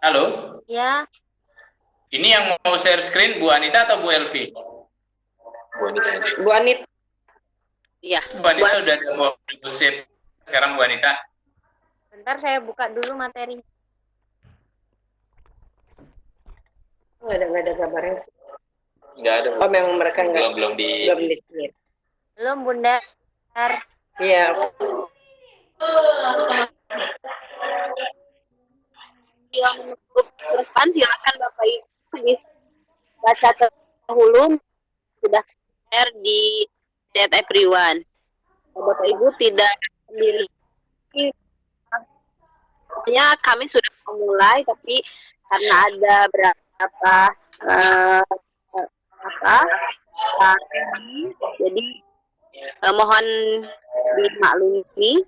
Halo, Ya, ini yang mau share screen Bu Anita atau Bu Elvi? Bu Anita. Bu Anit, Iya, Bu Anita udah ada mau save sekarang Bu Anita. bentar saya buka dulu materi. nggak ada gambarnya. nggak ada. Oh, memang mereka belum di sini. Belum, Bunda. Bentar. Iya. yang menutup depan silakan Bapak Ibu baca dahulu sudah share di chat everyone. Bapak Ibu tidak sendiri. Sebenarnya kami sudah memulai tapi karena ada beberapa jadi mohon dimaklumi.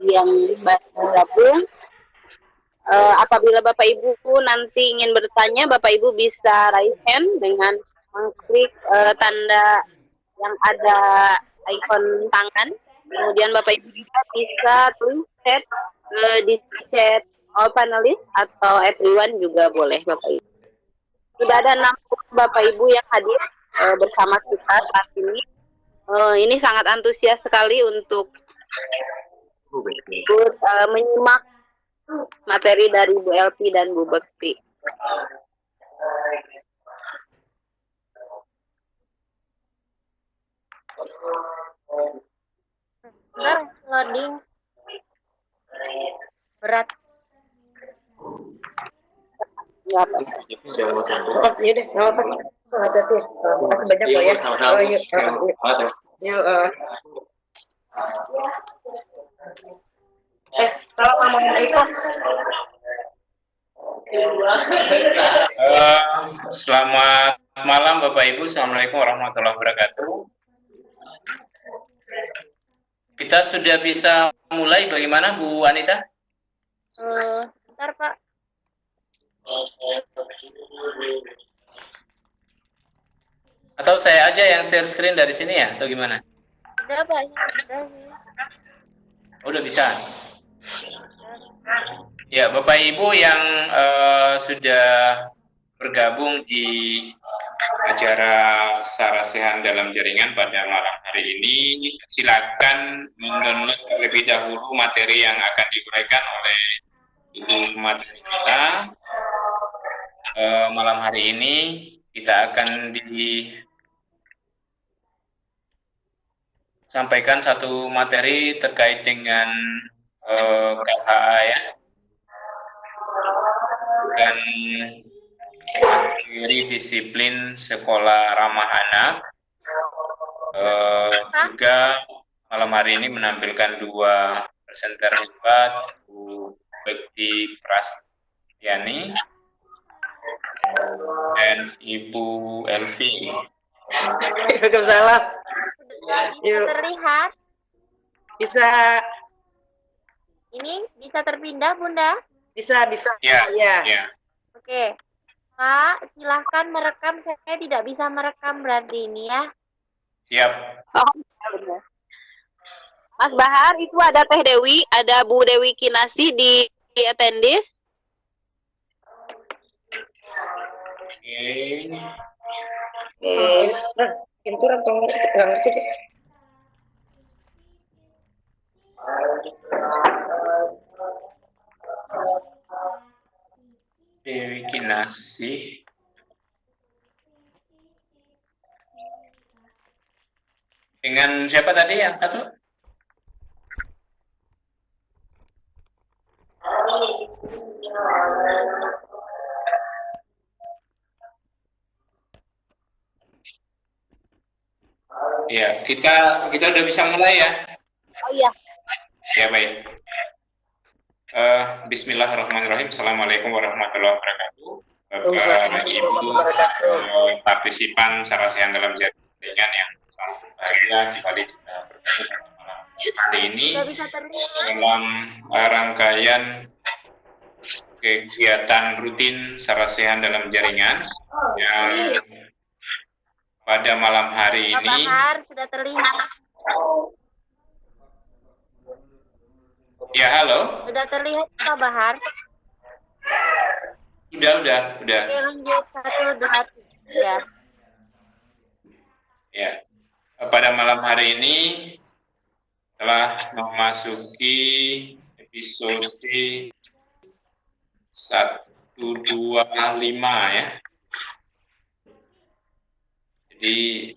Yang bergabung apabila Bapak Ibu nanti ingin bertanya, Bapak Ibu bisa raise hand dengan mengklik tanda yang ada ikon tangan. Kemudian Bapak Ibu juga bisa tulis chat di chat all panelists atau everyone juga boleh Bapak Ibu. Sudah ada 6 Bapak Ibu yang hadir bersama kita saat ini. Ini sangat antusias sekali untuk menyimak materi dari Bu Elvi dan Bu Bekti. Bentar, loading. Berat. Oh, iya deh, nggak apa-apa. Hati-hati. Makasih banyak Pak ya. Oh, yuk. Yuk. Assalamualaikum. Selamat malam Bapak Ibu, Assalamualaikum warahmatullahi wabarakatuh. Kita sudah bisa mulai, bagaimana Bu Anita? Bentar Pak. Atau saya aja yang share screen dari sini ya, atau gimana? Udah Pak, udah sih. Udah bisa. Ya, Bapak Ibu yang sudah bergabung di acara Sarasehan dalam Jaringan pada malam hari ini, silakan mendownload terlebih dahulu materi yang akan diuraikan oleh ibu materi kita. Malam hari ini kita akan disampaikan satu materi terkait dengan KHA ya, dan materi disiplin sekolah ramah anak. Juga malam hari ini menampilkan 2 presenter hebat, Bu Bekti Prastiani dan Ibu Elvi. Waalaikumsalam. Bisa terlihat? Bisa. Ini bisa terpindah, Bunda? Bisa. Ya. Oke. Pak, silahkan merekam. Saya tidak bisa merekam berarti ini ya. Siap. Mas Bahar, itu ada Teh Dewi, ada Bu Dewi Kinasi di attendis. Oke. Pintur atau nggak ngerti deh. Dewi Kinasih. Dengan siapa tadi yang satu? Ya, kita udah bisa mulai ya. Oh iya. Ya baik. Bismillahirrahmanirrahim. Assalamualaikum warahmatullahi wabarakatuh. Bapak Ibu partisipan Sarasehan dalam Jaringan yang sangat berbahagia kembali kita bertemu kali ini dalam rangkaian kegiatan rutin Sarasehan dalam Jaringan yang pada malam hari Pak ini. Bahar sudah terlihat. Ya, halo. Sudah terlihat Pak Bahar. Udah. Oke, lanjut 1, 2, 3. Ya. Pada malam hari ini telah memasuki episode 125 ya. Jadi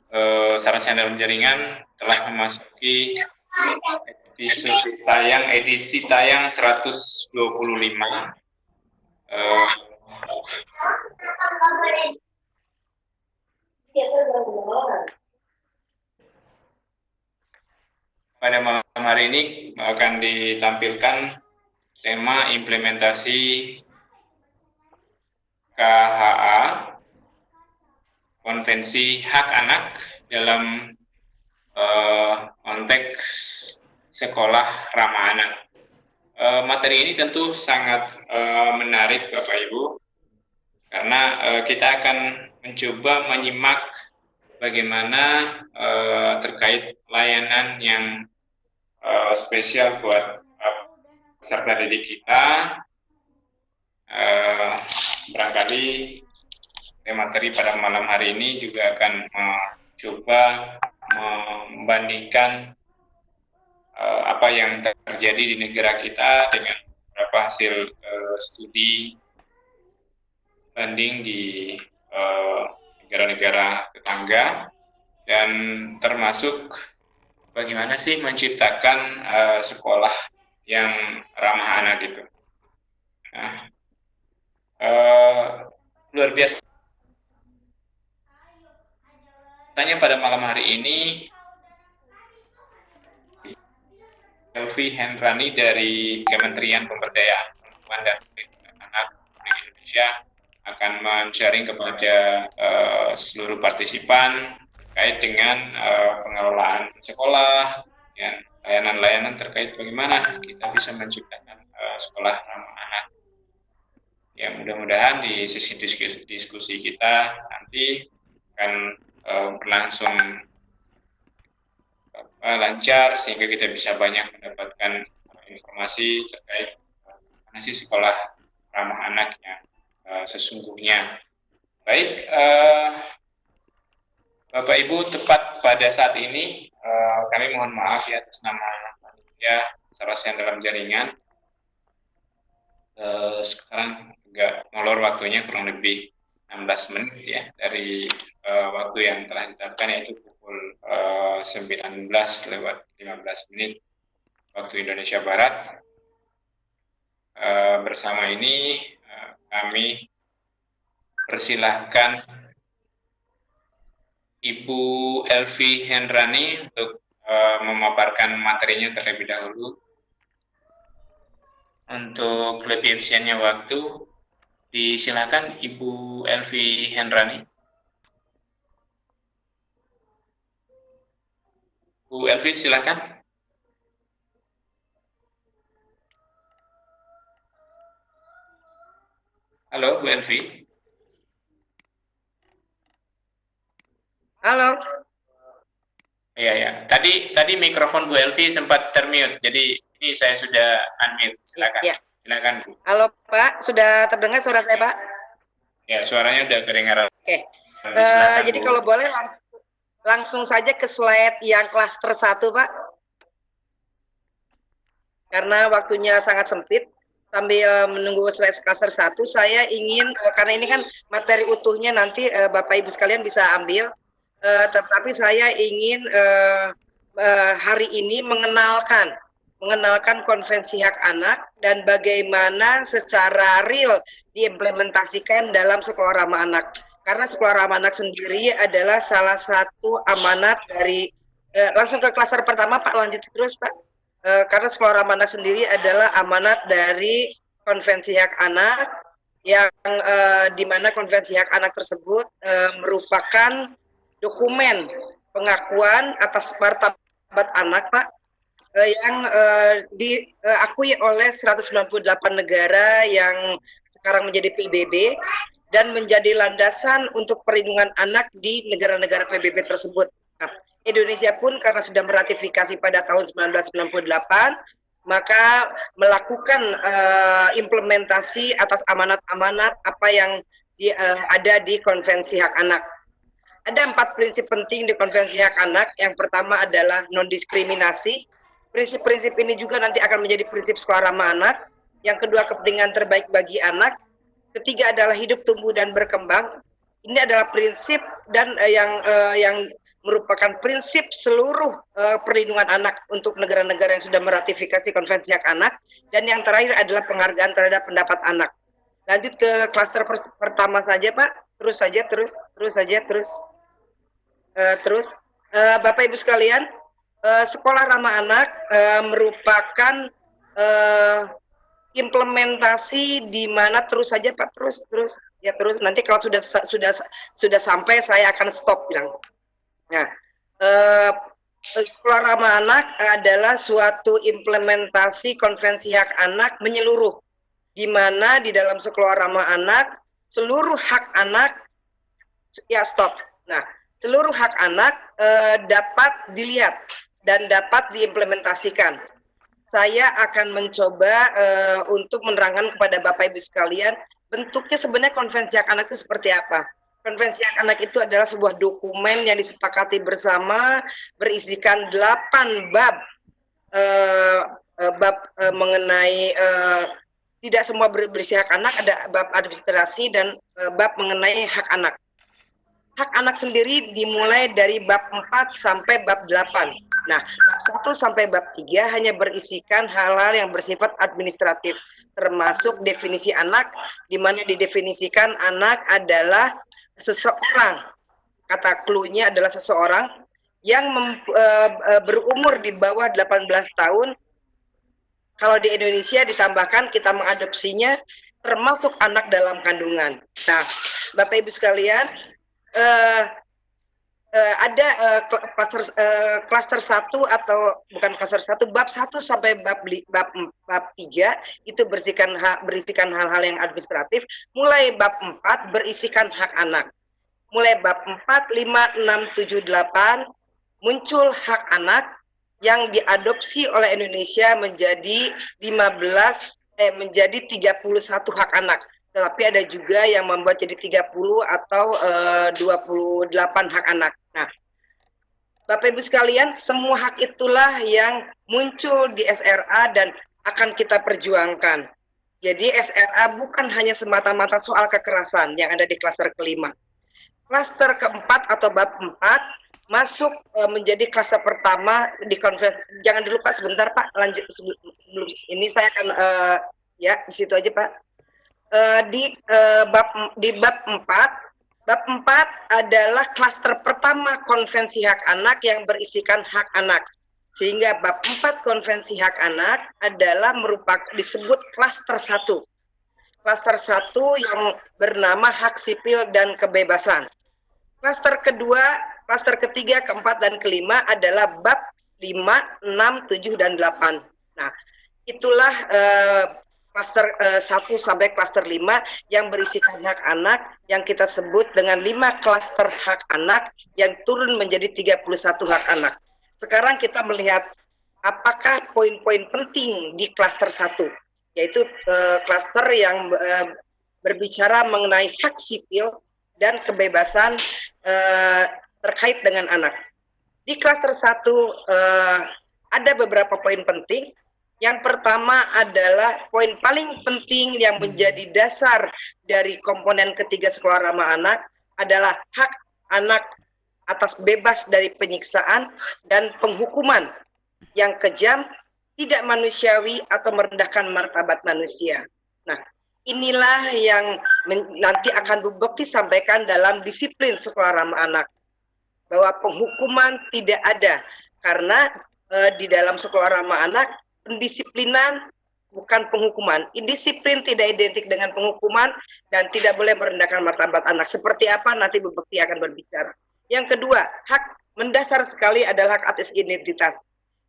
sarana dalam jaringan telah memasuki edisi tayang 125. Pada malam hari ini akan ditampilkan tema implementasi KHA, Konvensi Hak Anak dalam konteks sekolah ramah anak. Materi ini tentu sangat menarik Bapak Ibu, karena kita akan mencoba menyimak bagaimana terkait layanan yang spesial buat peserta didik kita. Barangkali materi pada malam hari ini juga akan mencoba membandingkan apa yang terjadi di negara kita dengan beberapa hasil studi banding di negara-negara tetangga, dan termasuk bagaimana sih menciptakan sekolah yang ramah anak gitu. Nah, luar biasa. Tanya pada malam hari ini, Elvi Hendrani dari Kementerian Pemberdayaan Perempuan dan Perlindungan Anak Republik Indonesia akan men-sharing kepada seluruh partisipan terkait dengan pengelolaan sekolah, dan layanan-layanan terkait bagaimana kita bisa menciptakan sekolah ramah anak. Ya, mudah-mudahan di sesi diskusi kita nanti akan berlangsung lancar, sehingga kita bisa banyak mendapatkan informasi terkait mana sih sekolah ramah anak yang sesungguhnya. Baik, Bapak Ibu, tepat pada saat ini kami mohon maaf ya atas nama panitia sarana dalam jaringan. Sekarang agak molor waktunya, kurang lebih 16 menit ya dari waktu yang telah ditetapkan, yaitu pukul 19:15 waktu Indonesia Barat. Bersama ini kami persilahkan Ibu Elvi Hendrani untuk memaparkan materinya terlebih dahulu. Untuk lebih efisiennya waktu, disilakan Ibu Elvi Hendrani. Bu Elvi, silakan. Halo, Bu Elvi. Halo. Iya. Tadi mikrofon Bu Elvi sempat termute, jadi ini saya sudah unmute. Silakan. Ya. Silakan, Bu. Halo, Pak. Sudah terdengar suara saya, Pak? Ya, suaranya udah kedengaran. Oke. Silakan, Jadi Bu. kalau boleh langsung saja ke slide yang klaster 1, Pak. Karena waktunya sangat sempit. Sambil menunggu slide klaster 1, saya ingin, karena ini kan materi utuhnya nanti Bapak Ibu sekalian bisa ambil, tetapi saya ingin hari ini mengenalkan konvensi hak anak dan bagaimana secara real diimplementasikan dalam sekolah ramah anak. Karena sekolah ramah anak sendiri adalah salah satu amanat dari, langsung ke klaster pertama Pak, lanjut terus Pak. Karena sekolah ramah anak sendiri adalah amanat dari konvensi hak anak, yang di mana konvensi hak anak tersebut merupakan dokumen pengakuan atas martabat anak, Pak, yang diakui oleh 198 negara yang sekarang menjadi PBB, dan menjadi landasan untuk perlindungan anak di negara-negara PBB tersebut. Nah, Indonesia pun karena sudah meratifikasi pada tahun 1998, maka melakukan implementasi atas amanat-amanat apa yang ada di Konvensi Hak Anak. Ada 4 prinsip penting di Konvensi Hak Anak. Yang pertama adalah non-diskriminasi. Prinsip-prinsip ini juga nanti akan menjadi prinsip sekolah ramah anak. Yang kedua, kepentingan terbaik bagi anak. Ketiga adalah hidup, tumbuh, dan berkembang. Ini adalah prinsip dan yang merupakan prinsip seluruh perlindungan anak untuk negara-negara yang sudah meratifikasi Konvensi Hak Anak. Dan yang terakhir adalah penghargaan terhadap pendapat anak. Lanjut ke klaster pertama saja, Pak. Terus saja. Bapak Ibu sekalian, sekolah ramah anak merupakan implementasi di mana terus saja Pak, terus nanti kalau sudah sampai saya akan stop bilang. Nah, sekolah ramah anak adalah suatu implementasi Konvensi Hak Anak menyeluruh, di mana di dalam sekolah ramah anak seluruh hak anak seluruh hak anak dapat dilihat dan dapat diimplementasikan. Saya akan mencoba untuk menerangkan kepada Bapak Ibu sekalian bentuknya sebenarnya Konvensi Hak Anak itu seperti apa. Konvensi Hak Anak itu adalah sebuah dokumen yang disepakati bersama, berisikan 8 bab mengenai tidak semua berisi hak anak, ada bab administrasi dan bab mengenai hak anak. Hak anak sendiri dimulai dari bab 4 sampai bab 8. Nah, bab 1 sampai bab 3 hanya berisikan hal-hal yang bersifat administratif, termasuk definisi anak, di mana didefinisikan anak adalah seseorang, kata clue-nya adalah seseorang yang berumur di bawah 18 tahun. Kalau di Indonesia ditambahkan kita mengadopsinya termasuk anak dalam kandungan. Nah, Bapak Ibu sekalian, ada klaster 1 atau bukan klaster 1, bab 1 sampai bab 3 itu berisikan hal-hal yang administratif. Mulai bab 4 berisikan hak anak. Mulai bab 4, 5, 6, 7, 8 muncul hak anak yang diadopsi oleh Indonesia menjadi 31 hak anak. Tetapi ada juga yang membuat jadi 30 atau 28 hak anak. Nah, Bapak Ibu sekalian, semua hak itulah yang muncul di SRA dan akan kita perjuangkan. Jadi SRA bukan hanya semata-mata soal kekerasan yang ada di klaster kelima. Klaster keempat atau bab 4 masuk menjadi klaster pertama di konferensi. Jangan dulu Pak, sebentar Pak, lanjut sebelum ini saya akan di situ aja Pak. Di bab 4 adalah klaster pertama Konvensi Hak Anak yang berisikan hak anak. Sehingga bab 4 Konvensi Hak Anak adalah disebut klaster 1. Klaster 1 yang bernama hak sipil dan kebebasan. Klaster kedua, klaster ketiga, keempat, dan kelima adalah bab 5, 6, 7, dan 8. Nah, itulah klaster 1 sampai klaster 5 yang berisikan hak anak yang kita sebut dengan 5 klaster hak anak yang turun menjadi 31 hak anak. Sekarang kita melihat apakah poin-poin penting di klaster 1, yaitu klaster yang berbicara mengenai hak sipil dan kebebasan terkait dengan anak. Di klaster 1 ada beberapa poin penting. Yang pertama adalah poin paling penting yang menjadi dasar dari komponen ketiga sekolah ramah anak adalah hak anak atas bebas dari penyiksaan dan penghukuman yang kejam, tidak manusiawi atau merendahkan martabat manusia. Nah, inilah yang nanti akan Bu Bekti sampaikan dalam disiplin sekolah ramah anak, bahwa penghukuman tidak ada, karena di dalam sekolah ramah anak pendisiplinan bukan penghukuman. Disiplin tidak identik dengan penghukuman dan tidak boleh merendahkan martabat anak. Seperti apa nanti Bu Bekti akan berbicara. Yang kedua, hak mendasar sekali adalah hak atas identitas.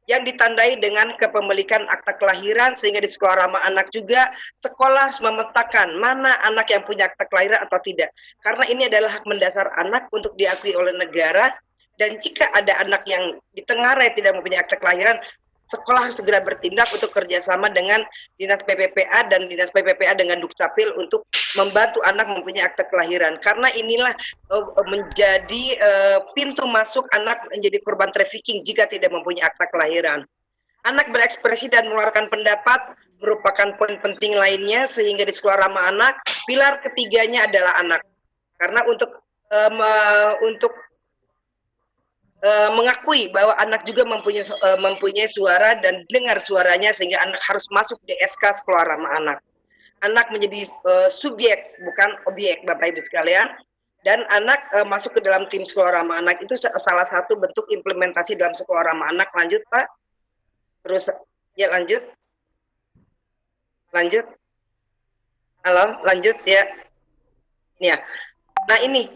yang ditandai dengan kepemilikan akta kelahiran, sehingga di sekolah ramah anak juga sekolah harus memetakan mana anak yang punya akta kelahiran atau tidak. Karena ini adalah hak mendasar anak untuk diakui oleh negara, dan jika ada anak yang ditengarai tidak mempunyai akta kelahiran, sekolah harus segera bertindak untuk kerjasama dengan Dinas PPPA dan Dinas PPPA dengan Dukcapil untuk membantu anak mempunyai akta kelahiran. Karena inilah menjadi pintu masuk anak menjadi korban trafficking jika tidak mempunyai akta kelahiran. Anak berekspresi dan mengeluarkan pendapat merupakan poin penting lainnya, sehingga di sekolah ramah anak pilar ketiganya adalah anak. Karena untuk mengakui bahwa anak juga mempunyai suara dan dengar suaranya, sehingga anak harus masuk di SK sekolah ramah anak. Anak menjadi subjek bukan objek, Bapak Ibu sekalian, dan anak masuk ke dalam tim sekolah ramah anak itu salah satu bentuk implementasi dalam sekolah ramah anak. Lanjut Pak, terus ya lanjut, halo lanjut ya. Nah ini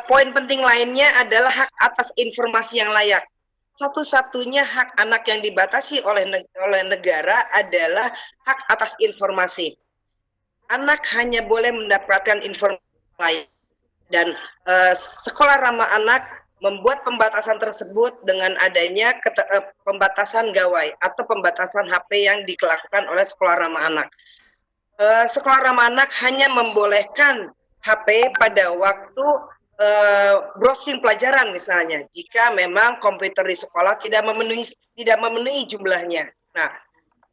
poin penting lainnya adalah hak atas informasi yang layak. Satu-satunya hak anak yang dibatasi oleh negara adalah hak atas informasi. Anak hanya boleh mendapatkan informasi, dan sekolah ramah anak membuat pembatasan tersebut dengan adanya pembatasan gawai atau pembatasan HP yang dilakukan oleh sekolah ramah anak. Sekolah ramah anak hanya membolehkan HP pada waktu browsing pelajaran misalnya, jika memang komputer di sekolah tidak memenuhi jumlahnya. Nah,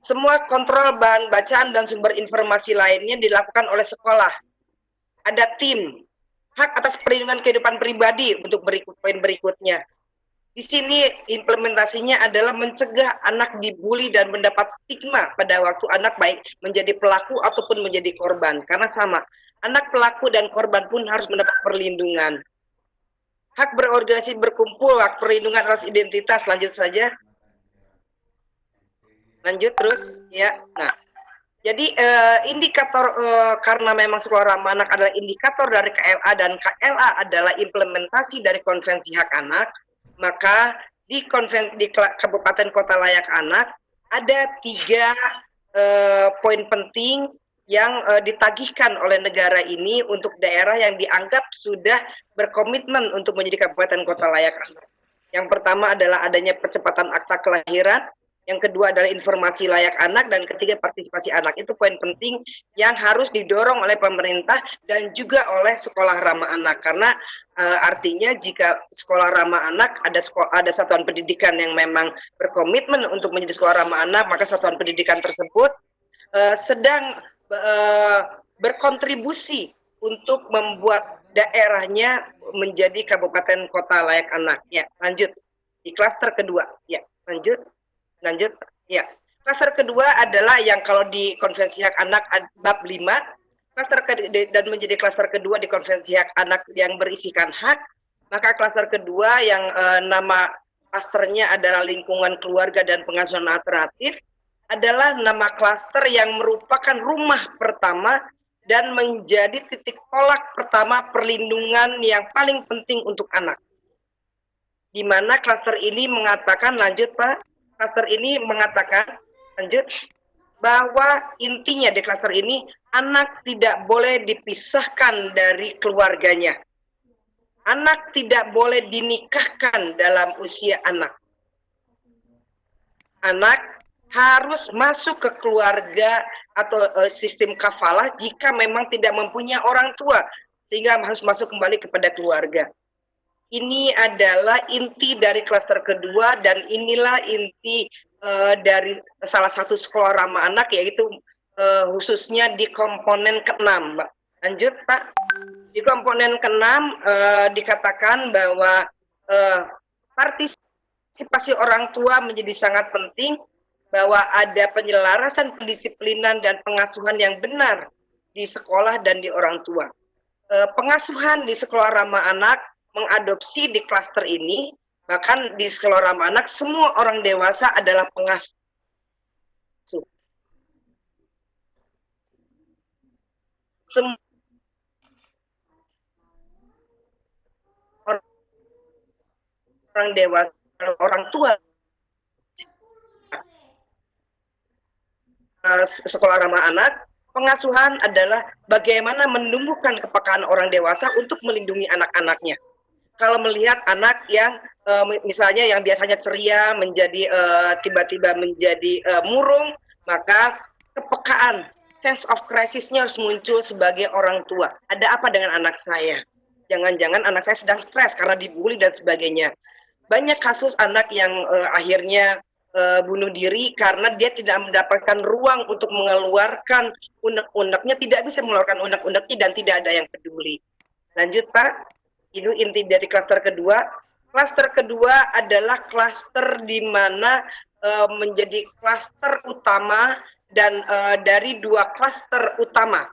semua kontrol bahan bacaan dan sumber informasi lainnya dilakukan oleh sekolah. Ada tim hak atas perlindungan kehidupan pribadi untuk poin berikutnya. Di sini implementasinya adalah mencegah anak dibully dan mendapat stigma pada waktu anak baik menjadi pelaku ataupun menjadi korban. Karena sama, anak pelaku dan korban pun harus mendapat perlindungan. Hak berorganisasi berkumpul, hak perlindungan atas identitas, lanjut saja. Lanjut terus, ya. Nah, jadi indikator karena memang sekolah ramah anak adalah indikator dari KLA dan KLA adalah implementasi dari konvensi hak anak, maka di Kabupaten Kota Layak Anak ada 3 poin penting yang ditagihkan oleh negara ini untuk daerah yang dianggap sudah berkomitmen untuk menjadi Kabupaten Kota Layak Anak. Yang pertama adalah adanya percepatan akta kelahiran, yang kedua adalah informasi layak anak, dan ketiga partisipasi anak. Itu poin penting yang harus didorong oleh pemerintah dan juga oleh sekolah ramah anak. Karena artinya jika sekolah ramah anak ada satuan pendidikan yang memang berkomitmen untuk menjadi sekolah ramah anak, maka satuan pendidikan tersebut sedang berkontribusi untuk membuat daerahnya menjadi kabupaten kota layak anak. Ya, lanjut di klaster kedua. Ya, lanjut. Ya. Klaster kedua adalah yang kalau di Konvensi Hak Anak bab 5, klaster dan menjadi klaster kedua di Konvensi Hak Anak yang berisikan hak, maka klaster kedua yang nama klasternya adalah lingkungan keluarga dan pengasuhan alternatif adalah nama klaster yang merupakan rumah pertama dan menjadi titik tolak pertama perlindungan yang paling penting untuk anak. Di mana klaster ini mengatakan, lanjut Pak, klaster ini mengatakan, lanjut, bahwa intinya di klaster ini anak tidak boleh dipisahkan dari keluarganya. Anak tidak boleh dinikahkan dalam usia anak. Anak harus masuk ke keluarga atau sistem kafalah jika memang tidak mempunyai orang tua, sehingga harus masuk kembali kepada keluarga. Ini adalah inti dari klaster kedua, dan inilah inti dari salah satu sekolah ramah anak, yaitu khususnya di komponen ke-6, Mbak. Lanjut, Pak. Di komponen ke-6 dikatakan bahwa partisipasi orang tua menjadi sangat penting, bahwa ada penyelarasan pendisiplinan dan pengasuhan yang benar di sekolah dan di orang tua. Pengasuhan di sekolah ramah anak mengadopsi di klaster ini, bahkan di sekolah ramah anak semua orang dewasa adalah pengasuh. Semua orang dewasa, orang tua sekolah ramah anak, pengasuhan adalah bagaimana menumbuhkan kepekaan orang dewasa untuk melindungi anak-anaknya. Kalau melihat anak yang misalnya yang biasanya ceria menjadi tiba-tiba menjadi murung, maka kepekaan, sense of crisis-nya harus muncul sebagai orang tua. Ada apa dengan anak saya? Jangan-jangan anak saya sedang stres karena dibully dan sebagainya. Banyak kasus anak yang akhirnya bunuh diri karena dia tidak mendapatkan ruang untuk mengeluarkan unek-uneknya, tidak bisa mengeluarkan unek-uneknya dan tidak ada yang peduli. Lanjut Pak, itu inti dari klaster kedua. Klaster kedua adalah klaster di mana menjadi klaster utama dan dari dua klaster utama.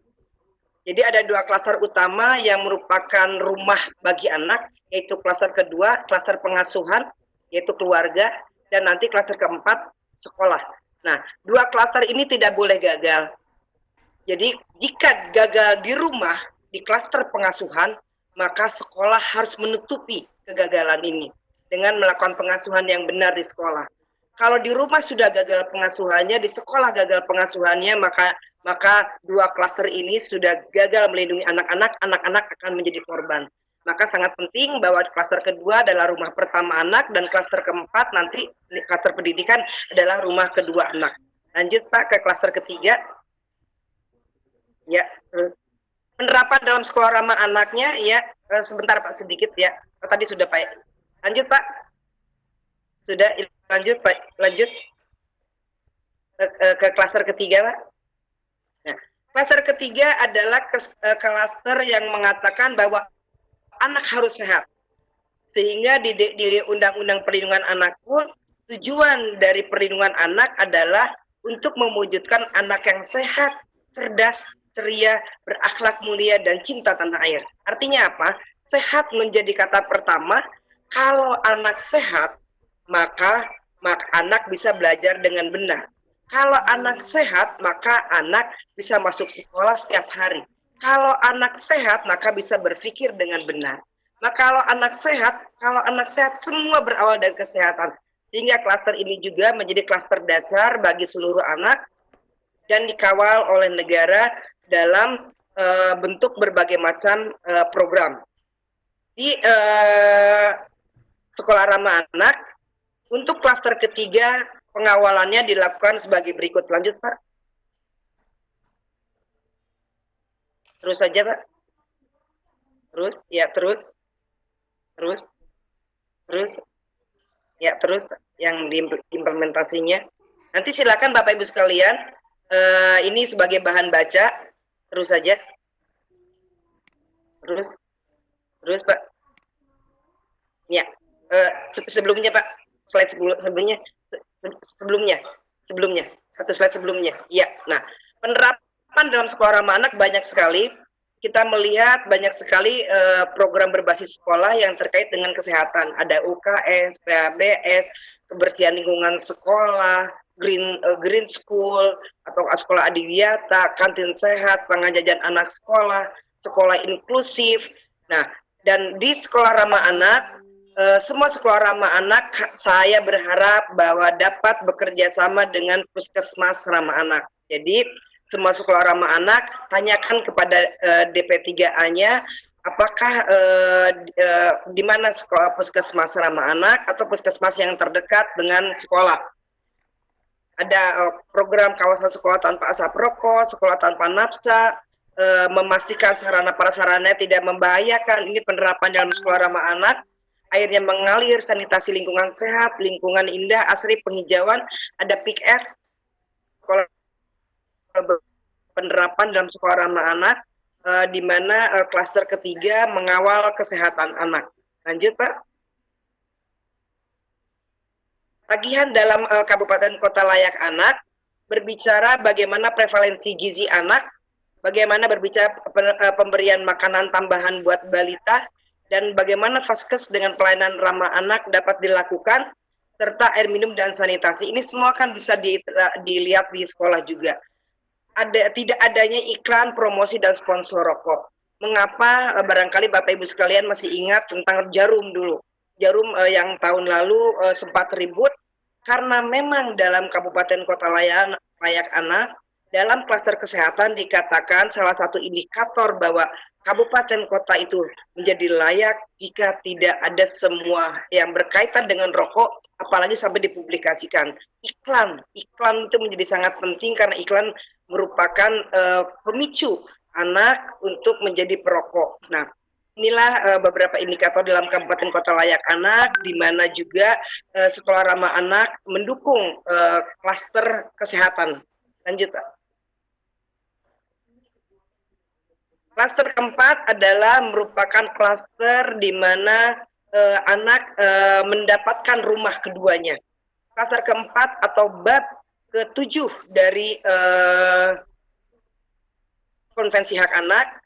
Jadi ada dua klaster utama yang merupakan rumah bagi anak, yaitu klaster kedua, klaster pengasuhan, yaitu keluarga, dan nanti klaster keempat, sekolah. Nah, dua klaster ini tidak boleh gagal. Jadi, jika gagal di rumah, di klaster pengasuhan, maka sekolah harus menutupi kegagalan ini dengan melakukan pengasuhan yang benar di sekolah. Kalau di rumah sudah gagal pengasuhannya, di sekolah gagal pengasuhannya, maka dua klaster ini sudah gagal melindungi anak-anak, anak-anak akan menjadi korban. Maka sangat penting bahwa klaster kedua adalah rumah pertama anak dan klaster keempat nanti klaster pendidikan adalah rumah kedua anak. Lanjut Pak ke klaster ketiga. Ya, terus penerapan dalam sekolah ramah anaknya ya sebentar Pak sedikit ya. Tadi sudah Pak. Lanjut Pak. Sudah lanjut Pak. Lanjut ke klaster ketiga Pak. Nah, klaster ketiga adalah klaster yang mengatakan bahwa anak harus sehat. Sehingga di Undang-Undang Perlindungan Anak pun tujuan dari perlindungan anak adalah untuk mewujudkan anak yang sehat, cerdas, ceria, berakhlak mulia, dan cinta tanah air. Artinya apa? Sehat menjadi kata pertama. Kalau anak sehat, maka anak bisa belajar dengan benar. Kalau anak sehat, maka anak bisa masuk sekolah setiap hari. Kalau anak sehat, maka bisa berpikir dengan benar. Maka kalau anak sehat, semua berawal dari kesehatan. Sehingga klaster ini juga menjadi klaster dasar bagi seluruh anak dan dikawal oleh negara dalam bentuk berbagai macam program. Di sekolah ramah anak, untuk klaster ketiga, pengawalannya dilakukan sebagai berikut. Lanjut Pak. Terus saja Pak. Terus, ya terus. Ya terus Pak. Yang diimplementasinya. Nanti silakan Bapak Ibu sekalian. Ini sebagai bahan baca. Terus saja. Terus Pak. Ya. Sebelumnya Pak. Slide sebelumnya. Satu slide sebelumnya. Ya. Nah, penerapan dalam sekolah ramah anak banyak sekali. Kita melihat banyak sekali program berbasis sekolah yang terkait dengan kesehatan. Ada UKS, PABS, kebersihan lingkungan sekolah, green school atau sekolah adiwiyata, kantin sehat, pengajajan anak sekolah, sekolah inklusif. Nah, dan di sekolah ramah anak, semua sekolah ramah anak saya berharap bahwa dapat bekerja sama dengan puskesmas ramah anak. Jadi semua sekolah ramah anak tanyakan kepada DP3A-nya apakah di mana sekolah puskesmas ramah anak atau puskesmas yang terdekat dengan sekolah. Ada program kawasan sekolah tanpa asap rokok, sekolah tanpa nafsa, memastikan sarana prasarana tidak membahayakan. Ini penerapan dalam sekolah ramah anak. Airnya mengalir, sanitasi lingkungan sehat, lingkungan indah, asri, penghijauan, ada PIK-R. Sekolah penerapan dalam sekolah ramah anak, di mana klaster ketiga mengawal kesehatan anak. Lanjut Pak. Tagihan dalam Kabupaten Kota Layak Anak berbicara bagaimana prevalensi gizi anak, bagaimana berbicara pemberian makanan tambahan buat balita, dan bagaimana Vaskes dengan pelayanan ramah anak dapat dilakukan, serta air minum dan sanitasi. Ini semua kan bisa dilihat di sekolah juga. Tidak adanya iklan, promosi, dan sponsor rokok. Mengapa barangkali Bapak Ibu sekalian masih ingat tentang Jarum dulu. Jarum yang tahun lalu sempat ribut, karena memang dalam Kabupaten Kota layak anak. Dalam klaster kesehatan dikatakan salah satu indikator bahwa kabupaten kota itu menjadi layak jika tidak ada semua yang berkaitan dengan rokok, apalagi sampai dipublikasikan. Iklan itu menjadi sangat penting karena iklan merupakan pemicu anak untuk menjadi perokok. Nah, inilah beberapa indikator dalam kabupaten kota layak anak, di mana juga sekolah ramah anak mendukung klaster kesehatan. Lanjut, Pak. Klaster keempat adalah merupakan klaster di mana anak mendapatkan rumah keduanya. Klaster keempat atau bab ke-7 dari Konvensi Hak Anak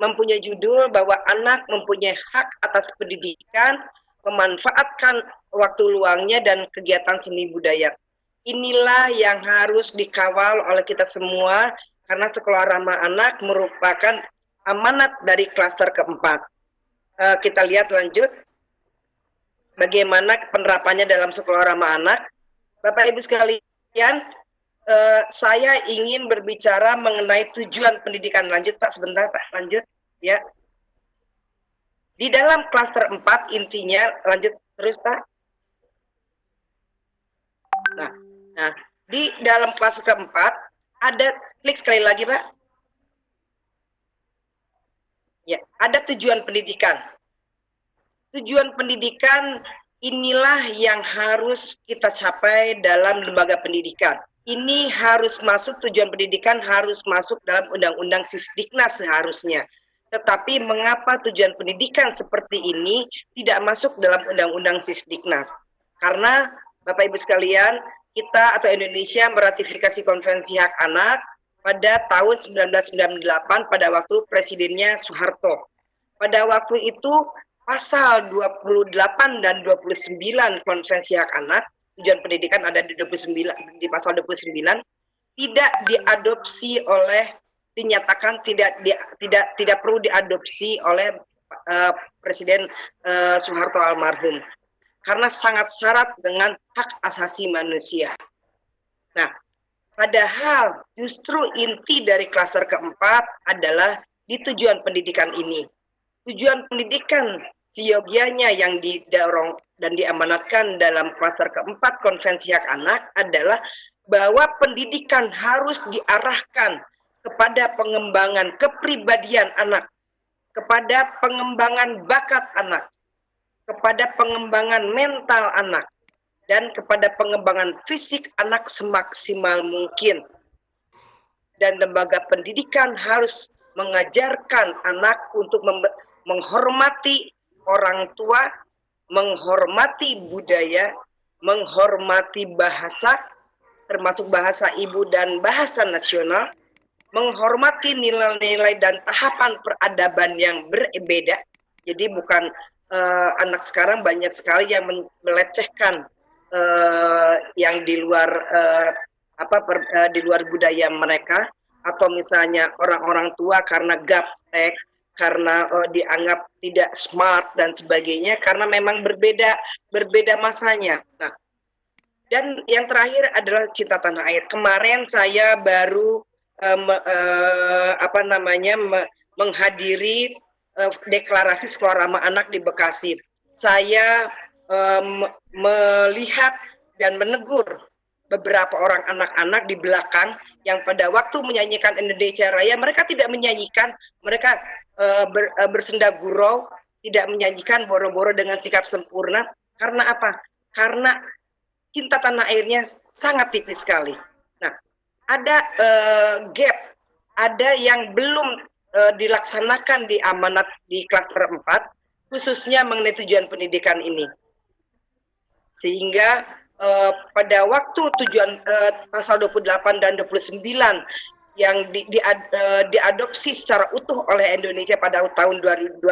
mempunyai judul bahwa anak mempunyai hak atas pendidikan, memanfaatkan waktu luangnya dan kegiatan seni budaya. Inilah yang harus dikawal oleh kita semua, karena sekolah ramah anak merupakan amanat dari klaster keempat. Kita lihat lanjut bagaimana penerapannya dalam sekolah ramah anak. Bapak Ibu sekalian, saya ingin berbicara mengenai tujuan pendidikan. Lanjut Pak, sebentar Pak, lanjut ya. Di dalam klaster 4 intinya, lanjut terus Pak. Nah, di dalam klaster keempat ada, klik sekali lagi Pak. Ya, ada tujuan pendidikan. Tujuan pendidikan inilah yang harus kita capai dalam lembaga pendidikan. Ini harus masuk, tujuan pendidikan harus masuk dalam Undang-Undang Sisdiknas seharusnya. Tetapi mengapa tujuan pendidikan seperti ini tidak masuk dalam Undang-Undang Sisdiknas? Karena Bapak Ibu sekalian, kita atau Indonesia meratifikasi Konvensi Hak Anak pada tahun 1998 pada waktu presidennya Soeharto. Pada waktu itu pasal 28 dan 29 Konvensi Hak Anak, tujuan pendidikan ada di 29, di pasal 29, tidak diadopsi oleh, dinyatakan tidak perlu diadopsi oleh Presiden Soeharto almarhum, karena sangat syarat dengan hak asasi manusia. Nah, padahal justru inti dari klaster keempat adalah di tujuan pendidikan ini. Tujuan pendidikan seyogianya yang didorong dan diamanatkan dalam klaster keempat Konvensi Hak Anak adalah bahwa pendidikan harus diarahkan kepada pengembangan kepribadian anak, kepada pengembangan bakat anak, kepada pengembangan mental anak, dan kepada pengembangan fisik anak semaksimal mungkin. Dan lembaga pendidikan harus mengajarkan anak untuk menghormati orang tua, menghormati budaya, menghormati bahasa, termasuk bahasa ibu dan bahasa nasional, menghormati nilai-nilai dan tahapan peradaban yang berbeda. Jadi bukan anak sekarang banyak sekali yang melecehkan yang di luar di luar budaya mereka, atau misalnya orang-orang tua karena gaptek, karena dianggap tidak smart dan sebagainya, karena memang berbeda masanya. Nah, dan yang terakhir adalah cinta tanah air. Kemarin saya baru menghadiri deklarasi sekolah ramah anak di Bekasi. Saya melihat dan menegur beberapa orang anak-anak di belakang yang pada waktu menyanyikan Indonesia Raya, mereka tidak menyanyikan, mereka bersenda gurau, tidak menyanyikan boro-boro dengan sikap sempurna. Karena apa? Karena cinta tanah airnya sangat tipis sekali. Nah, ada gap, ada yang belum dilaksanakan di amanat di klaster 4, khususnya mengenai tujuan pendidikan ini. Sehingga pada waktu tujuan pasal 28 dan 29 yang diadopsi secara utuh oleh Indonesia pada tahun 2005,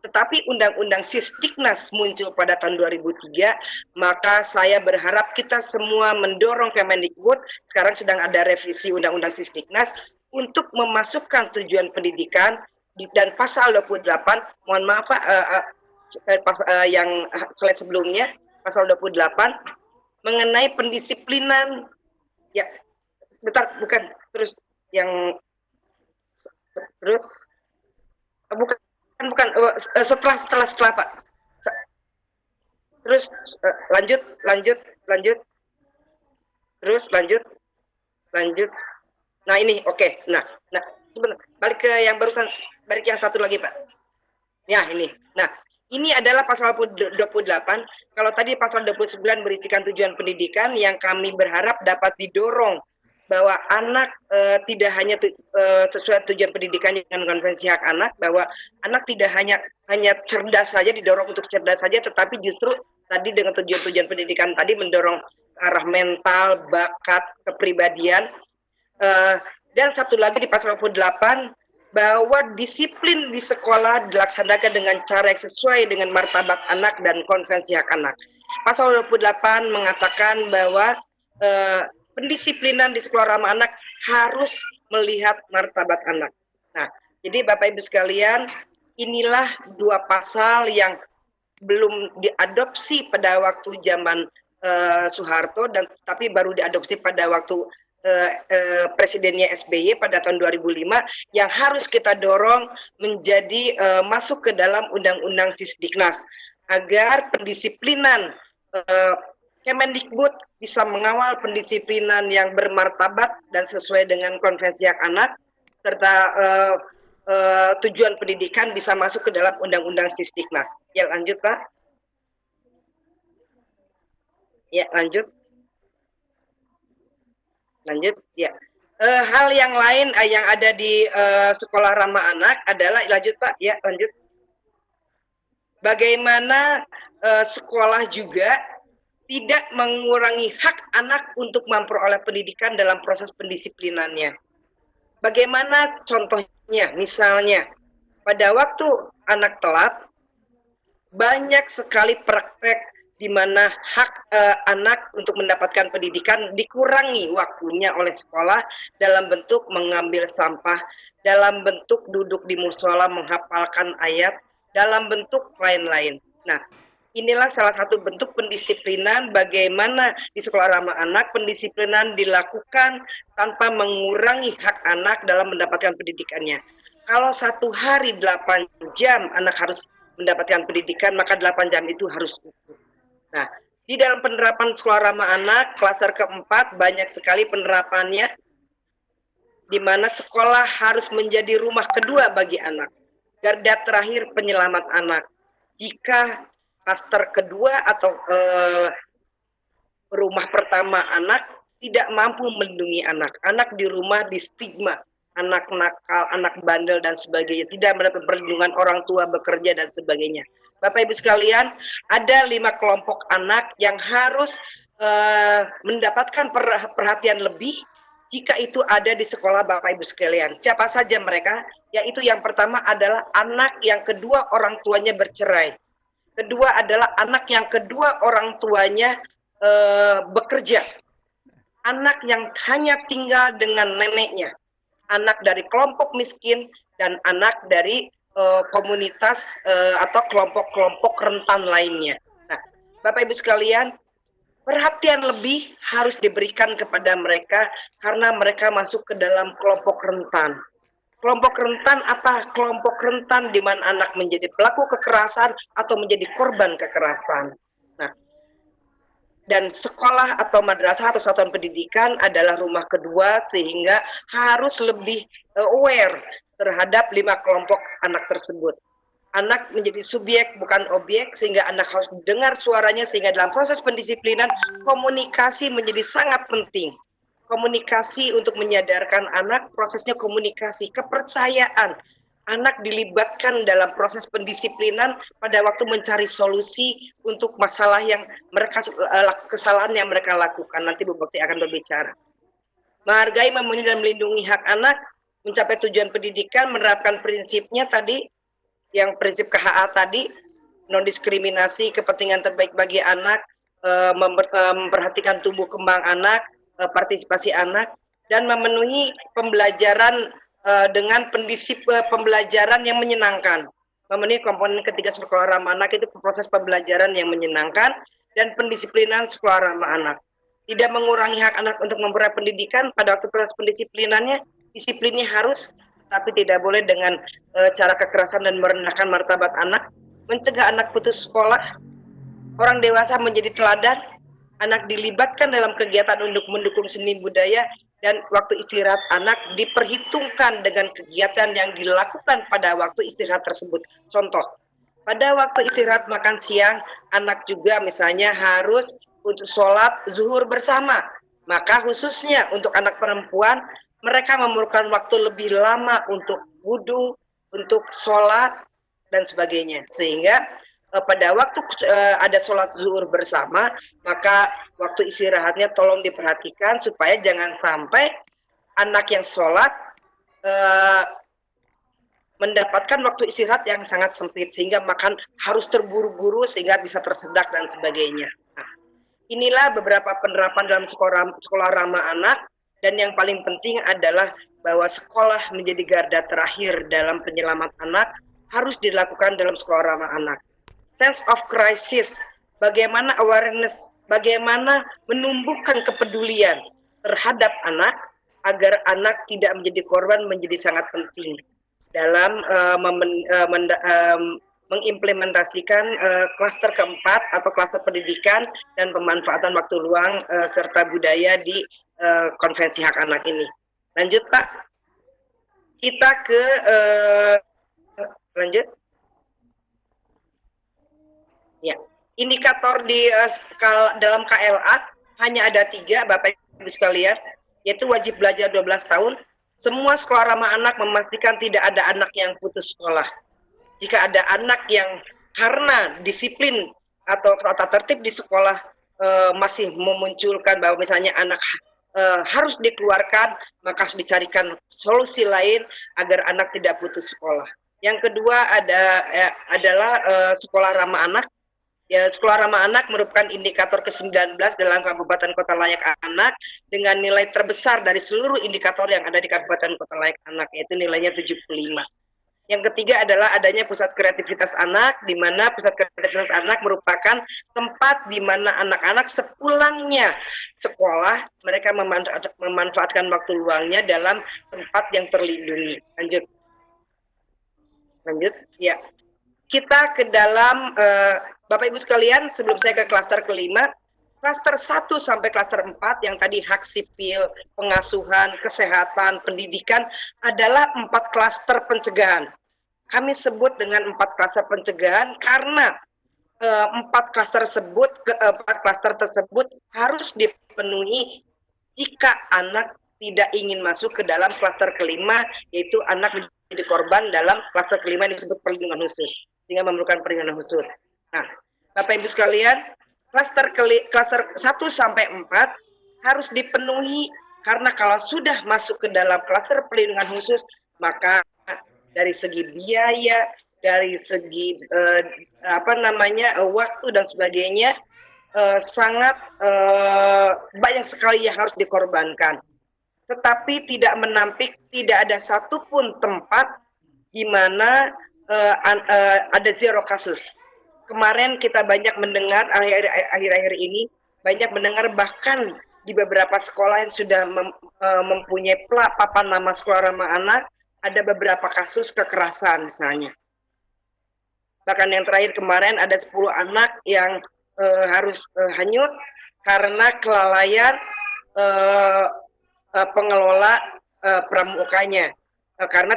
tetapi Undang-Undang Sisdiknas muncul pada tahun 2003, maka saya berharap kita semua mendorong Kemendikbud, sekarang sedang ada revisi Undang-Undang Sisdiknas, untuk memasukkan tujuan pendidikan dan pasal 28, mohon maaf Pak, yang slide sebelumnya, pasal 28, mengenai pendisiplinan Ya, bentar, bukan. Terus yang terus bukan bukan setelah Pak. Terus lanjut. Terus lanjut. Nah, ini oke. Nah, sebentar. Balik ke yang barusan, balik yang satu lagi, Pak. Ya, ini. Nah, ini adalah pasal 28. Kalau tadi pasal 29 berisikan tujuan pendidikan yang kami berharap dapat didorong bahwa anak tidak hanya sesuai tujuan pendidikannya dengan konvensi hak anak, bahwa anak tidak hanya cerdas saja, didorong untuk cerdas saja, tetapi justru tadi dengan tujuan-tujuan pendidikan tadi mendorong ke arah mental, bakat, kepribadian. Dan satu lagi di pasal 28 bahwa disiplin di sekolah dilaksanakan dengan cara yang sesuai dengan martabat anak dan konvensi hak anak. Pasal 28 mengatakan bahwa pendisiplinan di sekolah ramah anak harus melihat martabat anak. Nah, jadi Bapak Ibu sekalian, inilah dua pasal yang belum diadopsi pada waktu zaman Soeharto, dan tapi baru diadopsi pada waktu presidennya SBY pada tahun 2005, yang harus kita dorong menjadi masuk ke dalam undang-undang Sisdiknas agar pendisiplinan Kemendikbud bisa mengawal pendisiplinan yang bermartabat dan sesuai dengan konvensi hak anak, serta tujuan pendidikan bisa masuk ke dalam undang-undang Sisdiknas. Ya, lanjut Pak. Ya, lanjut ya. Hal yang lain yang ada di sekolah ramah anak adalah, lanjut Pak, ya lanjut. Bagaimana sekolah juga tidak mengurangi hak anak untuk memperoleh pendidikan dalam proses pendisiplinannya. Bagaimana contohnya? Misalnya, pada waktu anak telat, banyak sekali praktek di mana hak anak untuk mendapatkan pendidikan dikurangi waktunya oleh sekolah dalam bentuk mengambil sampah, dalam bentuk duduk di musola menghafalkan ayat, dalam bentuk lain-lain. Nah, inilah salah satu bentuk pendisiplinan bagaimana di sekolah ramah anak pendisiplinan dilakukan tanpa mengurangi hak anak dalam mendapatkan pendidikannya. Kalau satu hari 8 jam anak harus mendapatkan pendidikan, maka 8 jam itu harus cukup. Nah, di dalam penerapan sekolah ramah anak, klaster keempat, banyak sekali penerapannya, di mana sekolah harus menjadi rumah kedua bagi anak, garda terakhir penyelamat anak. Jika klaster kedua atau rumah pertama anak tidak mampu melindungi anak, anak di rumah di stigma, anak nakal, anak bandel, dan sebagainya, tidak mendapat perlindungan orang tua, bekerja, dan sebagainya. Bapak Ibu sekalian, ada 5 kelompok anak yang harus mendapatkan perhatian lebih jika itu ada di sekolah Bapak Ibu sekalian. Siapa saja mereka? Yaitu yang pertama adalah anak yang kedua orang tuanya bercerai. Kedua adalah anak yang kedua orang tuanya bekerja. Anak yang hanya tinggal dengan neneknya. Anak dari kelompok miskin dan anak dari komunitas atau kelompok-kelompok rentan lainnya. Nah, Bapak Ibu sekalian, perhatian lebih harus diberikan kepada mereka karena mereka masuk ke dalam kelompok rentan. Kelompok rentan apa? Kelompok rentan di mana anak menjadi pelaku kekerasan atau menjadi korban kekerasan. Nah, dan sekolah atau madrasah atau satuan pendidikan adalah rumah kedua, sehingga harus lebih aware terhadap 5 kelompok anak tersebut. Anak menjadi subjek bukan objek, sehingga anak harus dengar suaranya, sehingga dalam proses pendisiplinan komunikasi menjadi sangat penting. Komunikasi untuk menyadarkan anak, prosesnya komunikasi, kepercayaan. Anak dilibatkan dalam proses pendisiplinan pada waktu mencari solusi untuk masalah yang mereka kesalahan yang mereka lakukan. Nanti Bu Bakti akan berbicara. Menghargai, memenuhi, dan melindungi hak anak, mencapai tujuan pendidikan, menerapkan prinsipnya tadi, yang prinsip KHA tadi, non diskriminasi, kepentingan terbaik bagi anak, memperhatikan tumbuh kembang anak, partisipasi anak, dan memenuhi pembelajaran dengan pembelajaran yang menyenangkan. Memenuhi komponen ketiga sekolah ramah anak itu proses pembelajaran yang menyenangkan dan pendisiplinan sekolah ramah anak. tidak mengurangi hak anak untuk memperoleh pendidikan. Pada waktu proses pendisiplinannya, disiplinnya harus, tapi tidak boleh dengan cara kekerasan dan merendahkan martabat anak, mencegah anak putus sekolah, orang dewasa menjadi teladan, anak dilibatkan dalam kegiatan untuk mendukung seni budaya, dan waktu istirahat anak diperhitungkan dengan kegiatan yang dilakukan pada waktu istirahat tersebut. Contoh, pada waktu istirahat makan siang, anak juga misalnya harus untuk sholat zuhur bersama. Maka khususnya untuk anak perempuan, mereka memerlukan waktu lebih lama untuk wudhu, untuk sholat, dan sebagainya. Sehingga pada waktu ada sholat zuhur bersama, maka waktu istirahatnya tolong diperhatikan supaya jangan sampai anak yang sholat mendapatkan waktu istirahat yang sangat sempit, sehingga makan harus terburu-buru sehingga bisa tersedak dan sebagainya. Nah, inilah beberapa penerapan dalam sekolah ramah anak, dan yang paling penting adalah bahwa sekolah menjadi garda terakhir dalam penyelamat anak harus dilakukan dalam sekolah ramah anak. Sense of crisis, bagaimana awareness, bagaimana menumbuhkan kepedulian terhadap anak agar anak tidak menjadi korban menjadi sangat penting dalam mengimplementasikan klaster keempat atau klaster pendidikan dan pemanfaatan waktu luang serta budaya di konvensi hak anak ini. Lanjut Pak, kita ke lanjut. Ya, indikator di dalam KLA hanya ada 3, Bapak Ibu sekalian, yaitu wajib belajar 12 tahun. Semua sekolah ramah anak memastikan tidak ada anak yang putus sekolah. Jika ada anak yang karena disiplin atau tata tertib di sekolah masih memunculkan bahwa misalnya anak harus dikeluarkan, maka harus dicarikan solusi lain agar anak tidak putus sekolah. Yang kedua adalah sekolah ramah anak. Ya, sekolah ramah anak merupakan indikator ke-19 dalam Kabupaten Kota Layak Anak dengan nilai terbesar dari seluruh indikator yang ada di Kabupaten Kota Layak Anak, yaitu nilainya 75. Yang ketiga adalah adanya pusat kreativitas anak, di mana pusat kreativitas anak merupakan tempat di mana anak-anak sepulangnya sekolah, mereka memanfaatkan waktu luangnya dalam tempat yang terlindungi. Lanjut, ya. Kita ke dalam Bapak Ibu sekalian, sebelum saya ke klaster kelima, klaster 1 sampai klaster 4 yang tadi hak sipil, pengasuhan, kesehatan, pendidikan adalah 4 klaster pencegahan. Kami sebut dengan 4 klaster pencegahan karena 4 klaster tersebut harus dipenuhi jika anak tidak ingin masuk ke dalam klaster kelima, yaitu anak menjadi korban dalam klaster kelima yang disebut perlindungan khusus, sehingga memerlukan perlindungan khusus. Nah, Bapak Ibu sekalian, klaster 1 sampai 4 harus dipenuhi karena kalau sudah masuk ke dalam klaster perlindungan khusus, maka dari segi biaya, dari segi waktu dan sebagainya sangat banyak sekali yang harus dikorbankan. Tetapi tidak menampik, tidak ada satupun tempat di mana ada zero kasus. Kemarin kita banyak mendengar akhir-akhir ini, banyak mendengar bahkan di beberapa sekolah yang sudah mempunyai papan nama sekolah ramah anak, ada beberapa kasus kekerasan misalnya. Bahkan yang terakhir kemarin ada 10 anak yang harus hanyut karena kelalaian pengelola pramukanya. Karena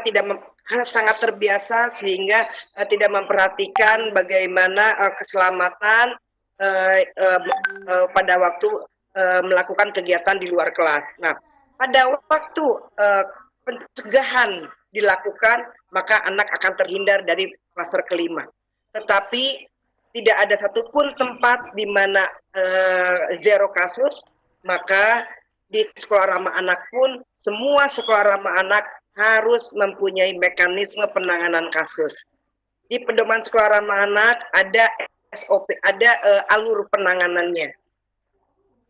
sangat terbiasa sehingga tidak memperhatikan bagaimana keselamatan pada waktu melakukan kegiatan di luar kelas. Nah, pada waktu pencegahan dilakukan, maka anak akan terhindar dari klaster kelima. Tetapi tidak ada satupun tempat di mana zero kasus, maka di sekolah ramah anak pun semua sekolah ramah anak harus mempunyai mekanisme penanganan kasus. Di pedoman sekolah ramah anak ada SOP, ada alur penanganannya.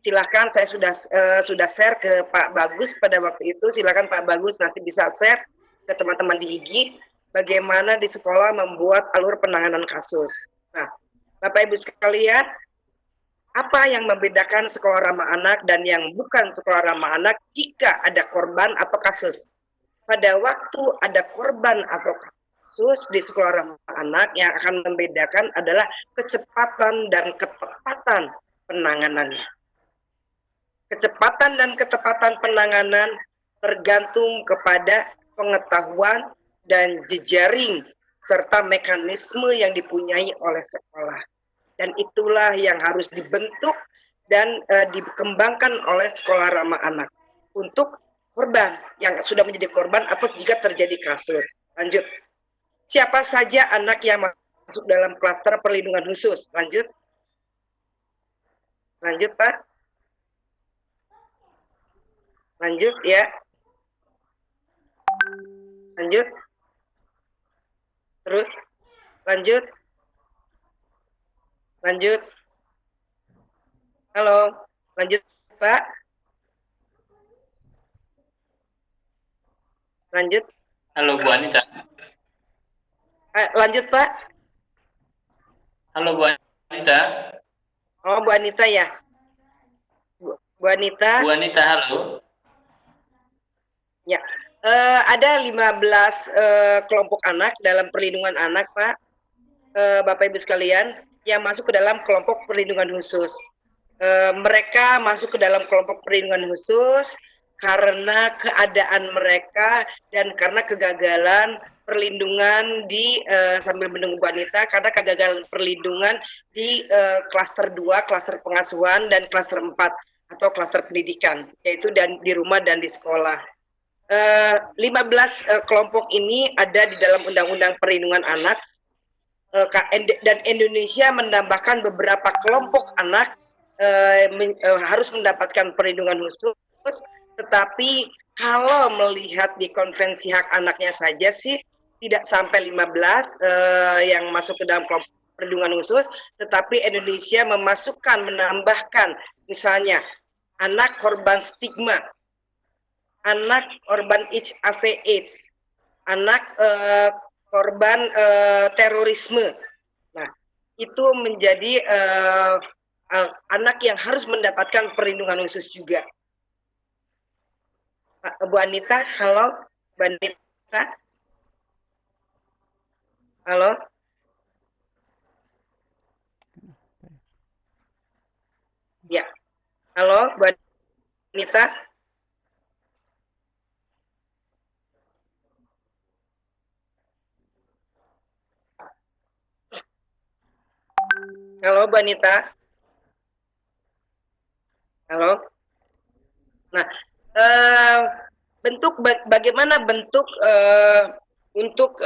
Silakan, saya sudah share ke Pak Bagus pada waktu itu. Silakan Pak Bagus nanti bisa share ke teman-teman di IGI bagaimana di sekolah membuat alur penanganan kasus. Nah, Bapak Ibu sekalian, Apa yang membedakan sekolah ramah anak dan yang bukan sekolah ramah anak jika ada korban atau kasus? Pada waktu ada korban atau kasus di sekolah ramah anak, yang akan membedakan adalah kecepatan dan ketepatan penanganannya. Kecepatan dan ketepatan penanganan tergantung kepada pengetahuan dan jejaring serta mekanisme yang dipunyai oleh sekolah. Dan itulah yang harus dibentuk dan dikembangkan oleh sekolah ramah anak untuk korban yang sudah menjadi korban atau jika terjadi kasus. Lanjut. Siapa saja anak yang masuk dalam klaster perlindungan khusus? Lanjut. Lanjut, Pak. Lanjut ya. Lanjut. Terus. Lanjut. Lanjut. Halo. Lanjut, Pak. Lanjut. Halo Bu Anita. Lanjut, Pak. Halo Bu Anita. Oh, Bu Anita ya. Bu Anita. Bu Anita, halo. Ya. Ada 15 kelompok anak dalam perlindungan anak, Pak. Bapak Ibu sekalian, yang masuk ke dalam kelompok perlindungan khusus. Mereka masuk ke dalam kelompok perlindungan khusus karena keadaan mereka dan karena kegagalan perlindungan di sambil menunggu Bu Anita, karena kegagalan perlindungan di klaster 2, klaster pengasuhan, dan klaster 4 atau klaster pendidikan, yaitu dan di rumah dan di sekolah. 15 kelompok ini ada di dalam Undang-Undang Perlindungan Anak, dan Indonesia menambahkan beberapa kelompok anak harus mendapatkan perlindungan khusus, tetapi kalau melihat di konvensi hak anaknya saja sih tidak sampai 15 yang masuk ke dalam kelompok perlindungan khusus, tetapi Indonesia menambahkan misalnya anak korban stigma, anak korban HIV/AIDS, anak korban terorisme. Nah, itu menjadi anak yang harus mendapatkan perlindungan khusus juga. Bu Anita, halo, Bu Anita, halo. Ya, halo, Bu Anita. Halo, Bu Anita. Halo. Nah, bagaimana bentuk untuk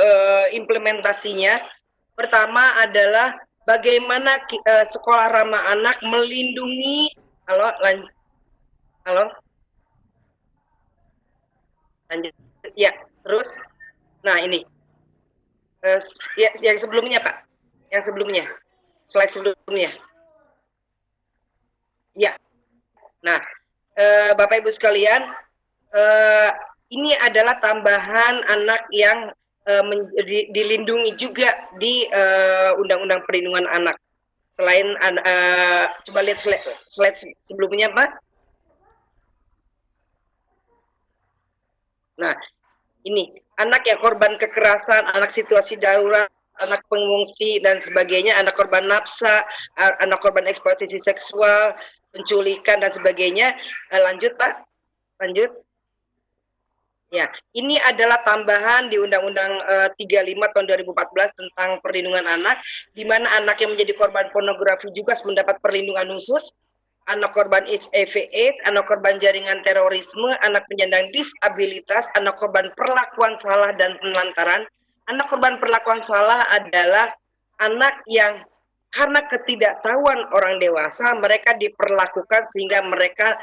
implementasinya? Pertama adalah bagaimana sekolah ramah anak melindungi. Halo, lanjut. Ya, terus. Nah, ini. Ya, yang sebelumnya, Pak. Yang sebelumnya. Slide sebelumnya. Ya. Nah, Bapak Ibu sekalian, ini adalah tambahan anak yang dilindungi juga di Undang-Undang Perlindungan Anak. Selain coba lihat slide sebelumnya, Pak. Nah, ini anak yang korban kekerasan, anak situasi darurat, anak pengungsi dan sebagainya, anak korban nafsa, anak korban eksploitasi seksual, penculikan dan sebagainya. Lanjut, Pak. Lanjut. Ya, ini adalah tambahan di Undang-Undang 35 tahun 2014 tentang perlindungan anak, di mana anak yang menjadi korban pornografi juga mendapat perlindungan khusus. Anak korban HIV/AIDS, anak korban jaringan terorisme, anak penyandang disabilitas, anak korban perlakuan salah dan penelantaran. Anak korban perlakuan salah adalah anak yang karena ketidaktahuan orang dewasa, mereka diperlakukan sehingga mereka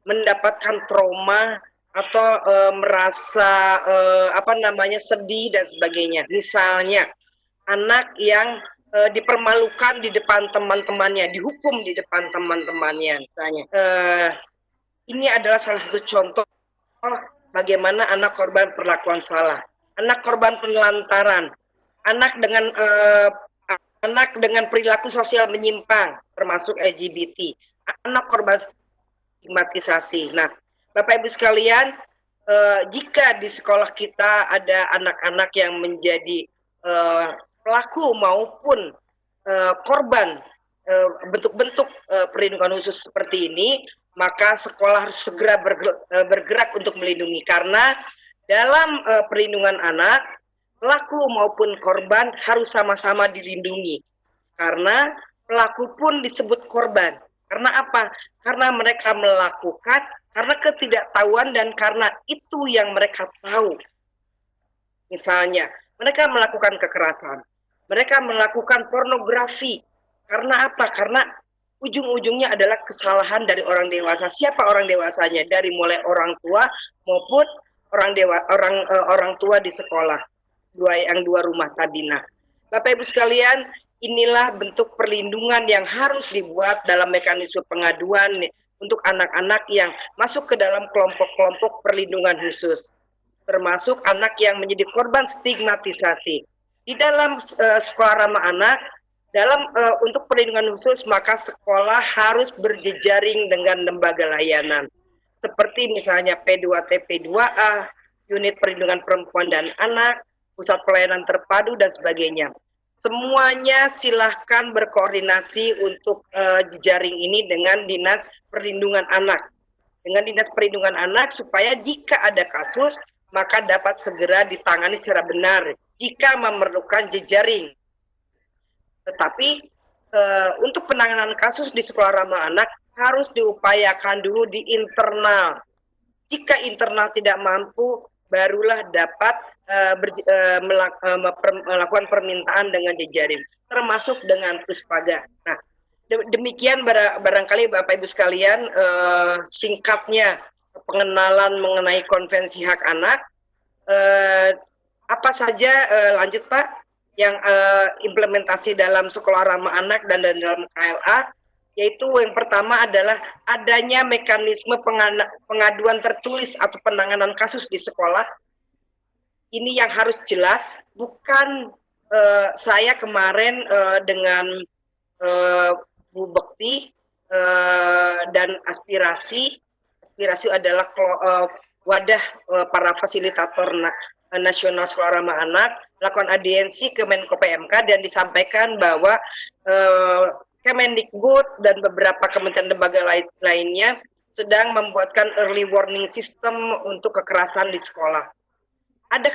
mendapatkan trauma atau merasa sedih dan sebagainya. Misalnya anak yang dipermalukan di depan teman-temannya, dihukum di depan teman-temannya misalnya. Ini adalah salah satu contoh bagaimana anak korban perlakuan salah. Anak korban penelantaran, anak dengan anak dengan perilaku sosial menyimpang, termasuk LGBT, anak korban stigmatisasi. Nah, Bapak Ibu sekalian, jika di sekolah kita ada anak-anak yang menjadi pelaku maupun korban bentuk-bentuk perlindungan khusus seperti ini, maka sekolah harus segera bergerak untuk melindungi, karena dalam perlindungan anak, pelaku maupun korban harus sama-sama dilindungi, karena pelaku pun disebut korban. Karena apa? Karena mereka melakukan karena ketidaktahuan dan karena itu yang mereka tahu. Misalnya, mereka melakukan kekerasan, mereka melakukan pornografi. Karena apa? Karena ujung-ujungnya adalah kesalahan dari orang dewasa. Siapa orang dewasanya? Dari mulai orang tua maupun orang tua di sekolah. Dua rumah tadi. Nah, Bapak Ibu sekalian, inilah bentuk perlindungan yang harus dibuat dalam mekanisme pengaduan untuk anak-anak yang masuk ke dalam kelompok-kelompok perlindungan khusus, termasuk anak yang menjadi korban stigmatisasi. Di dalam sekolah ramah anak, dalam untuk perlindungan khusus, maka sekolah harus berjejaring dengan lembaga layanan, seperti misalnya P2T, P2A, unit perlindungan perempuan dan anak, pusat pelayanan terpadu, dan sebagainya. Semuanya silahkan berkoordinasi untuk jejaring ini dengan Dinas Perlindungan Anak. Dengan Dinas Perlindungan Anak supaya jika ada kasus, maka dapat segera ditangani secara benar jika memerlukan jejaring. Tetapi untuk penanganan kasus di sekolah ramah anak harus diupayakan dulu di internal. Jika internal tidak mampu, barulah dapat melakukan permintaan dengan jejaring, termasuk dengan puspaga. Nah, demikian barangkali Bapak Ibu sekalian singkatnya pengenalan mengenai Konvensi Hak Anak. Apa saja lanjut Pak yang implementasi dalam sekolah ramah anak dan dalam KLA, yaitu yang pertama adalah adanya mekanisme pengaduan tertulis atau penanganan kasus di sekolah. Ini yang harus jelas, bukan saya kemarin dengan Bu Bekti dan aspirasi adalah wadah para fasilitator nasional sekolah ramah anak melakukan audiensi ke Menko PMK dan disampaikan bahwa Kemendikbud dan beberapa kementerian lembaga lainnya sedang membuatkan early warning system untuk kekerasan di sekolah. Ada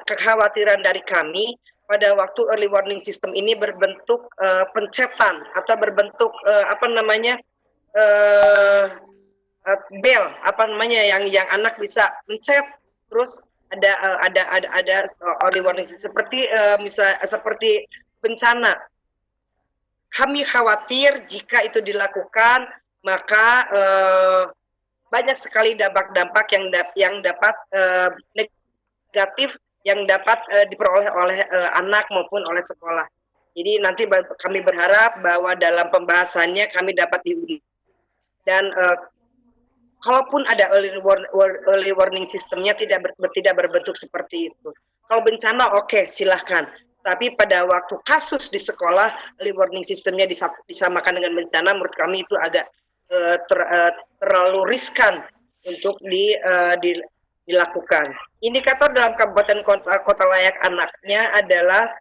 kekhawatiran dari kami pada waktu early warning system ini berbentuk pencetan atau berbentuk bel yang anak bisa mencet, terus ada early warning seperti seperti bencana. Kami khawatir jika itu dilakukan maka banyak sekali dampak-dampak yang dapat negatif yang dapat diperoleh oleh anak maupun oleh sekolah. Jadi nanti kami berharap bahwa dalam pembahasannya kami dapat diundi. Dan kalaupun ada early warning sistemnya tidak berbentuk seperti itu. Kalau bencana oke, silahkan. Tapi pada waktu kasus di sekolah, early warning sistemnya disamakan dengan bencana, menurut kami itu agak terlalu riskan untuk dilakukan. Indikator dalam kabupaten kota layak anaknya adalah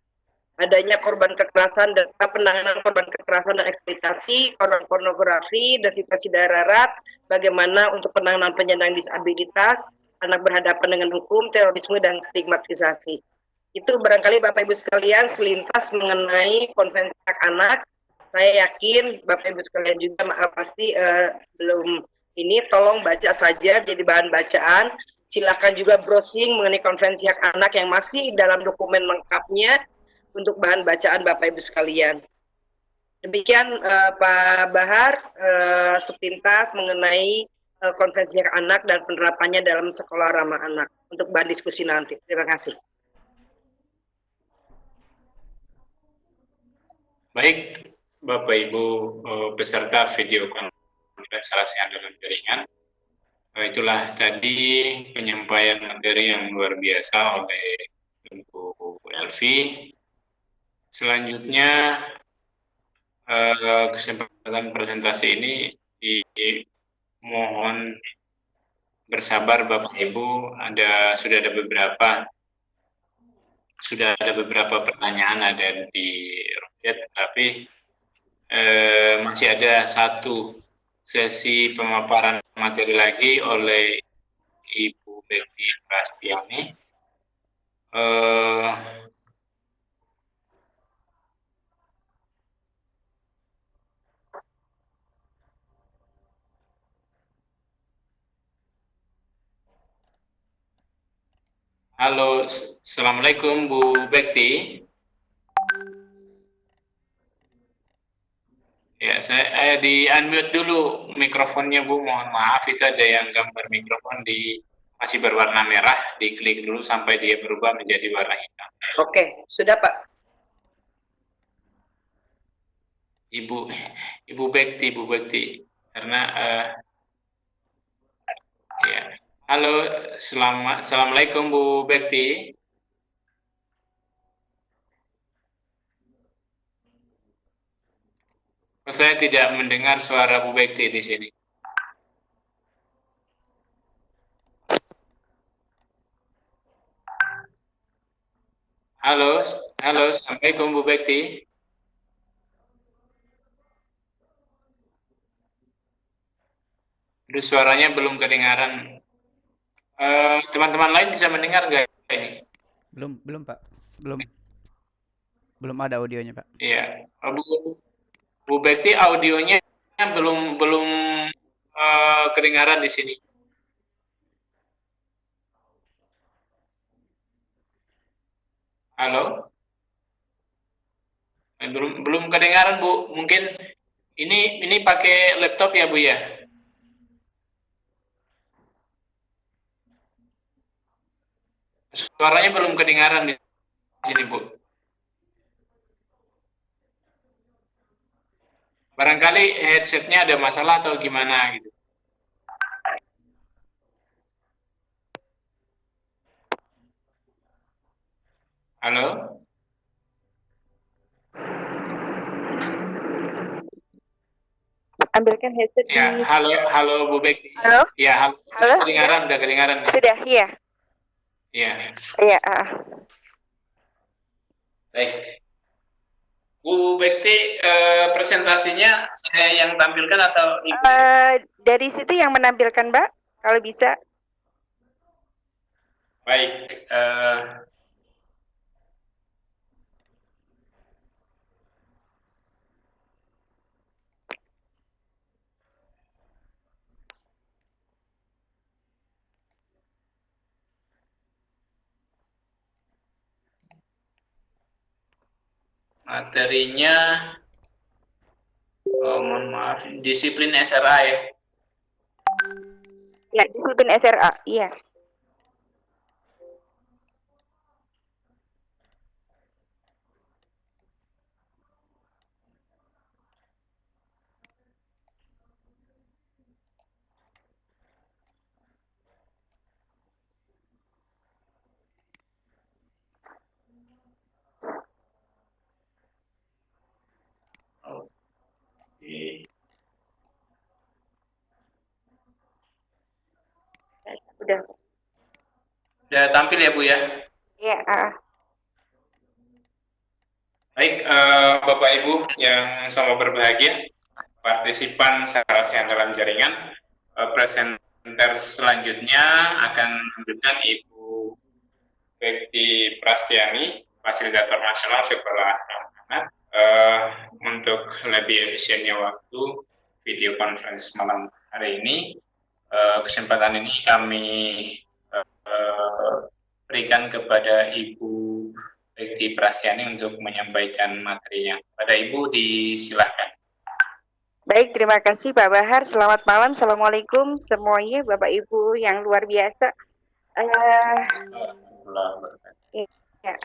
adanya korban kekerasan dan penanganan korban kekerasan dan eksploitasi, korban pornografi dan situasi darurat, bagaimana untuk penanganan penyandang disabilitas, anak berhadapan dengan hukum, terorisme dan stigmatisasi. Itu barangkali Bapak Ibu sekalian selintas mengenai Konvensi Hak Anak. Saya yakin Bapak Ibu sekalian juga pasti belum ini, tolong baca saja jadi bahan bacaan. Silakan juga browsing mengenai Konvensi Hak Anak yang masih dalam dokumen lengkapnya untuk bahan bacaan Bapak Ibu sekalian. Demikian Pak Bahar sepintas mengenai Konvensi Hak Anak dan penerapannya dalam sekolah ramah anak untuk bahan diskusi nanti. Terima kasih. Baik, Bapak Ibu peserta video konferensi dalam jaringan. Itulah tadi penyampaian materi yang luar biasa oleh Ibu Elvi. Selanjutnya kesempatan presentasi ini dimohon bersabar Bapak Ibu, sudah ada beberapa pertanyaan ada di roket, tapi masih ada satu sesi pemaparan materi lagi oleh Ibu Bekti Prastiani. Halo, Assalamualaikum Bu Bekti. Ya, saya di-unmute dulu mikrofonnya Bu, mohon maaf itu ada yang gambar mikrofon masih berwarna merah, diklik dulu sampai dia berubah menjadi warna hitam. Oke, sudah Pak. Ibu Bekti, karena ya. Halo, Assalamualaikum Bu Bekti. Saya tidak mendengar suara Bu Bekti di sini. Halo, Assalamualaikum Bu Bekti. Aduh, suaranya belum kedengaran. Teman-teman lain bisa mendengar nggak ini? Belum Pak, belum ada audionya Pak. Iya, Bu Bekti audionya belum kedengaran di sini. Halo, belum kedengaran Bu. Mungkin ini pakai laptop ya Bu ya? Suaranya belum kedengaran di sini Bu. Barangkali headsetnya ada masalah atau gimana gitu. Halo? Ambilkan headset Ya, di... halo Bu Bekti. Halo? Ya, Halo? udah kedengaran. Sudah, iya. Iya. Iya, Baik. Bu Bekti, presentasinya saya yang tampilkan atau Ibu? dari situ yang menampilkan, Mbak, kalau bisa. Baik. Materinya, mohon maaf, disiplin SRA ya? Ya, disiplin SRA, iya. Oke. Udah tampil ya Bu ya? Iya, Baik, Bapak Ibu yang sama berbahagia, partisipan sarasian dalam jaringan, presenter selanjutnya akan memberikan Ibu Bekti Prastiani, Fasilitator Nasional Sekolah Ramah Anak. Untuk lebih efisiennya waktu video conference malam hari ini, kesempatan ini kami berikan kepada Ibu Bekti Prastiani untuk menyampaikan materinya. Pada Ibu disilahkan. Baik, terima kasih Pak Bahar. Selamat malam, Assalamualaikum semuanya, Bapak Ibu yang luar biasa. Ya.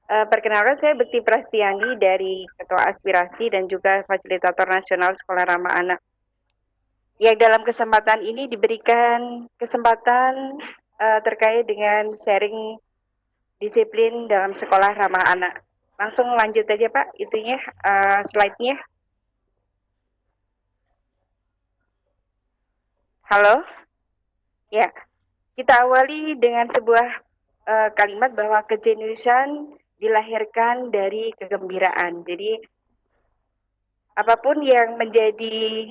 Perkenalkan, saya Bekti Prastiani dari Ketua Aspirasi dan juga Fasilitator Nasional Sekolah Ramah Anak. Yang dalam kesempatan ini diberikan kesempatan terkait dengan sharing disiplin dalam sekolah ramah anak. Langsung lanjut aja Pak, itunya slide-nya. Halo? Ya, kita awali dengan sebuah kalimat bahwa kejeniusan dilahirkan dari kegembiraan. Jadi apapun yang menjadi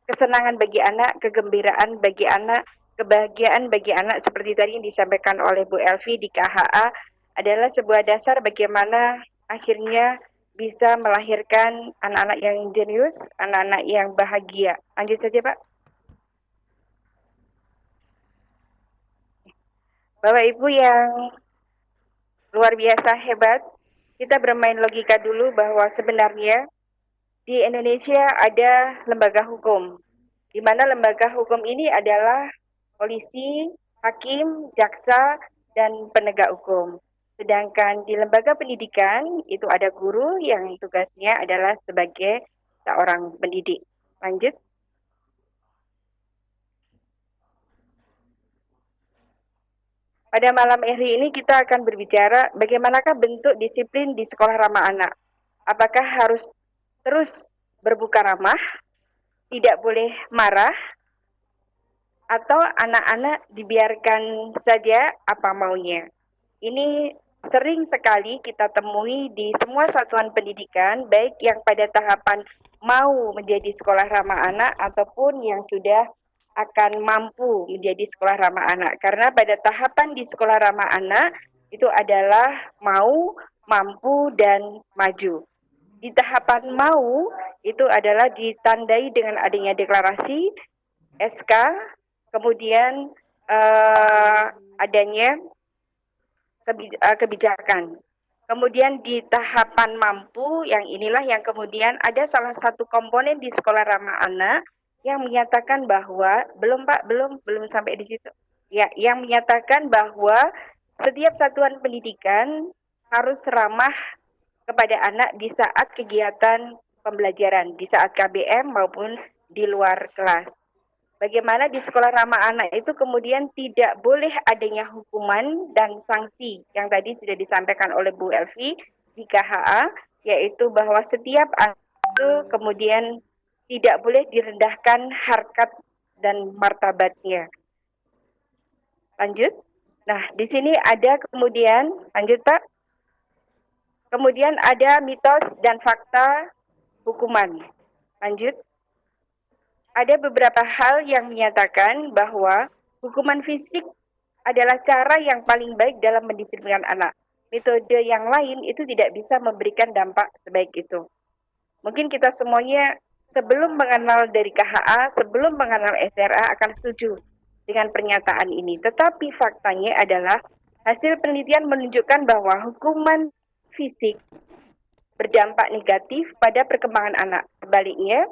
kesenangan bagi anak, kegembiraan bagi anak, kebahagiaan bagi anak seperti tadi yang disampaikan oleh Bu Elvi di KHA adalah sebuah dasar bagaimana akhirnya bisa melahirkan anak-anak yang jenius, anak-anak yang bahagia. Lanjut saja Pak. Bapak Ibu yang luar biasa hebat, kita bermain logika dulu bahwa sebenarnya di Indonesia ada lembaga hukum, di mana lembaga hukum ini adalah polisi, hakim, jaksa, dan penegak hukum. Sedangkan di lembaga pendidikan itu ada guru yang tugasnya adalah sebagai seorang pendidik. Lanjut. Pada malam hari ini kita akan berbicara bagaimanakah bentuk disiplin di sekolah ramah anak. Apakah harus terus berbuka ramah, tidak boleh marah, atau anak-anak dibiarkan saja apa maunya. Ini sering sekali kita temui di semua satuan pendidikan, baik yang pada tahapan mau menjadi sekolah ramah anak ataupun yang sudah akan mampu menjadi sekolah ramah anak. Karena pada tahapan di sekolah ramah anak itu adalah mau, mampu, dan maju. Di tahapan mau itu adalah ditandai dengan adanya deklarasi, SK, kemudian adanya kebijakan. Kemudian di tahapan mampu, yang inilah yang kemudian ada salah satu komponen di sekolah ramah anak yang menyatakan bahwa, belum Pak, belum sampai di situ. Ya, yang menyatakan bahwa setiap satuan pendidikan harus ramah kepada anak di saat kegiatan pembelajaran, di saat KBM maupun di luar kelas. Bagaimana di sekolah ramah anak itu kemudian tidak boleh adanya hukuman dan sanksi yang tadi sudah disampaikan oleh Bu Elvi di KHA, yaitu bahwa setiap anak itu kemudian tidak boleh direndahkan harkat dan martabatnya. Lanjut. Nah, di sini ada kemudian, lanjut Pak. Kemudian ada mitos dan fakta hukuman. Lanjut. Ada beberapa hal yang menyatakan bahwa hukuman fisik adalah cara yang paling baik dalam mendisiplinkan anak. Metode yang lain itu tidak bisa memberikan dampak sebaik itu. Mungkin kita semuanya sebelum mengenal dari KHA, sebelum mengenal SRA akan setuju dengan pernyataan ini. Tetapi faktanya adalah hasil penelitian menunjukkan bahwa hukuman fisik berdampak negatif pada perkembangan anak. Sebaliknya,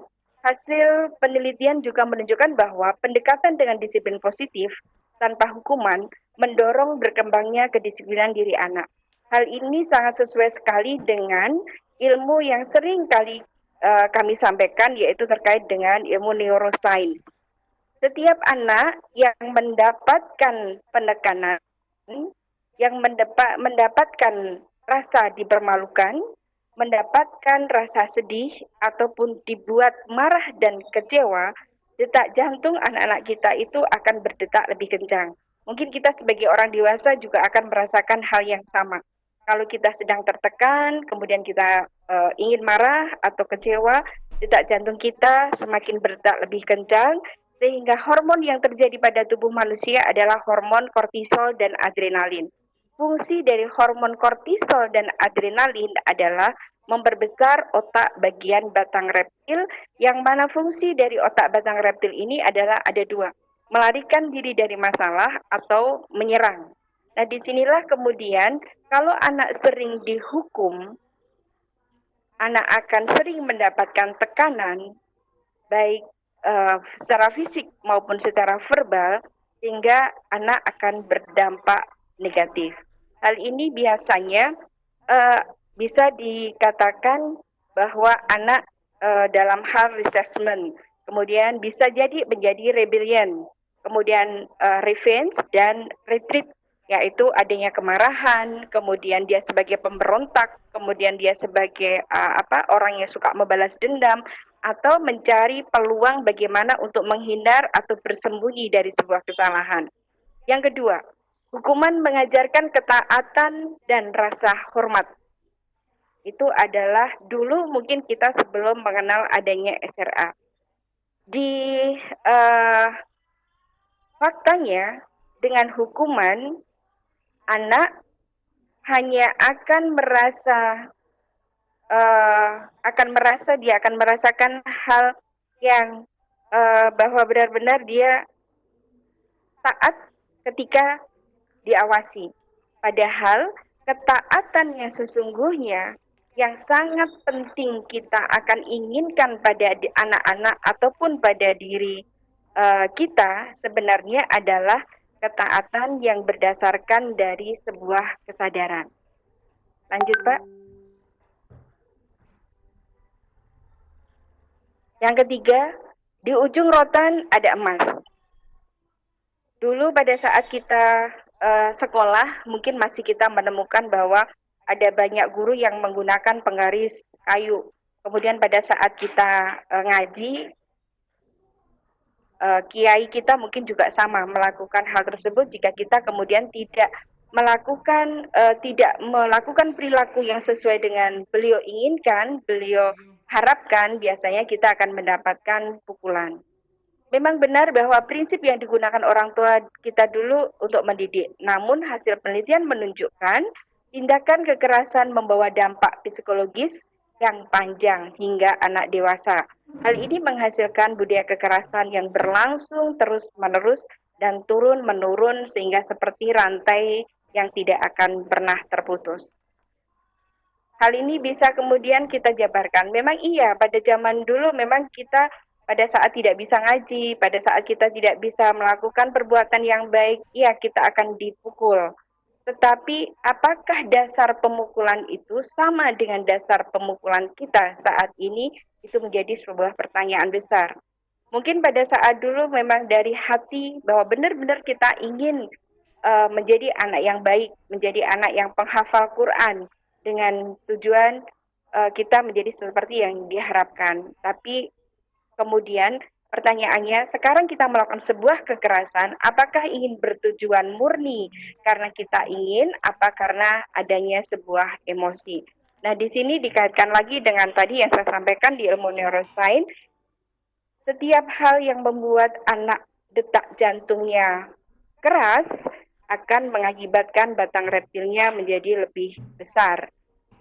hasil penelitian juga menunjukkan bahwa pendekatan dengan disiplin positif tanpa hukuman mendorong berkembangnya kedisiplinan diri anak. Hal ini sangat sesuai sekali dengan ilmu yang sering kali kami sampaikan, yaitu terkait dengan ilmu neuroscience. Setiap anak yang mendapatkan penekanan, yang mendapatkan rasa dipermalukan, mendapatkan rasa sedih ataupun dibuat marah dan kecewa, detak jantung anak-anak kita itu akan berdetak lebih kencang. Mungkin kita sebagai orang dewasa juga akan merasakan hal yang sama. Kalau kita sedang tertekan, kemudian kita ingin marah atau kecewa, detak jantung kita semakin berdetak lebih kencang, sehingga hormon yang terjadi pada tubuh manusia adalah hormon kortisol dan adrenalin. Fungsi dari hormon kortisol dan adrenalin adalah memperbesar otak bagian batang reptil, yang mana fungsi dari otak batang reptil ini adalah ada dua, melarikan diri dari masalah atau menyerang. Nah, disinilah kemudian kalau anak sering dihukum, anak akan sering mendapatkan tekanan, baik secara fisik maupun secara verbal, sehingga anak akan berdampak negatif. Hal ini biasanya bisa dikatakan bahwa anak dalam hal resentment, kemudian bisa jadi menjadi rebellion, kemudian revenge dan retreat, yaitu adanya kemarahan, kemudian dia sebagai pemberontak, kemudian dia sebagai orang yang suka membalas dendam, atau mencari peluang bagaimana untuk menghindar atau bersembunyi dari sebuah kesalahan. Yang kedua, hukuman mengajarkan ketaatan dan rasa hormat. Itu adalah dulu mungkin kita sebelum mengenal adanya SRA. Di faktanya, dengan hukuman, anak hanya akan merasakan hal yang bahwa benar-benar dia taat ketika diawasi. Padahal ketaatan yang sesungguhnya yang sangat penting kita akan inginkan pada anak-anak ataupun pada diri kita sebenarnya adalah ketaatan yang berdasarkan dari sebuah kesadaran. Lanjut, Pak. Yang ketiga, di ujung rotan ada emas. Dulu pada saat kita sekolah, mungkin masih kita menemukan bahwa ada banyak guru yang menggunakan penggaris kayu. Kemudian pada saat kita ngaji, kiai kita mungkin juga sama melakukan hal tersebut jika kita kemudian tidak melakukan perilaku yang sesuai dengan beliau inginkan, beliau harapkan, biasanya kita akan mendapatkan pukulan. Memang benar bahwa prinsip yang digunakan orang tua kita dulu untuk mendidik. Namun hasil penelitian menunjukkan tindakan kekerasan membawa dampak psikologis yang panjang hingga anak dewasa. Hal ini menghasilkan budaya kekerasan yang berlangsung terus-menerus dan turun-menurun sehingga seperti rantai yang tidak akan pernah terputus. Hal ini bisa kemudian kita jabarkan. Memang iya, pada zaman dulu memang kita pada saat tidak bisa ngaji, pada saat kita tidak bisa melakukan perbuatan yang baik, ya kita akan dipukul. Tetapi apakah dasar pemukulan itu sama dengan dasar pemukulan kita saat ini? Itu menjadi sebuah pertanyaan besar. Mungkin pada saat dulu memang dari hati bahwa benar-benar kita ingin menjadi anak yang baik, menjadi anak yang penghafal Quran dengan tujuan kita menjadi seperti yang diharapkan. Tapi kemudian pertanyaannya, sekarang kita melakukan sebuah kekerasan, apakah ingin bertujuan murni karena kita ingin, apa karena adanya sebuah emosi? Nah, di sini dikaitkan lagi dengan tadi yang saya sampaikan di ilmu neuroscience, setiap hal yang membuat anak detak jantungnya keras akan mengakibatkan batang reptilnya menjadi lebih besar.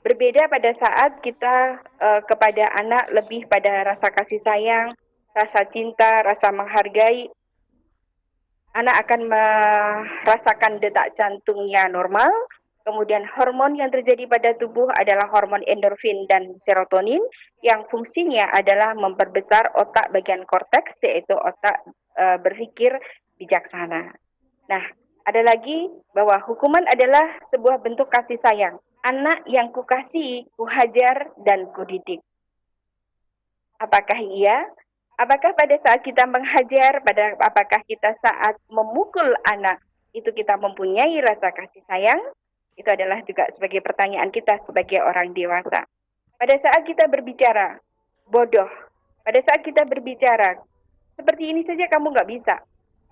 Berbeda pada saat kita kepada anak lebih pada rasa kasih sayang, rasa cinta, rasa menghargai. Anak akan merasakan detak jantungnya normal, kemudian hormon yang terjadi pada tubuh adalah hormon endorfin dan serotonin yang fungsinya adalah memperbesar otak bagian korteks, yaitu otak berpikir bijaksana. Nah, ada lagi bahwa hukuman adalah sebuah bentuk kasih sayang. Anak yang kukasihi, kuhajar, dan kudidik. Apakah iya? Apakah pada saat kita menghajar, apakah kita saat memukul anak, itu kita mempunyai rasa kasih sayang? Itu adalah juga sebagai pertanyaan kita sebagai orang dewasa. Pada saat kita berbicara, bodoh. Pada saat kita berbicara, seperti ini saja kamu nggak bisa.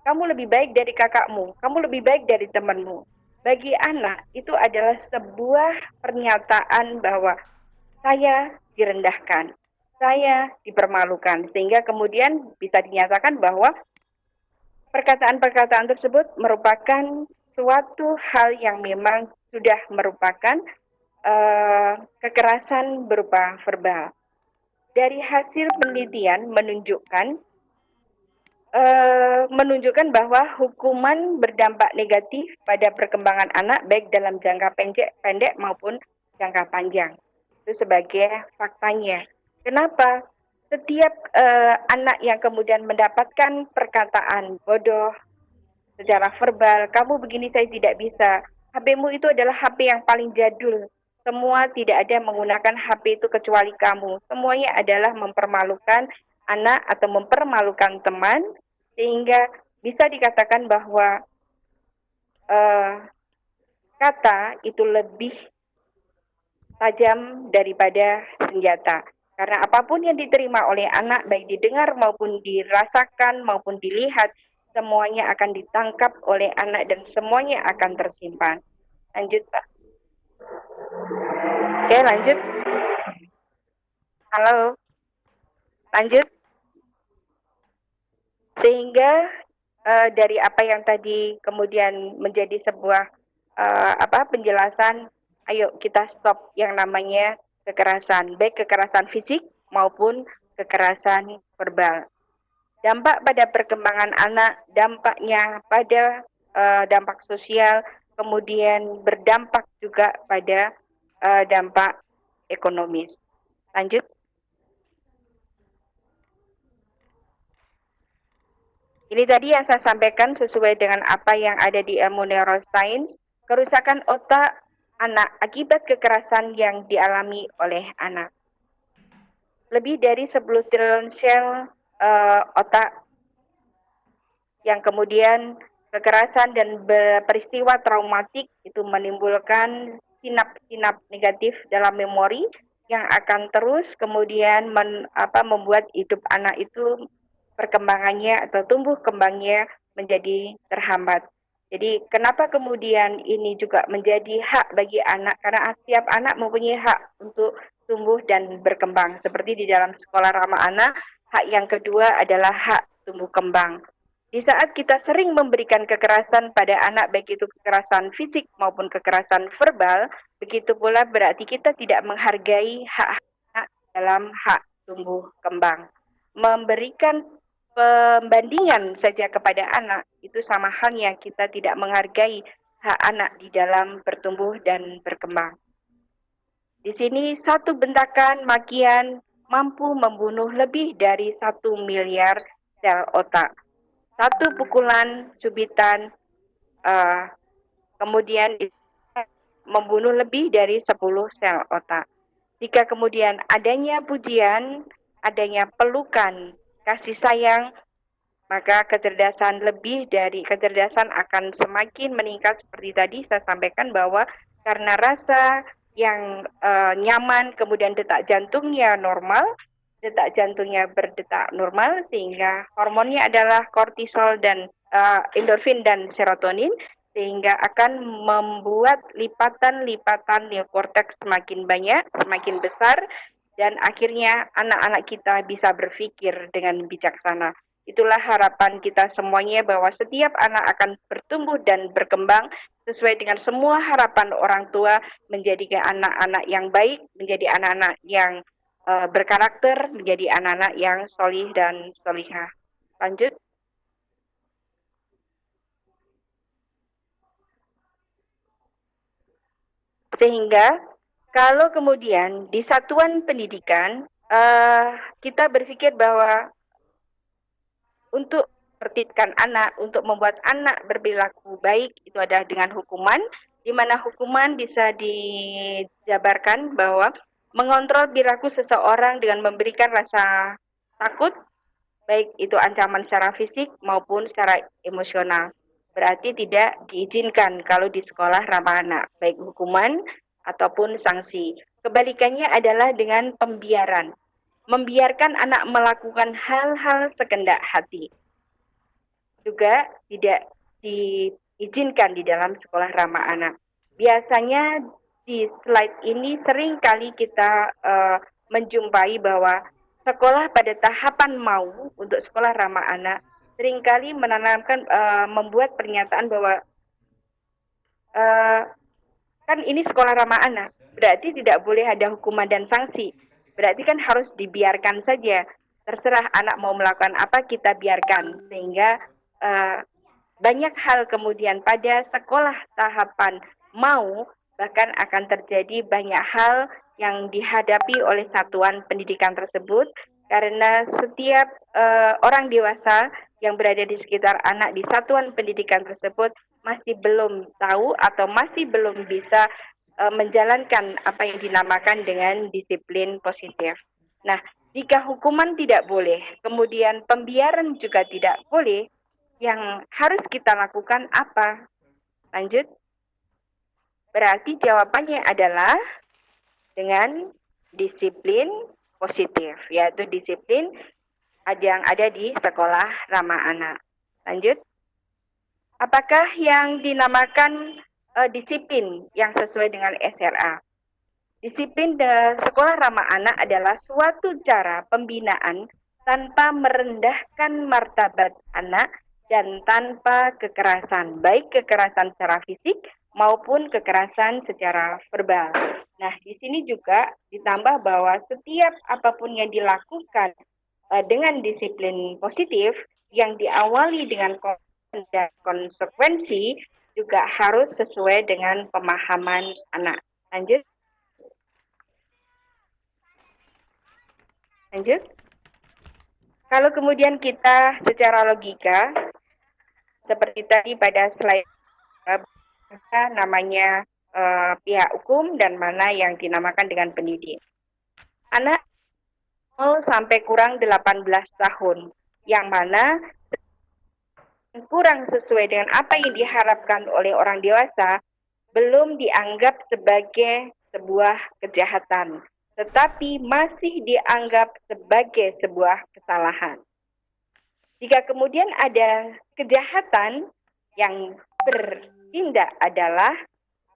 Kamu lebih baik dari kakakmu, kamu lebih baik dari temanmu. Bagi anak, itu adalah sebuah pernyataan bahwa saya direndahkan, saya dipermalukan, sehingga kemudian bisa dinyatakan bahwa perkataan-perkataan tersebut merupakan suatu hal yang memang sudah merupakan kekerasan berupa verbal. Dari hasil penelitian menunjukkan bahwa hukuman berdampak negatif pada perkembangan anak baik dalam jangka pendek maupun jangka panjang. Itu sebagai faktanya. Kenapa? Setiap anak yang kemudian mendapatkan perkataan bodoh secara verbal, kamu begini saya tidak bisa, HP-mu itu adalah HP yang paling jadul. Semua tidak ada yang menggunakan HP itu kecuali kamu. Semuanya adalah mempermalukan anak atau mempermalukan teman, sehingga bisa dikatakan bahwa kata itu lebih tajam daripada senjata. Karena apapun yang diterima oleh anak, baik didengar maupun dirasakan maupun dilihat, semuanya akan ditangkap oleh anak dan semuanya akan tersimpan. Lanjut, Pak. Oke, lanjut. Halo. Lanjut. Sehingga dari apa yang tadi kemudian menjadi sebuah penjelasan, ayo kita stop yang namanya kekerasan, baik kekerasan fisik maupun kekerasan verbal. Dampak pada perkembangan anak, dampaknya pada dampak sosial, kemudian berdampak juga pada dampak ekonomis. Lanjut. Ini tadi yang saya sampaikan sesuai dengan apa yang ada di ilmu neuroscience, kerusakan otak anak akibat kekerasan yang dialami oleh anak. Lebih dari 10 triliun sel otak yang kemudian kekerasan dan peristiwa traumatik itu menimbulkan sinap-sinap negatif dalam memori yang akan terus kemudian membuat hidup anak itu perkembangannya atau tumbuh kembangnya menjadi terhambat. Jadi kenapa kemudian ini juga menjadi hak bagi anak, karena setiap anak mempunyai hak untuk tumbuh dan berkembang. Seperti di dalam sekolah ramah anak, hak yang kedua adalah hak tumbuh kembang. Di saat kita sering memberikan kekerasan pada anak, baik itu kekerasan fisik maupun kekerasan verbal, begitu pula berarti kita tidak menghargai hak anak dalam hak tumbuh kembang. Memberikan pembandingan saja kepada anak, itu sama halnya kita tidak menghargai hak anak di dalam bertumbuh dan berkembang. Di sini satu bentakan makian mampu membunuh lebih dari 1 miliar sel otak. Satu pukulan subitan kemudian membunuh lebih dari 10 sel otak. Jika kemudian adanya pujian, adanya pelukan, kasih sayang, maka kecerdasan akan semakin meningkat. Seperti tadi saya sampaikan bahwa karena rasa yang nyaman, kemudian detak jantungnya normal, detak jantungnya berdetak normal, sehingga hormonnya adalah kortisol dan endorfin dan serotonin, sehingga akan membuat lipatan-lipatan neokorteks semakin banyak, semakin besar, dan akhirnya anak-anak kita bisa berpikir dengan bijaksana. Itulah harapan kita semuanya bahwa setiap anak akan bertumbuh dan berkembang sesuai dengan semua harapan orang tua, menjadi anak-anak yang baik, menjadi anak-anak yang berkarakter, menjadi anak-anak yang solih dan solihah. Lanjut. Sehingga kalau kemudian di satuan pendidikan kita berpikir bahwa untuk tertibkan anak, untuk membuat anak berperilaku baik, itu adalah dengan hukuman, di mana hukuman bisa dijabarkan bahwa mengontrol perilaku seseorang dengan memberikan rasa takut, baik itu ancaman secara fisik maupun secara emosional. Berarti tidak diizinkan kalau di sekolah ramah anak, baik hukuman ataupun sanksi. Kebalikannya adalah dengan pembiaran. Membiarkan anak melakukan hal-hal sekehendak hati. Juga tidak diizinkan di dalam sekolah ramah anak. Biasanya di slide ini sering kali kita menjumpai bahwa sekolah pada tahapan mau untuk sekolah ramah anak seringkali menanamkan membuat pernyataan bahwa kan ini sekolah ramah anak, berarti tidak boleh ada hukuman dan sanksi. Berarti kan harus dibiarkan saja. Terserah anak mau melakukan apa, kita biarkan. Sehingga banyak hal kemudian pada sekolah tahapan mau, bahkan akan terjadi banyak hal yang dihadapi oleh satuan pendidikan tersebut, karena setiap orang dewasa yang berada di sekitar anak di satuan pendidikan tersebut masih belum tahu atau masih belum bisa menjalankan apa yang dinamakan dengan disiplin positif. Nah, jika hukuman tidak boleh, kemudian pembiaran juga tidak boleh, yang harus kita lakukan apa? Lanjut. Berarti jawabannya adalah dengan disiplin positif, yaitu disiplin yang ada di sekolah ramah anak. Lanjut. Apakah yang dinamakan disiplin yang sesuai dengan SRA? Disiplin sekolah ramah anak adalah suatu cara pembinaan tanpa merendahkan martabat anak dan tanpa kekerasan, baik kekerasan secara fisik maupun kekerasan secara verbal. Nah, di sini juga ditambah bahwa setiap apapun yang dilakukan dengan disiplin positif yang diawali dengan dan konsekuensi juga harus sesuai dengan pemahaman anak. Lanjut. Lanjut. Kalau kemudian kita secara logika, seperti tadi pada slide, namanya pihak hukum dan mana yang dinamakan dengan pendidik. Anak 0 sampai kurang 18 tahun, yang mana kurang sesuai dengan apa yang diharapkan oleh orang dewasa, belum dianggap sebagai sebuah kejahatan, tetapi masih dianggap sebagai sebuah kesalahan. Jika kemudian ada kejahatan, yang bertindak adalah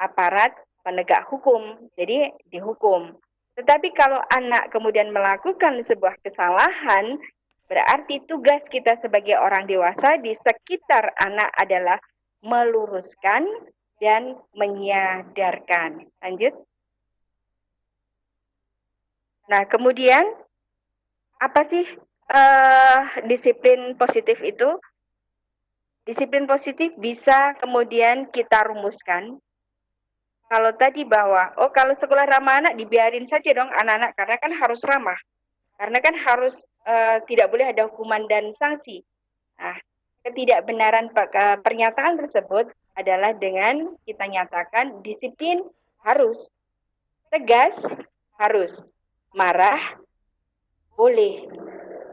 aparat penegak hukum, jadi dihukum. Tetapi kalau anak kemudian melakukan sebuah kesalahan, berarti tugas kita sebagai orang dewasa di sekitar anak adalah meluruskan dan menyadarkan. Lanjut. Nah, kemudian apa sih disiplin positif itu? Disiplin positif bisa kemudian kita rumuskan. Kalau tadi bahwa, kalau sekolah ramah anak dibiarin saja dong anak-anak, karena kan harus ramah. Karena kan harus tidak boleh ada hukuman dan sanksi. Nah, ketidakbenaran pernyataan tersebut adalah dengan kita nyatakan disiplin harus, tegas harus, marah boleh,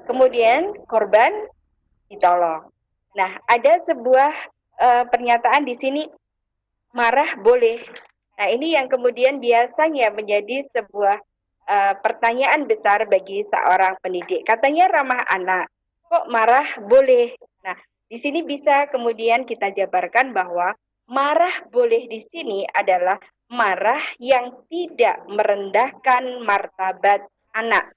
kemudian korban ditolong. Nah, ada sebuah pernyataan di sini, marah boleh. Nah, ini yang kemudian biasanya menjadi sebuah pertanyaan besar bagi seorang pendidik. Katanya ramah anak, kok marah boleh? Nah, di sini bisa kemudian kita jabarkan bahwa marah boleh di sini adalah marah yang tidak merendahkan martabat anak.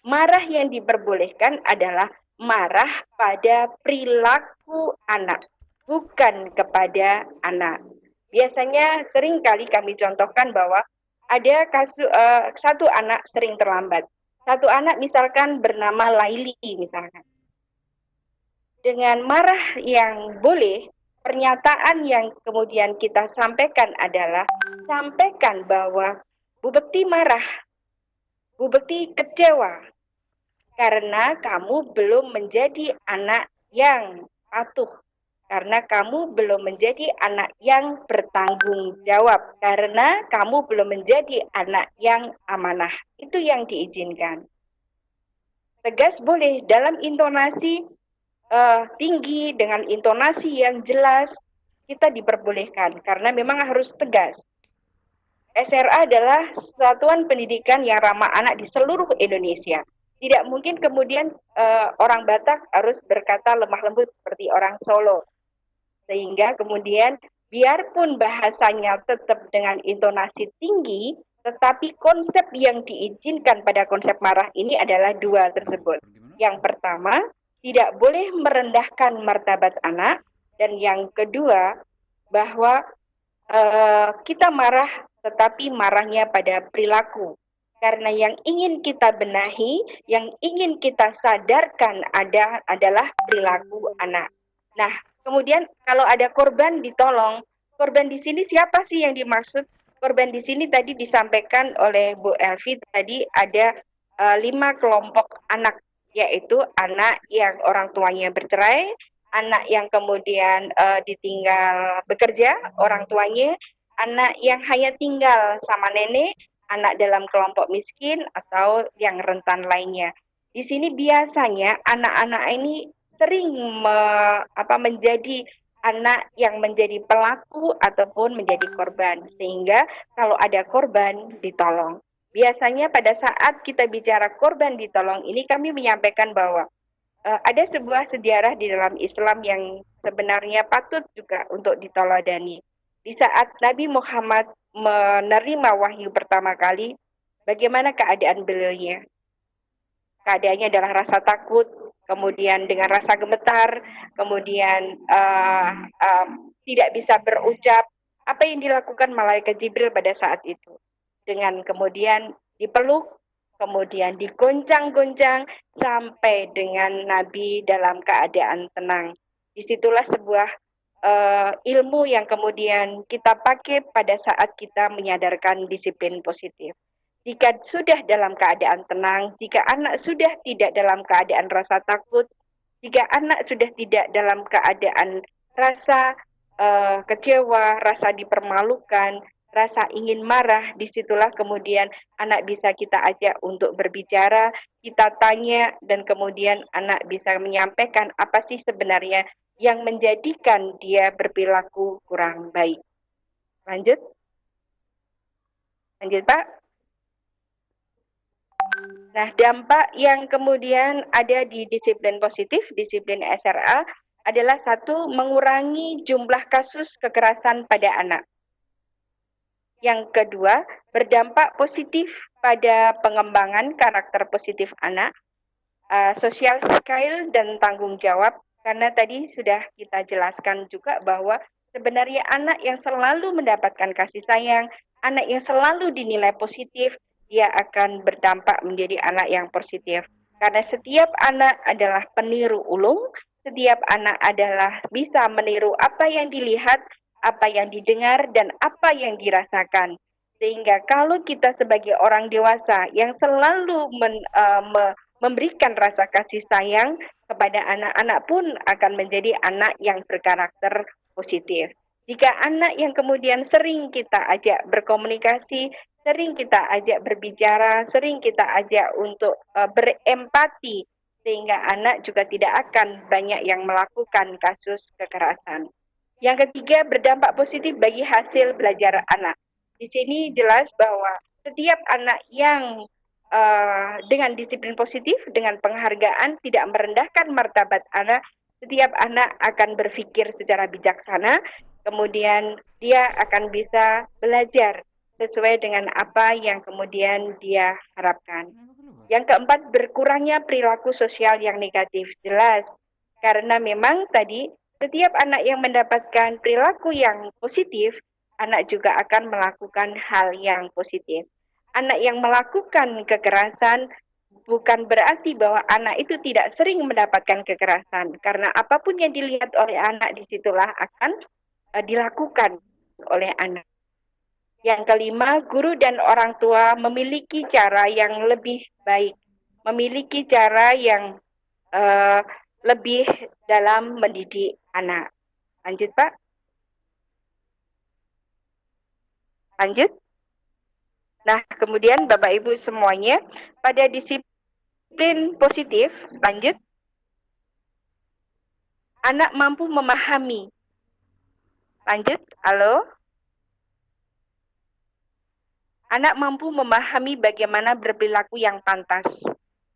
Marah yang diperbolehkan adalah marah pada perilaku anak, bukan kepada anak. Biasanya sering kali kami contohkan bahwa ada kasus satu anak sering terlambat. Satu anak misalkan bernama Laili misalkan. Dengan marah yang boleh, pernyataan yang kemudian kita sampaikan adalah sampaikan bahwa Bu Bekti marah, Bu Bekti kecewa karena kamu belum menjadi anak yang patuh, karena kamu belum menjadi anak yang bertanggung jawab, karena kamu belum menjadi anak yang amanah. Itu yang diizinkan. Tegas boleh dalam intonasi tinggi, dengan intonasi yang jelas, kita diperbolehkan karena memang harus tegas. SRA adalah Satuan Pendidikan yang Ramah Anak di seluruh Indonesia. Tidak mungkin kemudian orang Batak harus berkata lemah lembut seperti orang Solo. Sehingga kemudian biarpun bahasanya tetap dengan intonasi tinggi, tetapi konsep yang diizinkan pada konsep marah ini adalah dua tersebut. Yang pertama, tidak boleh merendahkan martabat anak. Dan yang kedua, bahwa kita marah tetapi marahnya pada perilaku. Karena yang ingin kita benahi, yang ingin kita sadarkan adalah perilaku anak. Nah, kemudian kalau ada korban ditolong, korban di sini siapa sih yang dimaksud? Korban di sini tadi disampaikan oleh Bu Elvi, tadi ada 5 kelompok anak, yaitu anak yang orang tuanya bercerai, anak yang kemudian ditinggal bekerja orang tuanya, anak yang hanya tinggal sama nenek, anak dalam kelompok miskin, atau yang rentan lainnya. Di sini biasanya anak-anak ini sering menjadi anak yang menjadi pelaku ataupun menjadi korban. Sehingga kalau ada korban, ditolong. Biasanya pada saat kita bicara korban ditolong ini, kami menyampaikan bahwa ada sebuah sejarah di dalam Islam yang sebenarnya patut juga untuk diteladani. Di saat Nabi Muhammad menerima wahyu pertama kali, bagaimana keadaan beliaunya? Keadaannya adalah rasa takut, kemudian dengan rasa gemetar, kemudian tidak bisa berucap. Apa yang dilakukan malaikat Jibril pada saat itu? Dengan kemudian dipeluk, kemudian digoncang-goncang sampai dengan Nabi dalam keadaan tenang. Disitulah sebuah ilmu yang kemudian kita pakai pada saat kita menyadarkan disiplin positif. Jika sudah dalam keadaan tenang, jika anak sudah tidak dalam keadaan rasa takut, jika anak sudah tidak dalam keadaan rasa kecewa, rasa dipermalukan, rasa ingin marah, disitulah kemudian anak bisa kita ajak untuk berbicara, kita tanya, dan kemudian anak bisa menyampaikan apa sih sebenarnya yang menjadikan dia berperilaku kurang baik. Lanjut. Lanjut, Pak. Nah, dampak yang kemudian ada di disiplin positif, disiplin SRA, adalah satu, mengurangi jumlah kasus kekerasan pada anak. Yang kedua, berdampak positif pada pengembangan karakter positif anak, social skill dan tanggung jawab, karena tadi sudah kita jelaskan juga bahwa sebenarnya anak yang selalu mendapatkan kasih sayang, anak yang selalu dinilai positif, dia akan berdampak menjadi anak yang positif. Karena setiap anak adalah peniru ulung, setiap anak adalah bisa meniru apa yang dilihat, apa yang didengar, dan apa yang dirasakan. Sehingga kalau kita sebagai orang dewasa yang selalu memberikan rasa kasih sayang kepada anak-anak pun akan menjadi anak yang berkarakter positif. Jika anak yang kemudian sering kita ajak berkomunikasi, sering kita ajak berbicara, sering kita ajak untuk berempati, sehingga anak juga tidak akan banyak yang melakukan kasus kekerasan. Yang ketiga, berdampak positif bagi hasil belajar anak. Di sini jelas bahwa setiap anak yang dengan disiplin positif, dengan penghargaan, tidak merendahkan martabat anak, setiap anak akan berpikir secara bijaksana, kemudian dia akan bisa belajar sesuai dengan apa yang kemudian dia harapkan. Yang keempat, berkurangnya perilaku sosial yang negatif. Jelas, karena memang tadi setiap anak yang mendapatkan perilaku yang positif, anak juga akan melakukan hal yang positif. Anak yang melakukan kekerasan bukan berarti bahwa anak itu tidak sering mendapatkan kekerasan, karena apapun yang dilihat oleh anak disitulah akan dilakukan oleh anak. Yang kelima, guru dan orang tua memiliki cara yang lebih baik, memiliki cara yang lebih dalam mendidik anak. Lanjut, Pak. Lanjut. Nah, kemudian Bapak Ibu semuanya, pada disiplin positif, lanjut, anak mampu memahami. Lanjut, halo. Anak mampu memahami bagaimana berperilaku yang pantas.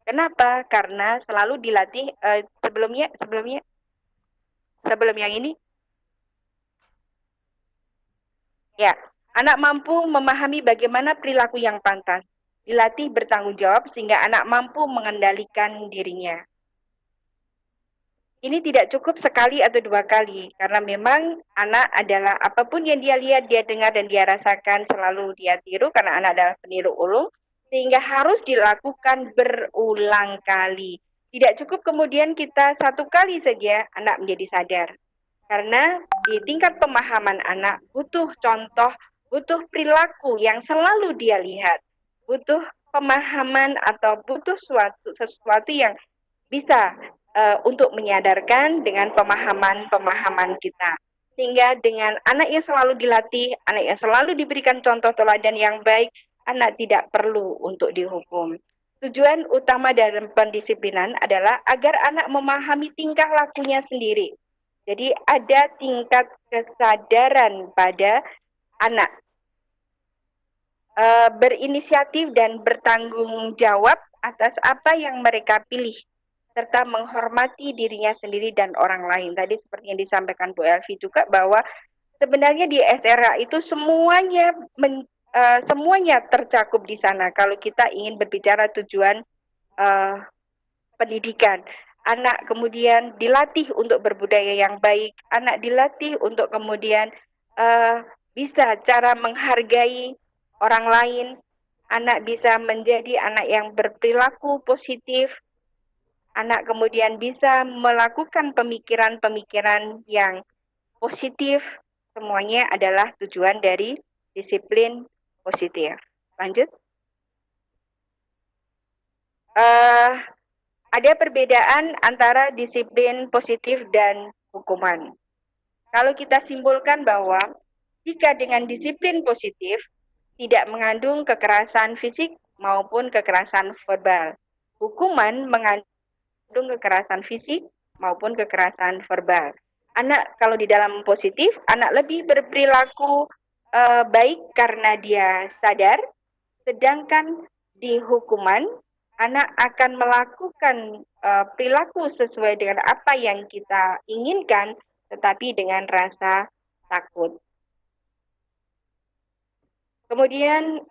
Kenapa? Karena selalu dilatih sebelum yang ini. Ya, anak mampu memahami bagaimana perilaku yang pantas. Dilatih bertanggung jawab sehingga anak mampu mengendalikan dirinya. Ini tidak cukup sekali atau dua kali, karena memang anak adalah apapun yang dia lihat, dia dengar, dan dia rasakan selalu dia tiru, karena anak adalah peniru ulung, sehingga harus dilakukan berulang kali. Tidak cukup kemudian kita satu kali saja anak menjadi sadar. Karena di tingkat pemahaman anak butuh contoh, butuh perilaku yang selalu dia lihat, butuh pemahaman atau butuh sesuatu yang bisa untuk menyadarkan dengan pemahaman kita. Sehingga dengan anak yang selalu dilatih, anak yang selalu diberikan contoh teladan yang baik, anak tidak perlu untuk dihukum. Tujuan utama dalam pendisiplinan adalah agar anak memahami tingkah lakunya sendiri. Jadi ada tingkat kesadaran pada anak berinisiatif dan bertanggung jawab atas apa yang mereka pilih, serta menghormati dirinya sendiri dan orang lain. Tadi seperti yang disampaikan Bu Elvi juga bahwa sebenarnya di SRA itu semuanya tercakup di sana. Kalau kita ingin berbicara tujuan pendidikan, anak kemudian dilatih untuk berbudaya yang baik, anak dilatih untuk kemudian bisa cara menghargai orang lain, anak bisa menjadi anak yang berperilaku positif, anak kemudian bisa melakukan pemikiran-pemikiran yang positif. Semuanya adalah tujuan dari disiplin positif. Lanjut. Ada perbedaan antara disiplin positif dan hukuman. Kalau kita simpulkan bahwa jika dengan disiplin positif tidak mengandung kekerasan fisik maupun kekerasan verbal. Hukuman mengandung kekerasan fisik maupun kekerasan verbal. Anak kalau di dalam positif, anak lebih berperilaku baik karena dia sadar, sedangkan di hukuman, anak akan melakukan perilaku sesuai dengan apa yang kita inginkan, tetapi dengan rasa takut. Kemudian,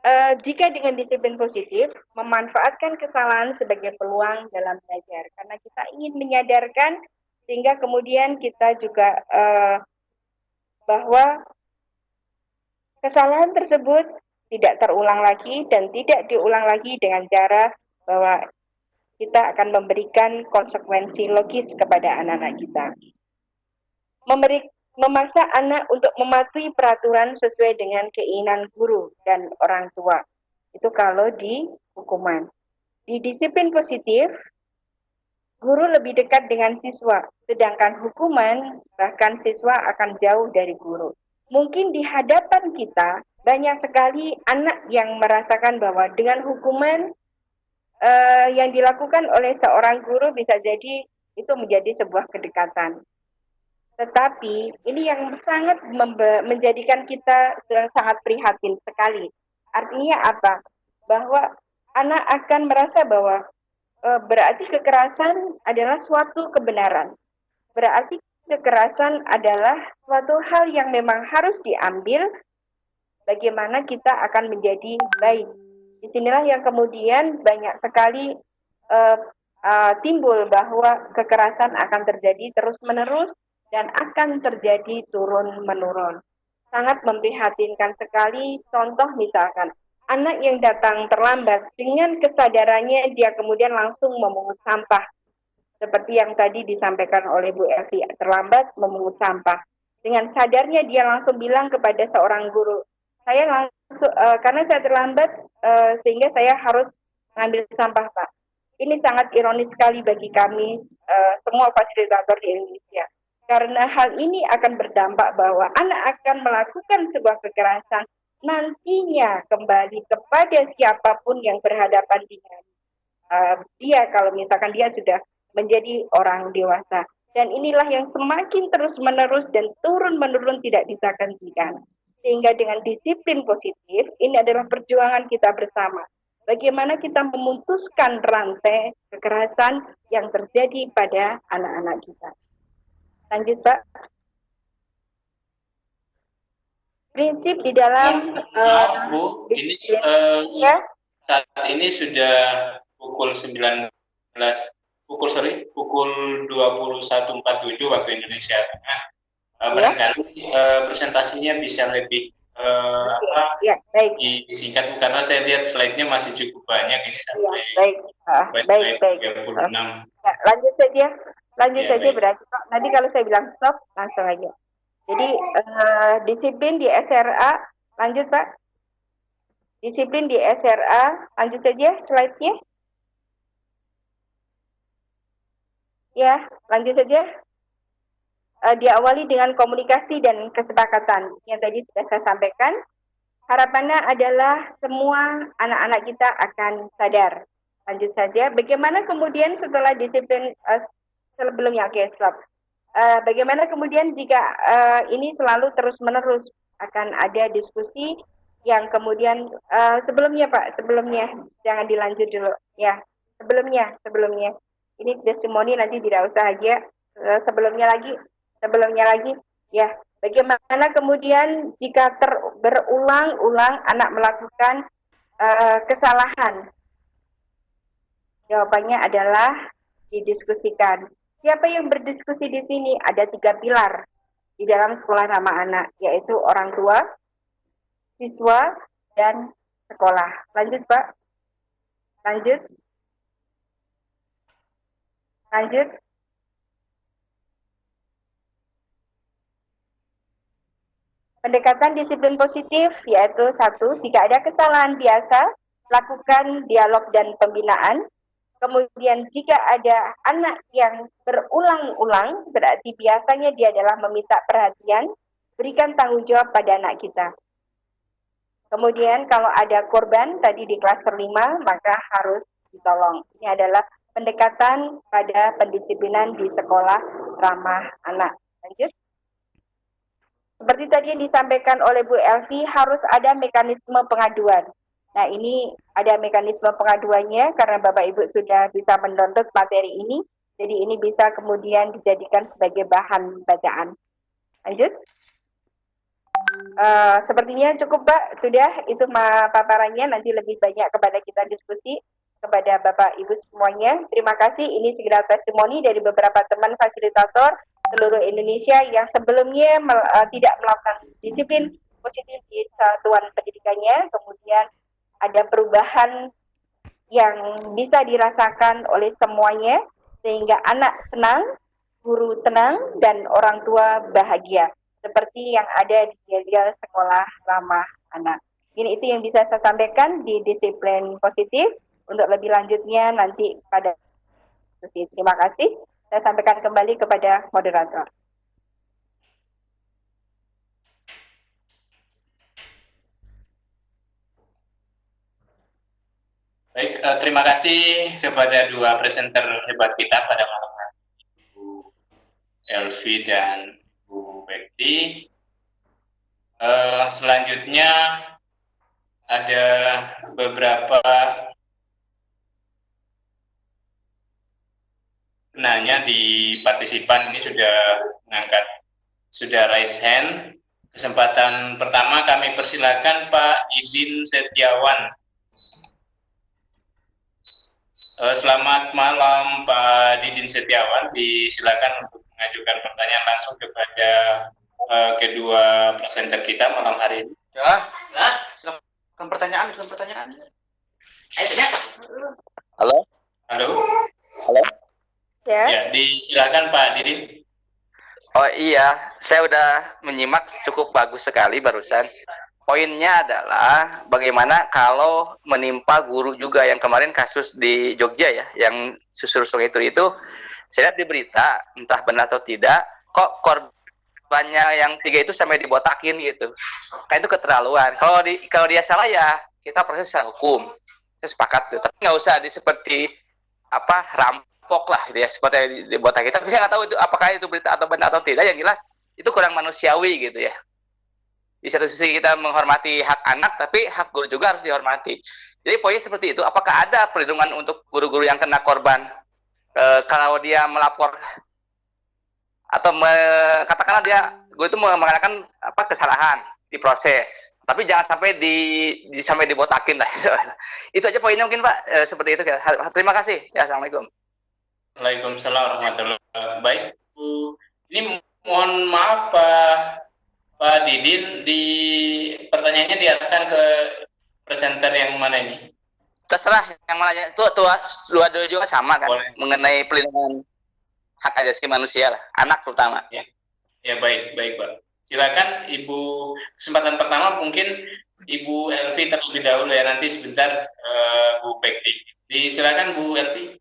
jika dengan disiplin positif, memanfaatkan kesalahan sebagai peluang dalam belajar. Karena kita ingin menyadarkan, sehingga kemudian kita juga bahwa kesalahan tersebut tidak terulang lagi dan tidak diulang lagi dengan cara bahwa kita akan memberikan konsekuensi logis kepada anak-anak kita. Memaksa anak untuk mematuhi peraturan sesuai dengan keinginan guru dan orang tua. Itu kalau di hukuman. Di disiplin positif, guru lebih dekat dengan siswa, sedangkan hukuman bahkan siswa akan jauh dari guru. Mungkin di hadapan kita banyak sekali anak yang merasakan bahwa dengan hukuman yang dilakukan oleh seorang guru bisa jadi itu menjadi sebuah kedekatan. Tetapi ini yang sangat menjadikan kita sangat prihatin sekali. Artinya apa? Bahwa anak akan merasa bahwa berarti kekerasan adalah suatu kebenaran. Berarti kekerasan adalah suatu hal yang memang harus diambil bagaimana kita akan menjadi baik. Disinilah yang kemudian banyak sekali timbul bahwa kekerasan akan terjadi terus-menerus dan akan terjadi turun-menurun. Sangat memprihatinkan sekali, contoh misalkan, anak yang datang terlambat, dengan kesadarannya dia kemudian langsung memungut sampah. Seperti yang tadi disampaikan oleh Bu Elvi, terlambat memungut sampah. Dengan sadarnya dia langsung bilang kepada seorang guru, saya langsung, karena saya terlambat, sehingga saya harus mengambil sampah, Pak. Ini sangat ironis sekali bagi kami, semua fasilitator di Indonesia. Karena hal ini akan berdampak bahwa anak akan melakukan sebuah kekerasan nantinya kembali kepada siapapun yang berhadapan dengan dia kalau misalkan dia sudah menjadi orang dewasa. Dan inilah yang semakin terus-menerus dan turun-menurun tidak bisa hentikan. Sehingga dengan disiplin positif, ini adalah perjuangan kita bersama. Bagaimana kita memutuskan rantai kekerasan yang terjadi pada anak-anak kita. Lanjut, Pak. Prinsip di dalam maaf Bu, ini ya? saat ini sudah pukul 21.47 waktu Indonesia Tengah. Barangkali presentasinya bisa lebih baik. disingkat karena saya lihat slide-nya masih cukup banyak ini sampai baik. 36. Ya, lanjut saja berarti Pak. Nanti kalau saya bilang stop langsung aja. Jadi disiplin di SRA, lanjut Pak. Disiplin di SRA, lanjut saja slide-nya. Ya, lanjut saja. Diawali dengan komunikasi dan kesepakatan yang tadi sudah saya sampaikan. Harapannya adalah semua anak-anak kita akan sadar. Lanjut saja. Bagaimana kemudian setelah disiplin sebelumnya, stop. Bagaimana kemudian jika ini selalu terus-menerus akan ada diskusi yang kemudian sebelumnya Pak, sebelumnya jangan dilanjut dulu ya. Sebelumnya ini testimoni nanti tidak usah aja. Sebelumnya lagi ya. Bagaimana kemudian jika berulang-ulang anak melakukan kesalahan? Jawabannya adalah didiskusikan. Siapa yang berdiskusi di sini? Ada 3 pilar di dalam sekolah ramah anak, yaitu orang tua, siswa, dan sekolah. Lanjut, Pak. Lanjut. Pendekatan disiplin positif yaitu 1, jika ada kesalahan biasa, lakukan dialog dan pembinaan. Kemudian jika ada anak yang berulang-ulang, berarti biasanya dia adalah meminta perhatian, berikan tanggung jawab pada anak kita. Kemudian kalau ada korban tadi di klaster 5, maka harus ditolong. Ini adalah pendekatan pada pendisiplinan di sekolah ramah anak. Lanjut. Seperti tadi yang disampaikan oleh Bu Elvi, harus ada mekanisme pengaduan. Nah, ini ada mekanisme pengaduannya karena Bapak Ibu sudah bisa mendownload materi ini, jadi ini bisa kemudian dijadikan sebagai bahan bacaan. Lanjut. Sepertinya cukup Pak, sudah itu paparannya, nanti lebih banyak kepada kita diskusi kepada Bapak Ibu semuanya. Terima kasih, ini segera testimoni dari beberapa teman fasilitator seluruh Indonesia yang sebelumnya tidak melakukan disiplin positif di satuan pendidikannya, kemudian ada perubahan yang bisa dirasakan oleh semuanya, sehingga anak senang, guru tenang, dan orang tua bahagia, seperti yang ada di Jaga Sekolah Ramah Anak. Ini itu yang bisa saya sampaikan di disiplin positif. Untuk lebih lanjutnya nanti pada sesi. Terima kasih. Saya sampaikan kembali kepada moderator. Baik, terima kasih kepada dua presenter hebat kita pada malam hari, Bu Elvi dan Bu Bekti. Selanjutnya ada beberapa penanya di partisipan ini sudah raise hand. Kesempatan pertama kami persilakan Pak Idin Setiawan. Selamat malam Pak Didin Setiawan, disilakan untuk mengajukan pertanyaan langsung kepada kedua presenter kita malam hari ini. Bukan pertanyaan. Ayo tanya. Halo. Ya, disilakan Pak Didin. Oh iya, saya udah menyimak cukup bagus sekali barusan. Poinnya adalah bagaimana kalau menimpa guru juga yang kemarin kasus di Jogja ya, yang susur sungai itu saya lihat di berita, entah benar atau tidak, kok korbannya yang 3 itu sampai dibotakin gitu. Kan itu keterlaluan. Kalau dia salah ya kita proses secara hukum. Saya sepakat tuh. Tapi nggak usah seperti rampok lah gitu ya, seperti dibotakin. Tapi saya nggak tahu itu apakah itu berita atau benar atau tidak. Yang jelas itu kurang manusiawi gitu ya. Di satu sisi kita menghormati hak anak, tapi hak guru juga harus dihormati. Jadi poinnya seperti itu. Apakah ada perlindungan untuk guru-guru yang kena korban? Kalau dia melapor atau katakanlah guru itu mengatakan kesalahan, diproses, tapi jangan sampai sampai dibotakin lah. Itu aja poinnya mungkin Pak. Seperti itu. Terima kasih. Ya, assalamualaikum. Waalaikumsalam warahmatullahi wabarakatuh. Baik Bu, ini mohon maaf Pak Didin, di pertanyaannya diarahkan ke presenter yang mana ini? Terserah yang mana aja. Itu dua-dua juga sama kan. Boleh. Mengenai pelindungan hak asasi manusia lah, anak terutama. Ya baik Pak. Silakan Ibu, kesempatan pertama mungkin Ibu Elvi terlebih dahulu ya, nanti sebentar Bu Bekti. Silakan Bu Elvi.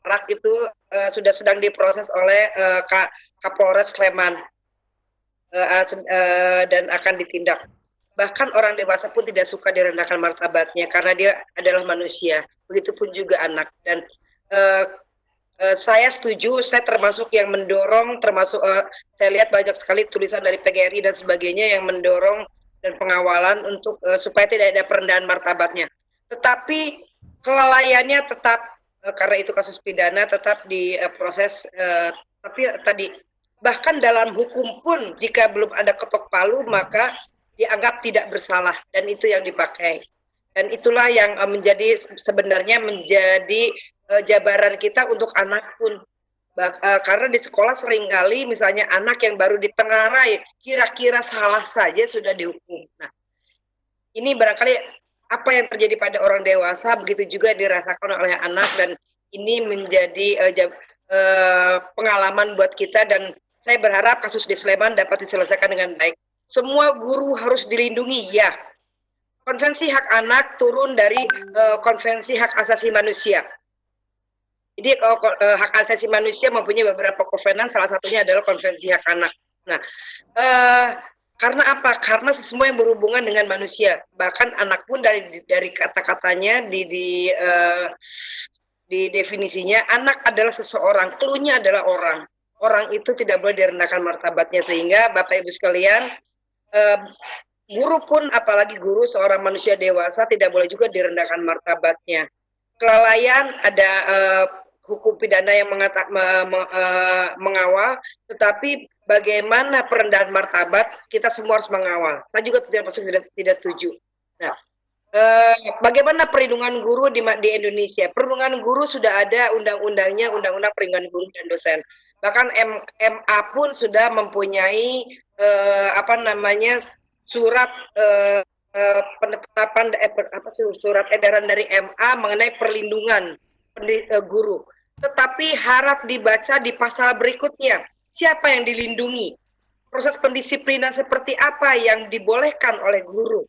Rak itu sudah sedang diproses oleh Kapolres Sleman. dan akan ditindak. Bahkan orang dewasa pun tidak suka direndahkan martabatnya karena dia adalah manusia. Begitupun juga anak. Dan saya setuju, saya termasuk yang mendorong, termasuk saya lihat banyak sekali tulisan dari PGRI dan sebagainya yang mendorong dan pengawalan untuk supaya tidak ada perendahan martabatnya. Tetapi kelalaiannya tetap karena itu kasus pidana tetap diproses. Tapi tadi bahkan dalam hukum pun jika belum ada ketok palu maka dianggap tidak bersalah dan itu yang dipakai. Dan itulah yang sebenarnya menjadi jabaran kita untuk anak pun. Karena di sekolah seringkali misalnya anak yang baru ditengarai kira-kira salah saja sudah dihukum. Nah, ini barangkali apa yang terjadi pada orang dewasa begitu juga dirasakan oleh anak dan ini menjadi pengalaman buat kita dan saya berharap kasus di Sleman dapat diselesaikan dengan baik. Semua guru harus dilindungi, ya. Konvensi hak anak turun dari konvensi hak asasi manusia. Jadi hak asasi manusia mempunyai beberapa kovenan, salah satunya adalah konvensi hak anak. Nah, karena apa? Karena semua yang berhubungan dengan manusia. Bahkan anak pun dari kata-katanya di definisinya, anak adalah seseorang, clue-nya adalah orang. Orang itu tidak boleh direndahkan martabatnya sehingga Bapak Ibu sekalian, guru pun apalagi guru seorang manusia dewasa tidak boleh juga direndahkan martabatnya. Kelalaian ada hukum pidana yang mengawal, tetapi bagaimana perendahan martabat kita semua harus mengawal. Saya juga tidak setuju. Nah, bagaimana perlindungan guru di Indonesia? Perlindungan guru sudah ada undang-undangnya, Undang-Undang Perlindungan Guru dan Dosen. Bahkan MA pun sudah mempunyai surat penetapan surat edaran dari MA mengenai perlindungan guru. Tetapi harap dibaca di pasal berikutnya. Siapa yang dilindungi? Proses pendisiplinan seperti apa yang dibolehkan oleh guru?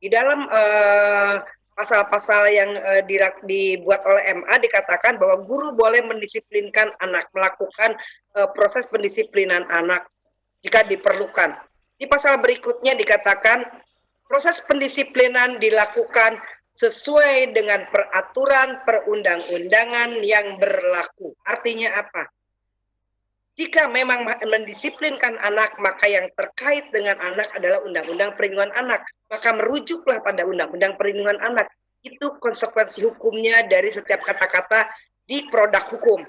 Di dalam pasal-pasal yang dibuat oleh MA dikatakan bahwa guru boleh mendisiplinkan anak, melakukan proses pendisiplinan anak jika diperlukan. Di pasal berikutnya dikatakan proses pendisiplinan dilakukan sesuai dengan peraturan perundang-undangan yang berlaku. Artinya apa? Jika memang mendisiplinkan anak, maka yang terkait dengan anak adalah Undang-Undang Perlindungan Anak. Maka merujuklah pada Undang-Undang Perlindungan Anak. Itu konsekuensi hukumnya dari setiap kata-kata di produk hukum.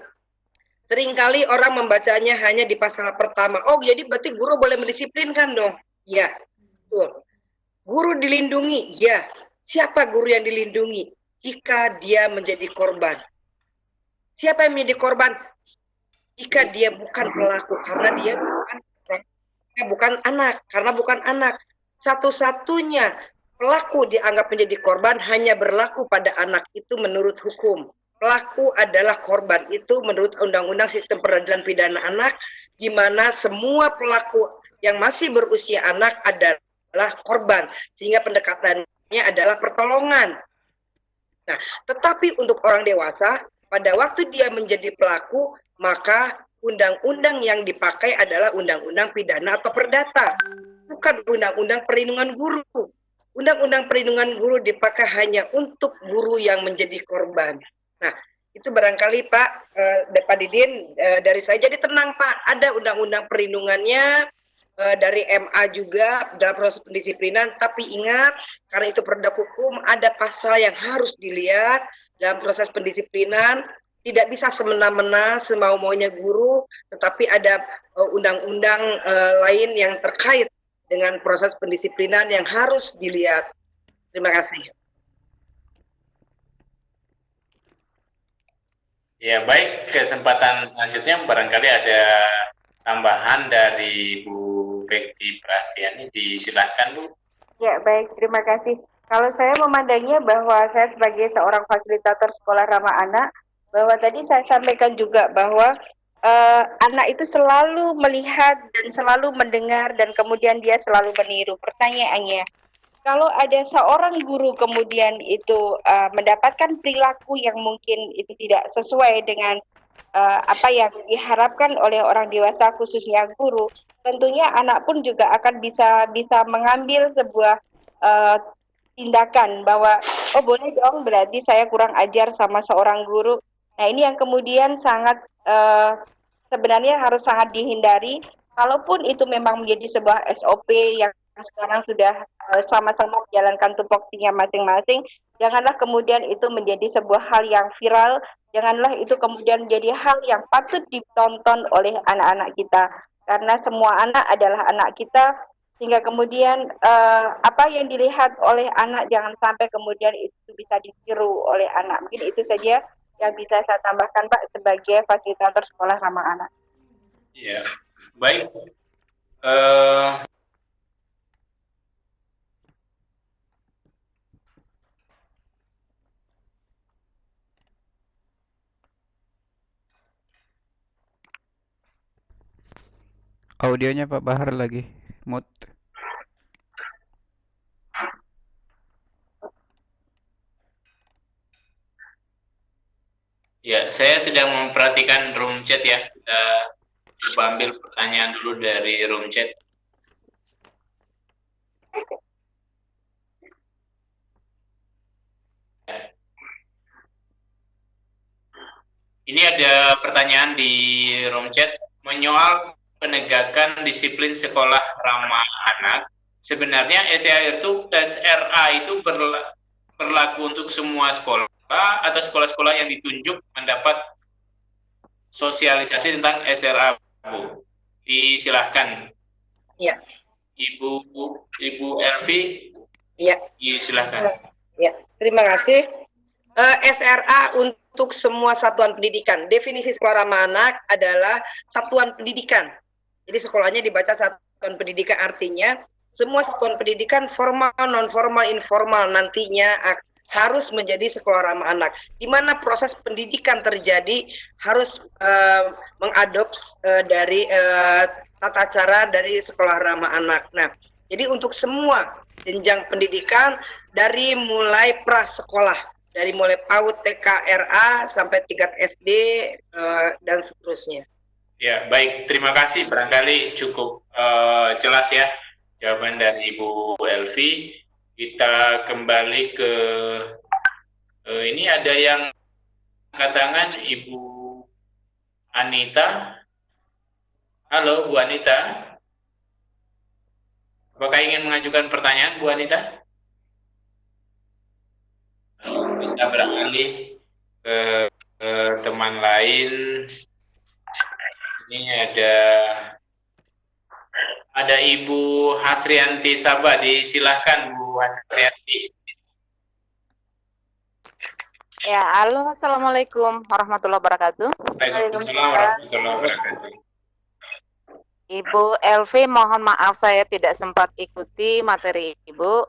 Seringkali orang membacanya hanya di pasal pertama. Oh, jadi berarti guru boleh mendisiplinkan dong? Ya, betul. Guru dilindungi? Ya. Siapa guru yang dilindungi? Jika dia menjadi korban. Siapa yang menjadi korban? Jika dia bukan pelaku, karena dia bukan anak, karena bukan anak. Satu-satunya pelaku dianggap menjadi korban hanya berlaku pada anak itu menurut hukum. Pelaku adalah korban itu menurut Undang-Undang Sistem Peradilan Pidana Anak, di mana semua pelaku yang masih berusia anak adalah korban, sehingga pendekatannya adalah pertolongan. Nah, tetapi untuk orang dewasa, pada waktu dia menjadi pelaku, maka undang-undang yang dipakai adalah undang-undang pidana atau perdata, bukan undang-undang perlindungan guru. Undang-undang perlindungan guru dipakai hanya untuk guru yang menjadi korban. Nah, itu barangkali Pak Didin, dari saya jadi tenang Pak, ada undang-undang perlindungannya, dari MA juga dalam proses pendisiplinan, tapi ingat karena itu produk hukum ada pasal yang harus dilihat dalam proses pendisiplinan, tidak bisa semena-mena semau-maunya guru, tetapi ada undang-undang lain yang terkait dengan proses pendisiplinan yang harus dilihat. Terima kasih. Ya, baik. Kesempatan selanjutnya barangkali ada tambahan dari Bu Bekti Prastiani, disilakan Bu. Ya, baik, terima kasih. Kalau saya memandangnya bahwa saya sebagai seorang fasilitator sekolah ramah anak, bahwa tadi saya sampaikan juga bahwa anak itu selalu melihat dan selalu mendengar dan kemudian dia selalu meniru. Pertanyaannya, kalau ada seorang guru kemudian itu mendapatkan perilaku yang mungkin itu tidak sesuai dengan apa yang diharapkan oleh orang dewasa khususnya guru, tentunya anak pun juga akan bisa mengambil sebuah tindakan bahwa oh boleh dong berarti saya kurang ajar sama seorang guru. Nah ini yang kemudian sangat sebenarnya harus sangat dihindari. Kalaupun itu memang menjadi sebuah SOP yang sekarang sudah sama-sama menjalankan tupoksinya masing-masing, janganlah kemudian itu menjadi sebuah hal yang viral, janganlah itu kemudian menjadi hal yang patut ditonton oleh anak-anak kita. Karena semua anak adalah anak kita, sehingga kemudian apa yang dilihat oleh anak jangan sampai kemudian itu bisa ditiru oleh anak. Mungkin itu saja yang bisa saya tambahkan Pak sebagai fasilitator sekolah ramah anak. Ya, baik. Audionya Pak Bahar lagi mute. Ya, saya sedang memperhatikan room chat ya. Kita coba ambil pertanyaan dulu dari room chat. Ini ada pertanyaan di room chat menyoal penegakan disiplin sekolah ramah anak. Sebenarnya SRA itu berlaku untuk semua sekolah atau sekolah-sekolah yang ditunjuk mendapat sosialisasi tentang SRA, Bu. Disilahkan. Ya. Ibu Elvi. Ya. Disilahkan. Ya, terima kasih. SRA untuk semua satuan pendidikan. Definisi sekolah ramah anak adalah satuan pendidikan. Jadi sekolahnya dibaca satuan pendidikan, artinya semua satuan pendidikan formal, non formal, informal nantinya harus menjadi sekolah ramah anak. Di mana proses pendidikan terjadi harus mengadopsi dari tata cara dari sekolah ramah anak. Nah, jadi untuk semua jenjang pendidikan dari mulai prasekolah, dari mulai PAUD, TK, RA sampai tingkat SD dan seterusnya. Ya, baik. Terima kasih. Barangkali cukup jelas ya jawaban dari Ibu Elvi. Kita kembali ke ini ada yang katakan Ibu Anita. Halo, Bu Anita. Apakah ingin mengajukan pertanyaan, Bu Anita? Kita beralih ke teman lain. Ini ada Ibu Hasrianti Sabah. Disilahkan Bu Hasrianti. Ya, halo, assalamualaikum warahmatullahi wabarakatuh. Waalaikumsalam warahmatullahi wabarakatuh. Ibu Elvi, mohon maaf saya tidak sempat ikuti materi Ibu.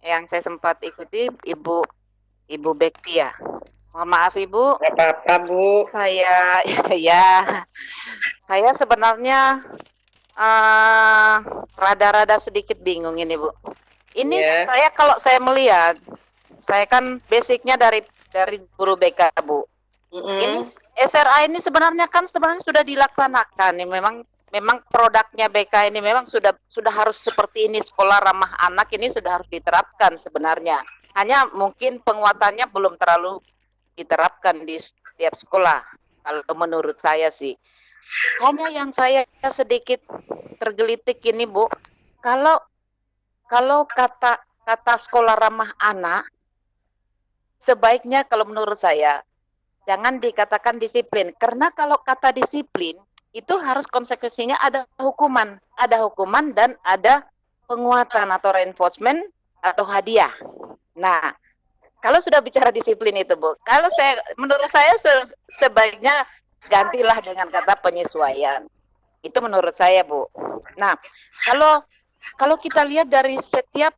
Yang saya sempat ikuti Ibu Bekti ya. Mohon maaf Ibu. Tidak apa-apa Bu. Saya sebenarnya rada-rada sedikit bingung ini Bu. Ini saya kalau saya melihat, saya kan basicnya dari guru BK Bu. Ini SRA ini sebenarnya sudah dilaksanakan. Ini memang produknya BK ini memang sudah harus seperti ini, sekolah ramah anak ini sudah harus diterapkan sebenarnya. Hanya mungkin penguatannya belum terlalu diterapkan di setiap sekolah. Kalau menurut saya sih. Hanya yang saya sedikit tergelitik ini Bu, kalau kata sekolah ramah anak, sebaiknya kalau menurut saya jangan dikatakan disiplin, karena kalau kata disiplin itu harus konsekuensinya ada hukuman dan ada penguatan atau reinforcement atau hadiah. Nah, kalau sudah bicara disiplin itu Bu, menurut saya sebaiknya gantilah dengan kata penyesuaian. Itu menurut saya Bu. Nah, kalau kita lihat dari setiap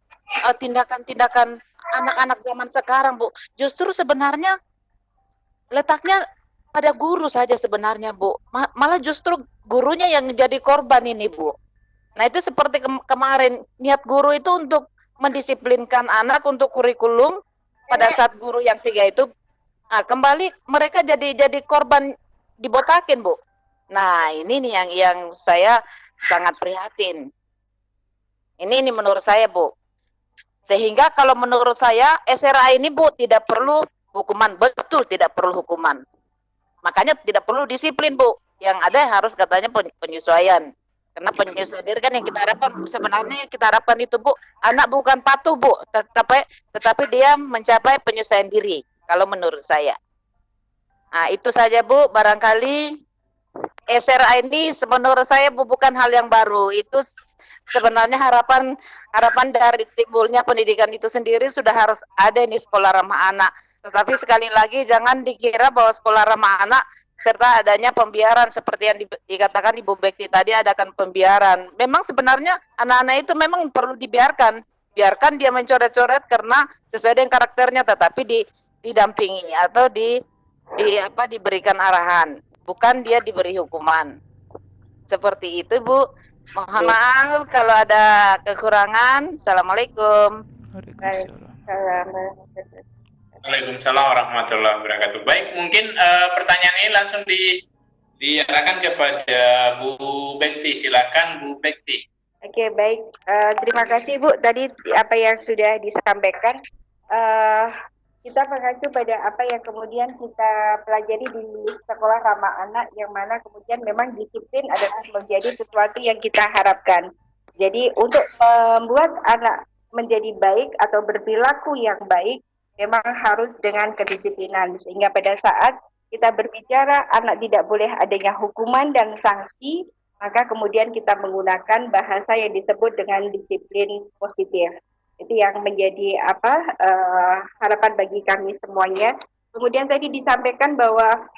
tindakan-tindakan anak-anak zaman sekarang Bu, justru sebenarnya letaknya pada guru saja sebenarnya Bu. Malah justru gurunya yang jadi korban ini Bu. Nah itu seperti kemarin, niat guru itu untuk mendisiplinkan anak untuk kurikulum. Pada saat guru yang 3 itu Kembali mereka jadi korban dibotakin, Bu. Nah, ini nih yang saya sangat prihatin. Ini menurut saya, Bu. Sehingga kalau menurut saya SRA ini, Bu, tidak perlu hukuman, betul tidak perlu hukuman. Makanya tidak perlu disiplin, Bu. Yang ada harus katanya penyesuaian. Karena penyesuaian diri kan yang kita harapkan, sebenarnya yang kita harapkan itu, Bu, anak bukan patuh, Bu, tetapi dia mencapai penyesuaian diri, kalau menurut saya. Nah, itu saja, Bu, barangkali SRA ini menurut saya, Bu, bukan hal yang baru. Itu sebenarnya harapan dari timbulnya pendidikan itu sendiri sudah harus ada ini sekolah ramah anak. Tetapi sekali lagi jangan dikira bahwa sekolah ramah anak serta adanya pembiaran seperti yang dikatakan Ibu Bekti tadi, adakan pembiaran. Memang sebenarnya anak-anak itu memang perlu dibiarkan dia mencoret-coret karena sesuai dengan karakternya, tetapi didampingi atau diberikan arahan, bukan dia diberi hukuman. Seperti itu, Bu. Mohon maaf kalau ada kekurangan. Assalamualaikum. Waalaikumsalam warahmatullahi wabarakatuh. Baik, mungkin pertanyaan ini langsung diarahkan kepada Bu Bekti. Silakan Bu Bekti. Oke, baik. Terima kasih, Bu. Tadi apa yang sudah disampaikan, kita mengacu pada apa yang kemudian kita pelajari di sekolah ramah anak, yang mana kemudian memang disiplin adalah menjadi sesuatu yang kita harapkan. Jadi untuk membuat anak menjadi baik atau berperilaku yang baik, memang harus dengan kedisiplinan. Sehingga pada saat kita berbicara anak tidak boleh adanya hukuman dan sanksi, maka kemudian kita menggunakan bahasa yang disebut dengan disiplin positif. Itu yang menjadi harapan bagi kami semuanya. Kemudian tadi disampaikan bahwa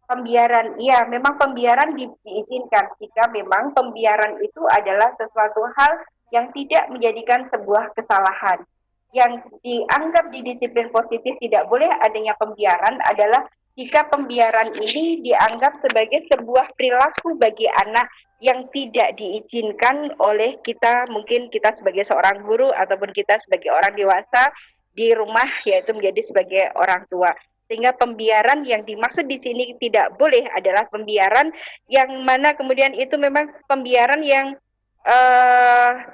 pembiaran, iya memang pembiaran diizinkan jika memang pembiaran itu adalah sesuatu hal yang tidak menjadikan sebuah kesalahan. Yang dianggap di disiplin positif tidak boleh adanya pembiaran adalah jika pembiaran ini dianggap sebagai sebuah perilaku bagi anak yang tidak diizinkan oleh kita, mungkin kita sebagai seorang guru ataupun kita sebagai orang dewasa di rumah, yaitu menjadi sebagai orang tua. Sehingga pembiaran yang dimaksud di sini tidak boleh adalah pembiaran yang mana kemudian itu memang pembiaran yang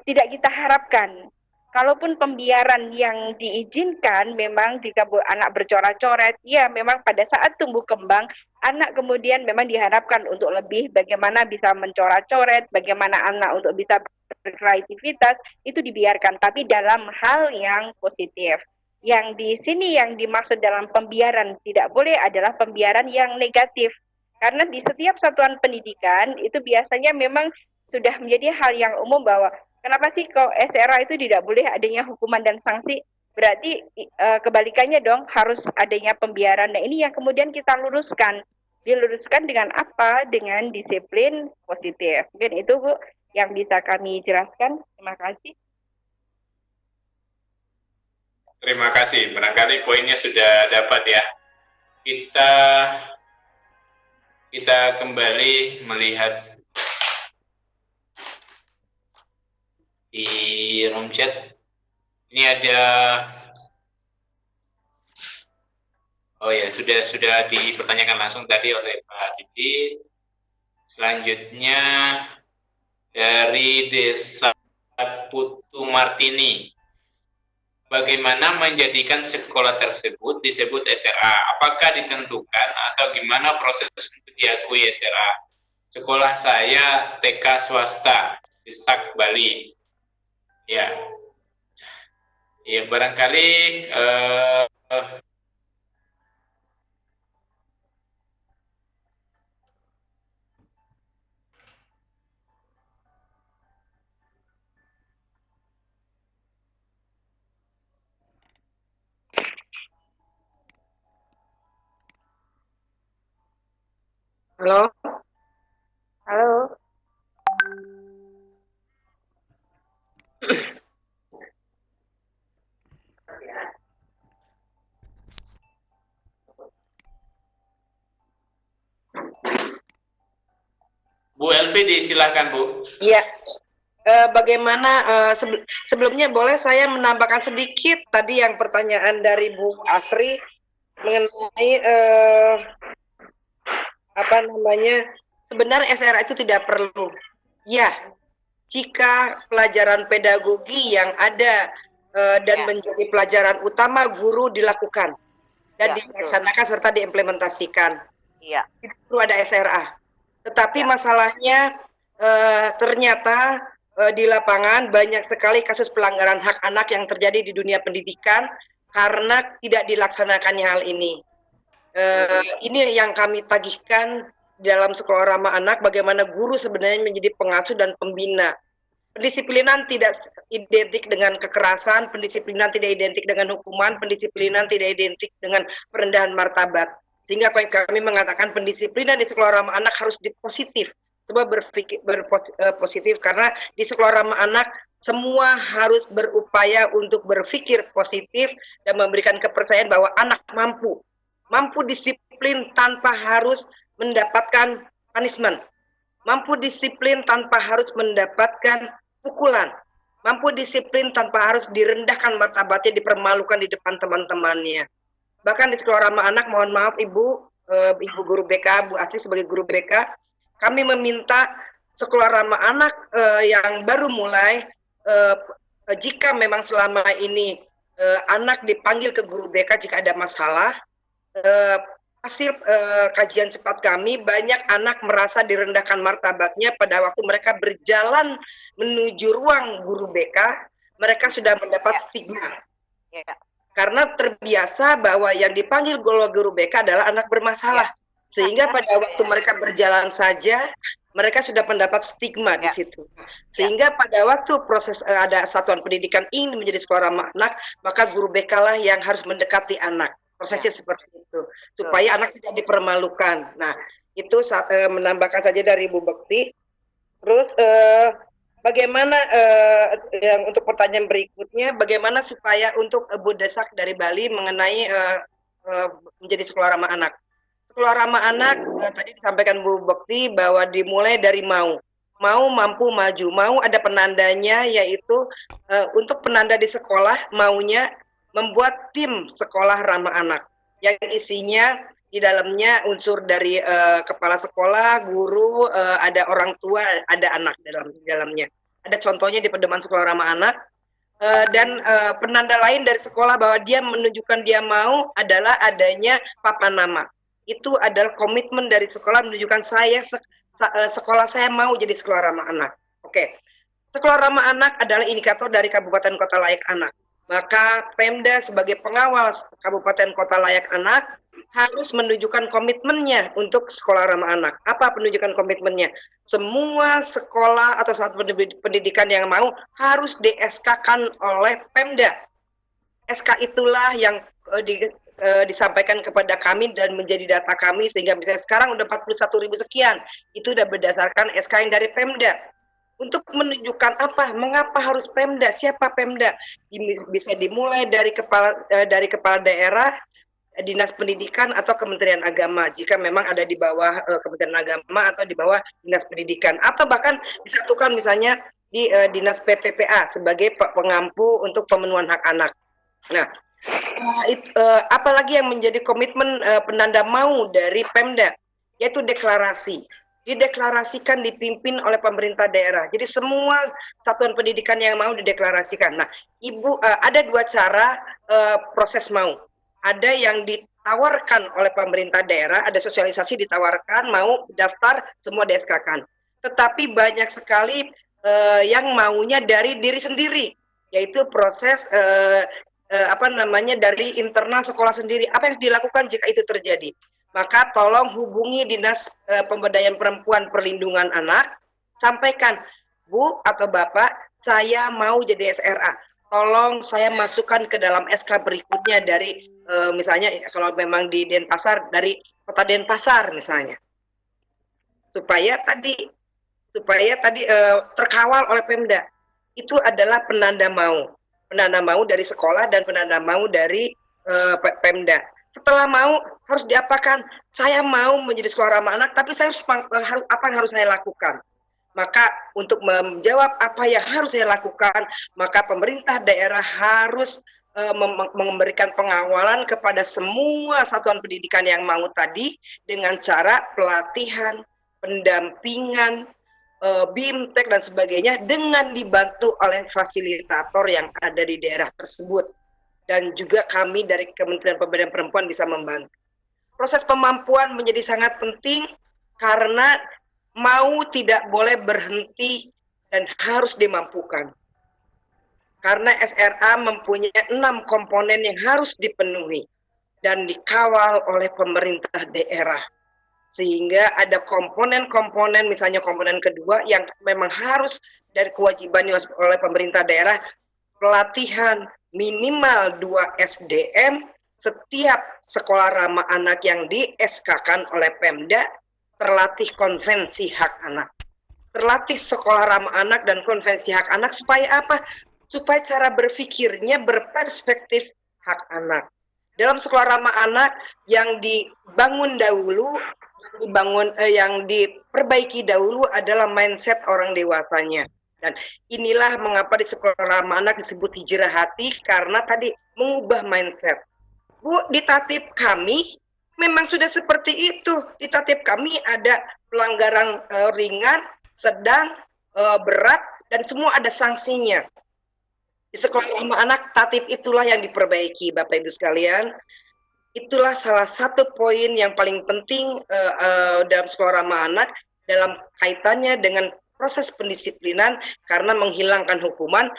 tidak kita harapkan. Kalaupun pembiaran yang diizinkan memang jika anak bercoret-coret, ya memang pada saat tumbuh kembang, anak kemudian memang diharapkan untuk lebih bagaimana bisa mencoret-coret, bagaimana anak untuk bisa berkreativitas, itu dibiarkan, tapi dalam hal yang positif. Yang di sini yang dimaksud dalam pembiaran tidak boleh adalah pembiaran yang negatif. Karena di setiap satuan pendidikan itu biasanya memang sudah menjadi hal yang umum bahwa kenapa sih kok SRA itu tidak boleh adanya hukuman dan sanksi? Berarti kebalikannya dong, harus adanya pembiaran. Nah ini yang kemudian kita luruskan. Diluruskan dengan apa? Dengan disiplin positif. Mungkin itu, Bu, yang bisa kami jelaskan. Terima kasih. Terima kasih. Barangkali poinnya sudah dapat ya. Kita kembali melihat di room chat. Ini ada, oh ya, sudah dipertanyakan langsung tadi oleh Pak Didi. Selanjutnya dari Desa Putu Martini. Bagaimana menjadikan sekolah tersebut disebut SRA? Apakah ditentukan atau gimana proses untuk diakui SRA? Sekolah saya TK swasta di Sak, Bali. Ya, barangkali Halo. Halo. Bu Elvi disilakan, Bu. Iya. Bagaimana sebelumnya boleh saya menambahkan sedikit tadi yang pertanyaan dari Bu Asri. mengenai apa namanya, sebenarnya SRA itu tidak perlu. Ya, jika pelajaran pedagogi yang ada dan menjadi pelajaran utama guru dilakukan dan dilaksanakan serta diimplementasikan, itu perlu ada SRA. Tetapi masalahnya ternyata di lapangan banyak sekali kasus pelanggaran hak anak yang terjadi di dunia pendidikan karena tidak dilaksanakannya hal ini. Ini yang kami tagihkan dalam sekolah ramah anak, bagaimana guru sebenarnya menjadi pengasuh dan pembina. Pendisiplinan tidak identik dengan kekerasan, pendisiplinan tidak identik dengan hukuman, pendisiplinan tidak identik dengan perendahan martabat. Sehingga kami mengatakan pendisiplinan di sekolah ramah anak harus positif. Coba positif, karena di sekolah ramah anak semua harus berupaya untuk berpikir positif dan memberikan kepercayaan bahwa anak mampu disiplin tanpa harus mendapatkan punishment, mampu disiplin tanpa harus mendapatkan pukulan, mampu disiplin tanpa harus direndahkan martabatnya, dipermalukan di depan teman-temannya. Bahkan di sekolah ramah anak, mohon maaf Ibu guru BK, Bu Asri sebagai guru BK, kami meminta sekolah ramah anak yang baru mulai, jika memang selama ini anak dipanggil ke guru BK jika ada masalah, hasil kajian cepat kami, banyak anak merasa direndahkan martabatnya pada waktu mereka berjalan menuju ruang guru BK, mereka sudah mendapat stigma. Karena terbiasa bahwa yang dipanggil guru BK adalah anak bermasalah. Sehingga pada waktu mereka berjalan saja, mereka sudah mendapat stigma di situ. Sehingga pada waktu proses ada satuan pendidikan ingin menjadi sekolah ramah anak, maka guru BK lah yang harus mendekati anak. Prosesnya seperti itu, supaya anak tidak dipermalukan. Nah, itu menambahkan saja dari Ibu Bekti. Terus bagaimana yang untuk pertanyaan berikutnya, bagaimana supaya untuk Bu Desak dari Bali mengenai menjadi sekolah ramah anak. Sekolah ramah anak tadi disampaikan Bu Bekti bahwa dimulai dari mau, mampu, maju. Mau ada penandanya, yaitu untuk penanda di sekolah maunya membuat tim sekolah ramah anak yang isinya di dalamnya unsur dari kepala sekolah, guru, ada orang tua, ada anak di dalamnya. Ada contohnya di pedoman sekolah ramah anak. Dan penanda lain dari sekolah bahwa dia menunjukkan dia mau adalah adanya papan nama. Itu adalah komitmen dari sekolah menunjukkan sekolah saya mau jadi sekolah ramah anak. Oke. Sekolah ramah anak adalah indikator dari kabupaten kota layak anak. Maka Pemda sebagai pengawal kabupaten kota layak anak harus menunjukkan komitmennya untuk sekolah ramah anak. Apa penunjukan komitmennya? Semua sekolah atau satuan pendidikan yang mau harus di-SK-kan oleh Pemda. SK itulah yang disampaikan kepada kami dan menjadi data kami, sehingga misalnya sekarang udah 41.000 sekian, itu udah berdasarkan SK yang dari Pemda. Untuk menunjukkan apa, mengapa harus Pemda, siapa Pemda, bisa dimulai dari kepala daerah, dinas pendidikan atau Kementerian Agama, jika memang ada di bawah Kementerian Agama atau di bawah dinas pendidikan, atau bahkan disatukan misalnya di dinas PPPA sebagai pengampu untuk pemenuhan hak anak. Nah, apalagi yang menjadi komitmen penanda mau dari Pemda, yaitu deklarasi. Dideklarasikan, dipimpin oleh pemerintah daerah. Jadi semua satuan pendidikan yang mau dideklarasikan. Nah, Ibu, ada dua cara proses mau. Ada yang ditawarkan oleh pemerintah daerah, ada sosialisasi ditawarkan, mau daftar, semua di-SK-kan. Tetapi banyak sekali yang maunya dari diri sendiri, yaitu proses dari internal sekolah sendiri. Apa yang dilakukan jika itu terjadi? Maka tolong hubungi Dinas Pemberdayaan Perempuan Perlindungan Anak, sampaikan, Bu atau Bapak, saya mau jadi SRA. Tolong saya masukkan ke dalam SK berikutnya dari misalnya kalau memang di Denpasar, dari Kota Denpasar misalnya. Supaya tadi terkawal oleh Pemda. Itu adalah penanda mau. Penanda mau dari sekolah dan penanda mau dari Pemda. Setelah mau, harus diapakan? Saya mau menjadi sekolah ramah anak, tapi saya harus apa yang harus saya lakukan? Maka untuk menjawab apa yang harus saya lakukan, maka pemerintah daerah harus memberikan pengawalan kepada semua satuan pendidikan yang mau tadi dengan cara pelatihan, pendampingan, BIMTEK dan sebagainya dengan dibantu oleh fasilitator yang ada di daerah tersebut. Dan juga kami dari Kementerian Pemberdayaan Perempuan bisa membantu. Proses pemampuan menjadi sangat penting karena mau tidak boleh berhenti dan harus dimampukan. Karena SRA mempunyai 6 komponen yang harus dipenuhi dan dikawal oleh pemerintah daerah. Sehingga ada komponen-komponen, misalnya komponen kedua yang memang harus dari kewajiban oleh pemerintah daerah, pelatihan minimal 2 SDM setiap sekolah ramah anak yang di-SK-kan oleh Pemda, terlatih konvensi hak anak. Terlatih sekolah ramah anak dan konvensi hak anak supaya apa? Supaya cara berpikirnya berperspektif hak anak. Dalam sekolah ramah anak yang dibangun dahulu, yang diperbaiki dahulu adalah mindset orang dewasanya. Dan inilah mengapa di sekolah ramah anak disebut hijrah hati, karena tadi mengubah mindset. Bu, di tatip kami memang sudah seperti itu. Di tatip kami ada pelanggaran ringan, sedang, berat, dan semua ada sanksinya. Di sekolah ramah anak, tatip itulah yang diperbaiki, Bapak Ibu sekalian. Itulah salah satu poin yang paling penting dalam sekolah ramah anak dalam kaitannya dengan proses pendisiplinan, karena menghilangkan hukuman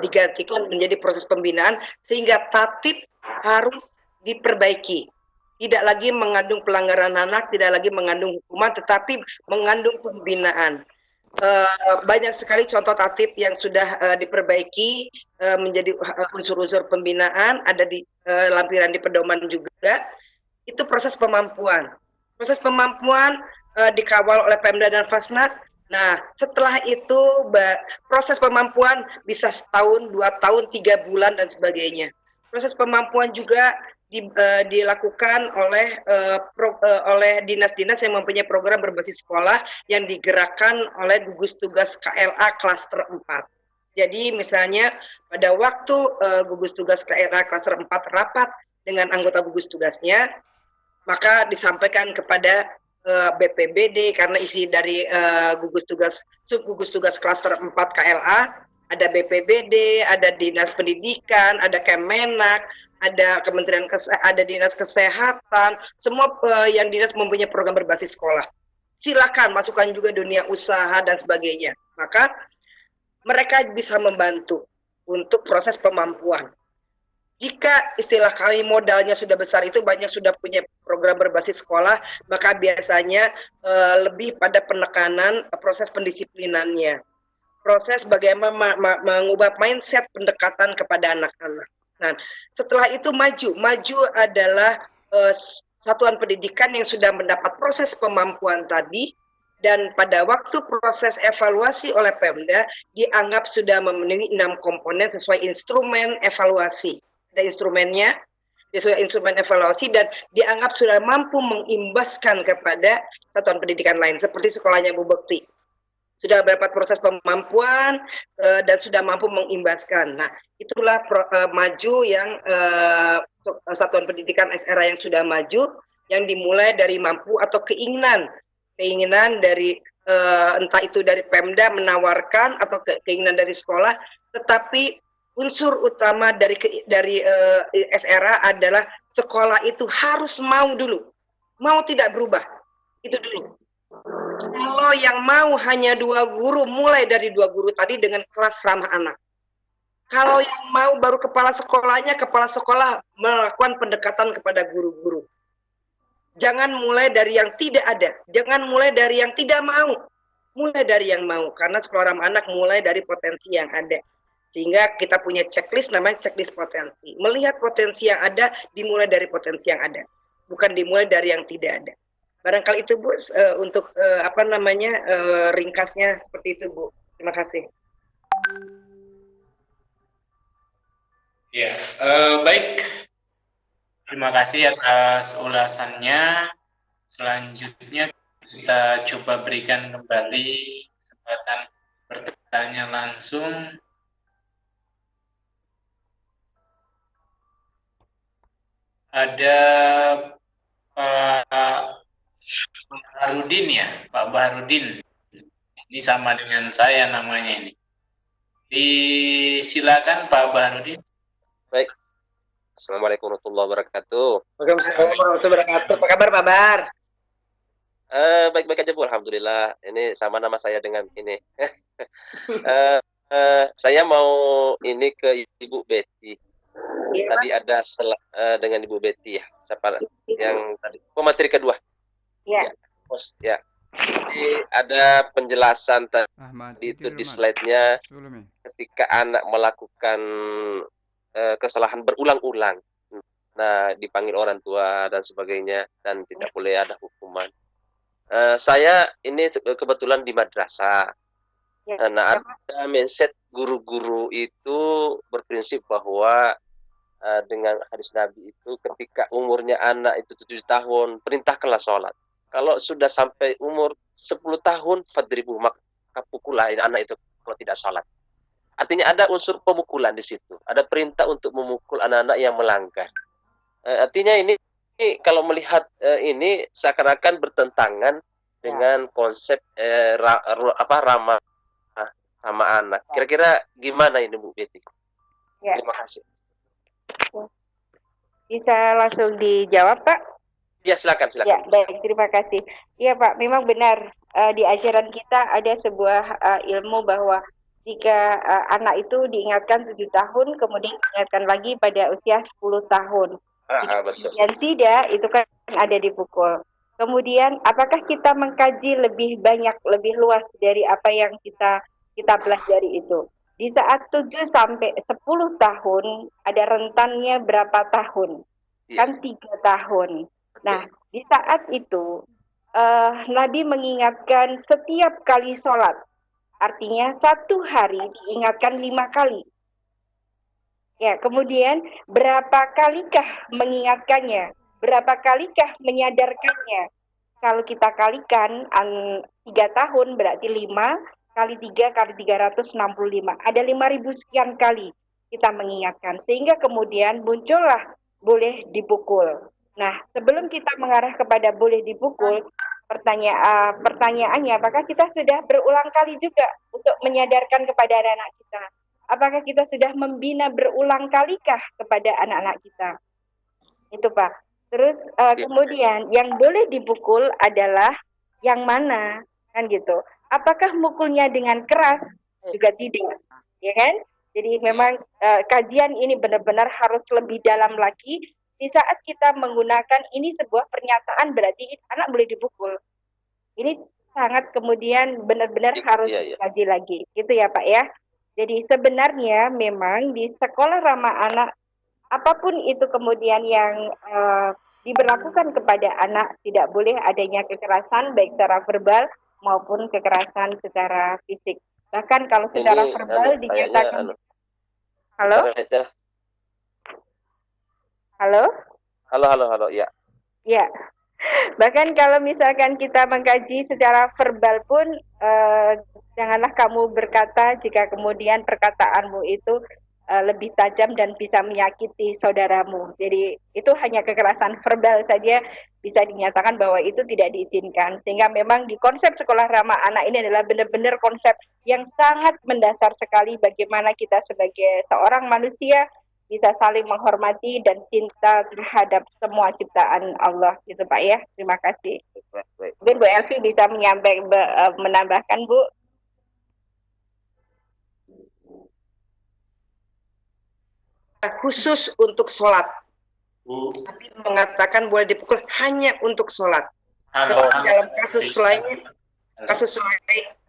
digantikan menjadi proses pembinaan, sehingga tatip harus diperbaiki. Tidak lagi mengandung pelanggaran anak, tidak lagi mengandung hukuman, tetapi mengandung pembinaan. Banyak sekali contoh tatip yang sudah diperbaiki menjadi unsur-unsur pembinaan, ada di lampiran di pedoman juga. Itu proses pemampuan. Proses pemampuan dikawal oleh Pemda dan Fasnas. Nah, setelah itu proses pemampuan bisa setahun, 2 tahun, 3 bulan, dan sebagainya. Proses pemampuan juga dilakukan oleh dinas-dinas yang mempunyai program berbasis sekolah yang digerakkan oleh gugus tugas KLA klaster 4. Jadi misalnya pada waktu gugus tugas KLA klaster 4 rapat dengan anggota gugus tugasnya, maka disampaikan kepada BPBD, karena isi dari gugus tugas klaster 4 KLA, ada BPBD, ada Dinas Pendidikan, ada Kemenak, ada ada Dinas Kesehatan, semua yang dinas mempunyai program berbasis sekolah. Silakan masukkan juga dunia usaha dan sebagainya. Maka mereka bisa membantu untuk proses pemampuan. Jika istilah kami modalnya sudah besar, itu banyak sudah punya program berbasis sekolah, maka biasanya lebih pada penekanan proses pendisiplinannya. Proses bagaimana mengubah mindset pendekatan kepada anak-anak. Nah, setelah itu maju adalah satuan pendidikan yang sudah mendapat proses pemampuan tadi, dan pada waktu proses evaluasi oleh Pemda dianggap sudah memenuhi 6 komponen sesuai instrumen evaluasi. Ada instrumennya, sesuai instrumen evaluasi, dan dianggap sudah mampu mengimbaskan kepada satuan pendidikan lain, seperti sekolahnya Bu Bekti. Sudah mendapat proses pemampuan dan sudah mampu mengimbaskan. Nah, itulah maju yang satuan pendidikan SRA yang sudah maju, yang dimulai dari mampu atau keinginan dari entah itu dari Pemda menawarkan atau keinginan dari sekolah, tetapi unsur utama dari SRA adalah sekolah itu harus mau dulu, mau tidak berubah, itu dulu. Kalau yang mau hanya 2 guru, mulai dari 2 guru tadi dengan kelas ramah anak. Kalau yang mau baru kepala sekolahnya, kepala sekolah melakukan pendekatan kepada guru-guru. Jangan mulai dari yang tidak ada, jangan mulai dari yang tidak mau, mulai dari yang mau, karena sekolah ramah anak mulai dari potensi yang ada. Sehingga kita punya checklist, namanya checklist potensi. Melihat potensi yang ada, dimulai dari potensi yang ada, bukan dimulai dari yang tidak ada. Barangkali itu Bu, untuk ringkasnya seperti itu Bu. Terima kasih. Ya, baik. Terima kasih atas ulasannya. Selanjutnya kita coba berikan kembali kesempatan bertanya langsung. Ada Pak Baharudin ya, Pak Baharudin. Ini sama dengan saya namanya ini. Disilakan Pak Baharudin. Baik. Assalamualaikum warahmatullahi wabarakatuh. Waalaikumsalam warahmatullahi wabarakatuh. Apa kabar Pak Bar? Baik-baik aja Bu, alhamdulillah. Ini sama nama saya dengan ini. Saya mau ini ke Ibu Betty. Tadi ada dengan Ibu Betty ya. Siapa yang tadi? Pemateri kedua. Ya. Ya. Jadi ada penjelasan tadi itu di slide-nya ketika anak melakukan kesalahan berulang-ulang. Nah, dipanggil orang tua dan sebagainya dan tidak boleh ada hukuman. Saya ini kebetulan di madrasah. Nah, ada mindset guru-guru itu berprinsip bahwa dengan hadis Nabi itu ketika umurnya anak itu 7 tahun, perintahkanlah sholat. Kalau sudah sampai umur 10 tahun, fadribu, maka pukullah anak itu kalau tidak sholat. Artinya ada unsur pemukulan di situ. Ada perintah untuk memukul anak-anak yang melanggar. Artinya ini kalau melihat ini seakan-akan bertentangan dengan konsep ramah anak. Kira-kira gimana ini Bu Betty? Ya. Terima kasih. Bisa langsung dijawab Pak? Ya, silakan. Ya, baik, terima kasih. Iya Pak, memang benar di ajaran kita ada sebuah ilmu bahwa jika anak itu diingatkan 7 tahun, kemudian diingatkan lagi pada usia 10 tahun. Betul. Dan tidak, itu kan ada dipukul. Kemudian, apakah kita mengkaji lebih banyak, lebih luas dari apa yang kita pelajari itu? Di saat 7 sampai 10 tahun, ada rentannya berapa tahun? Kan 3 tahun. Nah, di saat itu, Nabi mengingatkan setiap kali sholat. Artinya, 1 hari diingatkan 5 kali. Ya, kemudian berapa kalikah mengingatkannya? Berapa kalikah menyadarkannya? Kalau kita kalikan 3 tahun berarti 5 kali 3 kali 365. Ada 5.000 sekian kali kita mengingatkan. Sehingga kemudian muncullah boleh dipukul. Nah, sebelum kita mengarah kepada boleh dipukul, pertanyaannya, apakah kita sudah berulang kali juga untuk menyadarkan kepada anak-anak kita? Apakah kita sudah membina berulang kalikah kepada anak-anak kita? Itu Pak. Terus kemudian yang boleh dipukul adalah yang mana? Kan gitu. Apakah mukulnya dengan keras? Juga tidak. Ya kan? Jadi memang kajian ini benar-benar harus lebih dalam lagi. Di saat kita menggunakan ini sebuah pernyataan berarti anak boleh dipukul. Ini sangat kemudian benar-benar harus dikaji lagi. Gitu ya Pak ya. Jadi sebenarnya memang di sekolah ramah anak, apapun itu kemudian yang diberlakukan kepada anak, tidak boleh adanya kekerasan baik secara verbal maupun kekerasan secara fisik. Bahkan kalau secara verbal dinyatakan. Halo? Halo, ya. Ya. Bahkan kalau misalkan kita mengkaji secara verbal pun, janganlah kamu berkata jika kemudian perkataanmu itu lebih tajam dan bisa menyakiti saudaramu. Jadi itu hanya kekerasan verbal saja bisa dinyatakan bahwa itu tidak diizinkan. Sehingga memang di konsep sekolah ramah anak ini adalah benar-benar konsep yang sangat mendasar sekali bagaimana kita sebagai seorang manusia bisa saling menghormati dan cinta terhadap semua ciptaan Allah, gitu Pak ya. Terima kasih. Mungkin Bu Elvi bisa menambahkan Bu. Khusus untuk sholat, tapi mengatakan boleh dipukul hanya untuk sholat.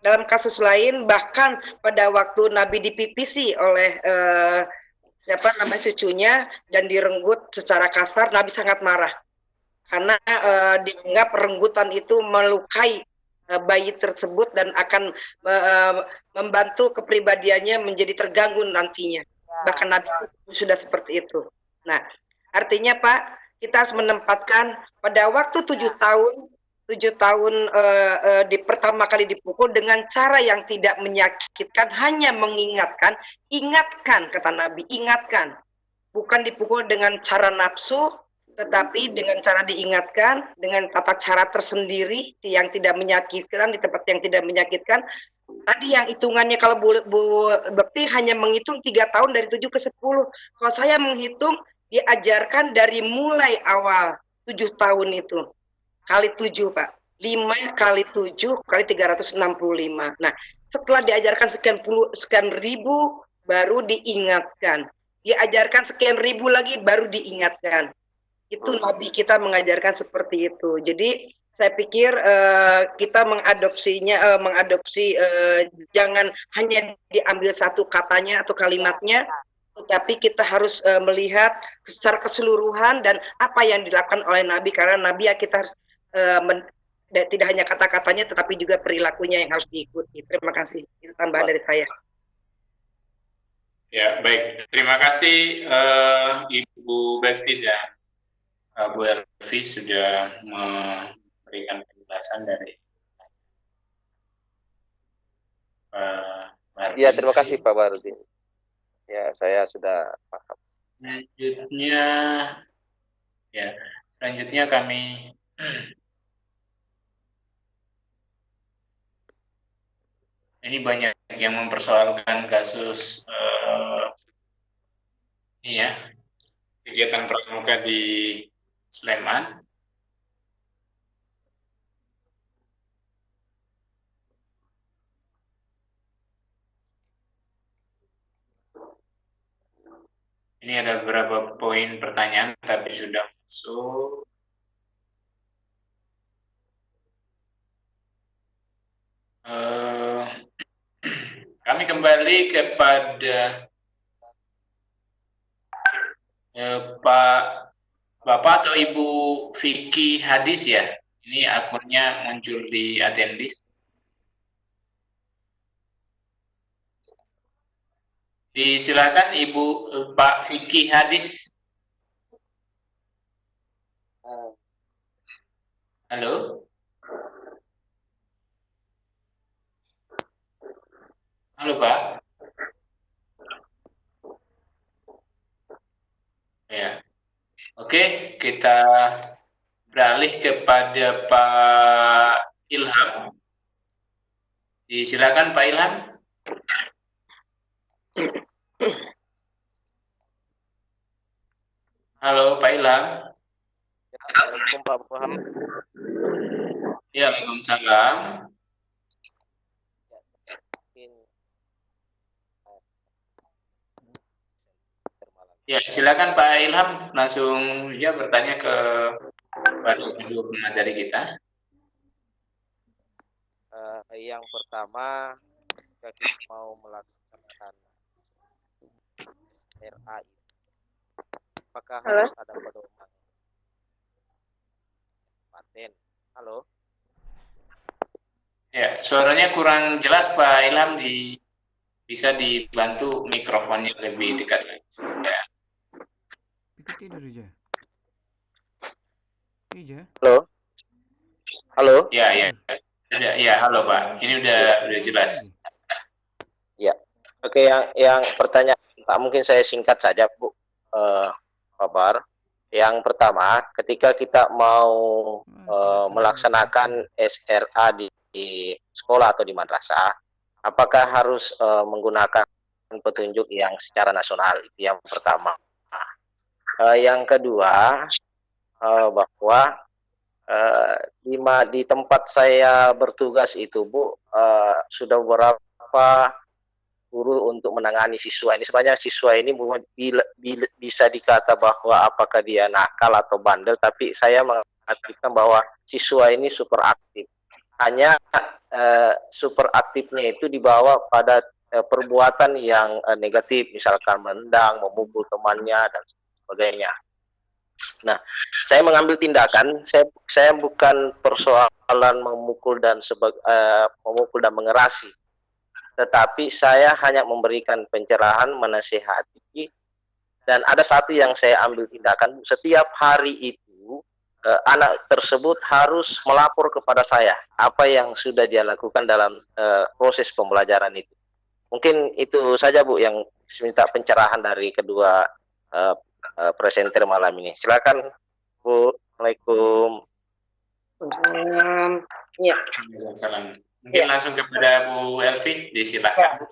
Dalam kasus lain, bahkan pada waktu Nabi dipipisi oleh cucunya dan direnggut secara kasar, Nabi sangat marah karena dianggap renggutan itu melukai bayi tersebut dan akan membantu kepribadiannya menjadi terganggu nantinya. Bahkan Nabi sudah seperti itu. Nah, artinya Pak, kita harus menempatkan pada waktu 7 7 tahun di pertama kali dipukul dengan cara yang tidak menyakitkan, hanya mengingatkan, ingatkan kata Nabi, ingatkan. Bukan dipukul dengan cara nafsu, tetapi dengan cara diingatkan, dengan tata cara tersendiri yang tidak menyakitkan, di tempat yang tidak menyakitkan. Tadi yang hitungannya kalau Bu Bekti hanya menghitung 3 tahun dari 7 ke 10. Kalau saya menghitung, diajarkan dari mulai awal 7 tahun itu. Kali 7, Pak. 5 kali 7 kali 365. Nah, setelah diajarkan sekian ribu, baru diingatkan. Diajarkan sekian ribu lagi, baru diingatkan. Itu Nabi kita mengajarkan seperti itu. Jadi, saya pikir kita mengadopsi jangan hanya diambil satu katanya atau kalimatnya, tetapi kita harus melihat secara keseluruhan dan apa yang dilakukan oleh Nabi, karena Nabi ya kita harus tidak hanya kata-katanya tetapi juga perilakunya yang harus diikuti. Terima kasih. Itu tambahan dari saya. Ya, baik. Terima kasih Ibu Bekti dan Bu Elvi sudah memberikan penjelasan dari Ya, terima kasih Pak Barudin. Ya, saya sudah paham. Selanjutnya kami ini banyak yang mempersoalkan kasus kegiatan pramuka di Sleman. Ini ada beberapa poin pertanyaan, tapi sudah masuk. Kami kembali kepada Bapak atau Ibu Vicky Hadis ya. Ini akunnya muncul di attendees. Disilakan Ibu Pak Vicky Hadis. Halo. Halo Pak. Ya. Oke, kita beralih kepada Pak Ilham. Disilakan Pak Ilham. Halo Pak Ilham. Assalamualaikum Pak Muhammad. Ya, Waalaikumsalam. Ya, silakan Pak Ilham langsung ya bertanya ke kedua pemateri kita. Yang pertama, kita mau melaksanakan SRA itu, apakah harus ada pedoman paten? Halo. Ya, suaranya kurang jelas Pak Ilham, bisa dibantu mikrofonnya lebih dekat lagi. Ya. Tidur aja. Iya. Halo. Halo. Ya. Ya, halo Pak. Ini udah jelas. Ya. Oke, yang pertanyaan mungkin saya singkat saja, Bu. Pak Bar. Yang pertama, ketika kita mau melaksanakan SRA di sekolah atau di madrasah, apakah harus menggunakan petunjuk yang secara nasional? Itu yang pertama. Yang kedua, bahwa di tempat saya bertugas itu, Bu, sudah beberapa guru untuk menangani siswa ini. Sebenarnya siswa ini bisa dikata bahwa apakah dia nakal atau bandel, tapi saya mengatakan bahwa siswa ini super aktif. Hanya super aktifnya itu dibawa pada perbuatan yang negatif, misalkan menendang, memukul temannya, dan sebagainya. Nah, saya mengambil tindakan. Saya bukan persoalan memukul dan mengerasi, tetapi saya hanya memberikan pencerahan, menasihati. Dan ada satu yang saya ambil tindakan, setiap hari itu anak tersebut harus melapor kepada saya apa yang sudah dia lakukan dalam proses pembelajaran itu. Mungkin itu saja Bu yang minta pencerahan dari kedua presenter malam ini. Silakan Bu. Assalamualaikum. Ya. Mungkin langsung kepada Bu Elvi, disilakan.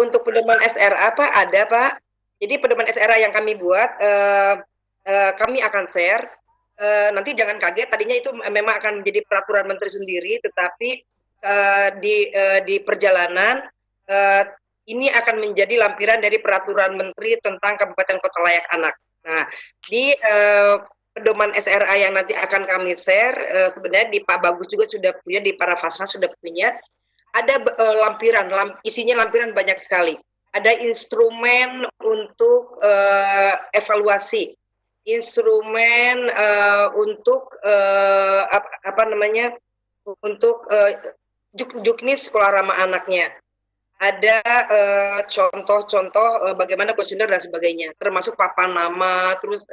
Untuk pedoman SRA Pak, ada Pak. Jadi pedoman SRA yang kami buat, kami akan share. Nanti jangan kaget, tadinya itu memang akan menjadi peraturan menteri sendiri, tetapi di perjalanan ini akan menjadi lampiran dari peraturan menteri tentang kabupaten kota layak anak. Nah, di pedoman SRA yang nanti akan kami share, sebenarnya di Pak Bagus juga sudah punya, di para Fasna sudah punya. Ada lampiran, isinya lampiran banyak sekali. Ada instrumen untuk evaluasi, instrumen untuk untuk juknis sekolah ramah anaknya. Ada contoh-contoh bagaimana kuesioner dan sebagainya, termasuk papan nama, terus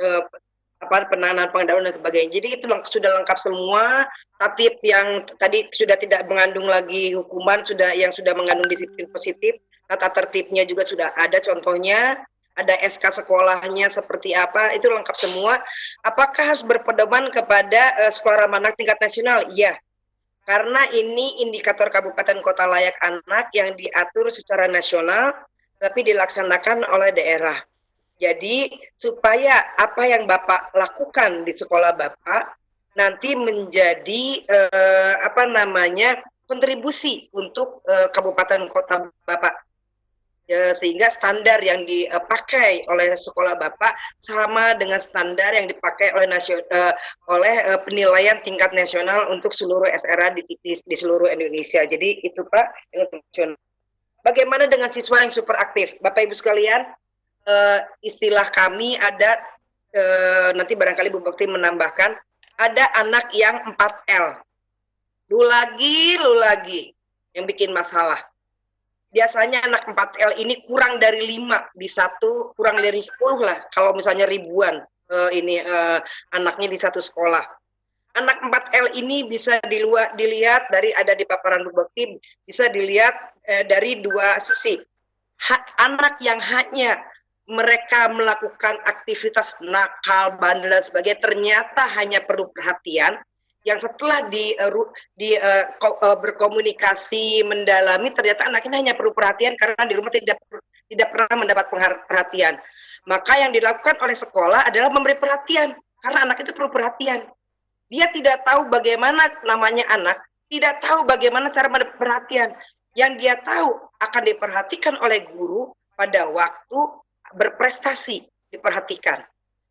penanganan pendahuluan dan sebagainya. Jadi itu sudah lengkap semua. Tatib yang tadi sudah tidak mengandung lagi hukuman, yang sudah mengandung disiplin positif. Tata tertibnya juga sudah ada contohnya. Ada SK sekolahnya seperti apa, itu lengkap semua. Apakah harus berpedoman kepada sekolah ramah anak tingkat nasional? Iya. Karena ini indikator kabupaten kota layak anak yang diatur secara nasional, tapi dilaksanakan oleh daerah. Jadi supaya apa yang Bapak lakukan di sekolah Bapak nanti menjadi kontribusi untuk kabupaten kota Bapak. Sehingga standar yang dipakai oleh sekolah Bapak sama dengan standar yang dipakai oleh penilaian tingkat nasional untuk seluruh SRA di seluruh Indonesia. Jadi itu Pak yang nasional. Bagaimana dengan siswa yang super aktif? Bapak Ibu sekalian, istilah kami ada, nanti barangkali Bu Bakti menambahkan, ada anak yang 4L. Lu lagi yang bikin masalah. Biasanya anak 4L ini kurang dari 5 di satu, kurang dari 10 lah kalau misalnya ribuan anaknya di satu sekolah. Anak 4L ini bisa dilihat dari, ada di paparan Bu Bakti, bisa dilihat dari dua sisi. Anak yang hanya mereka melakukan aktivitas nakal, bandel dan sebagainya, ternyata hanya perlu perhatian. Yang setelah berkomunikasi, mendalami, ternyata anak ini hanya perlu perhatian karena di rumah tidak pernah mendapat perhatian. Maka yang dilakukan oleh sekolah adalah memberi perhatian, karena anak itu perlu perhatian. Dia tidak tahu bagaimana namanya anak, tidak tahu bagaimana cara mendapat perhatian. Yang dia tahu akan diperhatikan oleh guru pada waktu berprestasi, diperhatikan.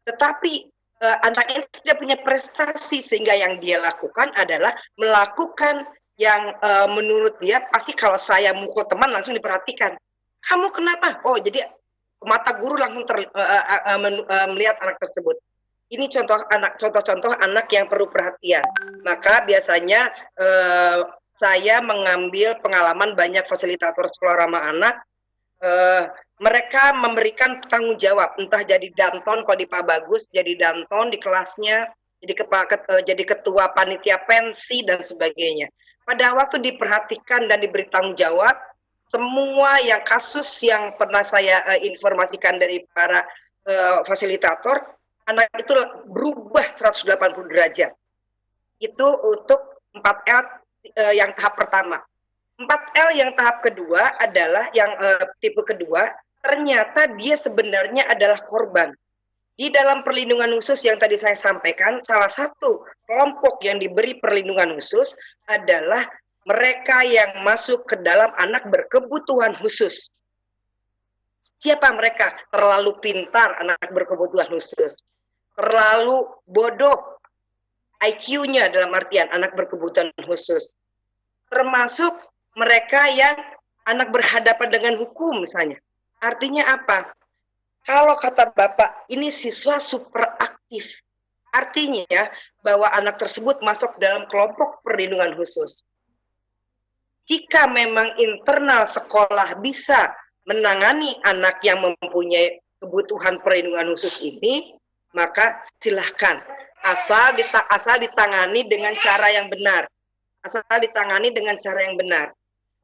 Tetapi anak ini tidak punya prestasi, sehingga yang dia lakukan adalah melakukan yang menurut dia pasti kalau saya mukul teman langsung diperhatikan. Kamu kenapa? Oh, jadi mata guru langsung melihat anak tersebut. Ini contoh-contoh anak yang perlu perhatian. Maka biasanya saya mengambil pengalaman banyak fasilitator sekolah ramah anak. Mereka memberikan tanggung jawab, entah jadi danton kalau di Pak Bagus, jadi danton di kelasnya, jadi ketua panitia pensi dan sebagainya. Pada waktu diperhatikan dan diberi tanggung jawab, semua yang kasus yang pernah saya informasikan dari para fasilitator, anak itu berubah 180 derajat. Itu untuk 4L yang tahap pertama. 4L yang tahap kedua adalah yang tipe kedua, ternyata dia sebenarnya adalah korban. Di dalam perlindungan khusus yang tadi saya sampaikan, salah satu kelompok yang diberi perlindungan khusus adalah mereka yang masuk ke dalam anak berkebutuhan khusus. Siapa mereka? Terlalu pintar anak berkebutuhan khusus. Terlalu bodoh IQ-nya dalam artian anak berkebutuhan khusus. Termasuk mereka yang anak berhadapan dengan hukum misalnya. Artinya apa? Kalau kata Bapak, ini siswa super aktif. Artinya bahwa anak tersebut masuk dalam kelompok perlindungan khusus. Jika memang internal sekolah bisa menangani anak yang mempunyai kebutuhan perlindungan khusus ini, maka silahkan. asal ditangani dengan cara yang benar. Asal ditangani dengan cara yang benar.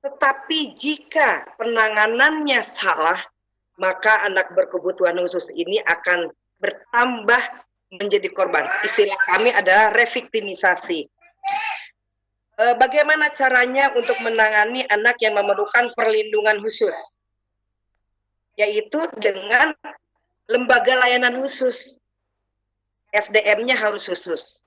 Tetapi jika penanganannya salah, maka anak berkebutuhan khusus ini akan bertambah menjadi korban. Istilah kami adalah reviktimisasi. Bagaimana caranya untuk menangani anak yang memerlukan perlindungan khusus? Yaitu dengan lembaga layanan khusus. SDM-nya harus khusus.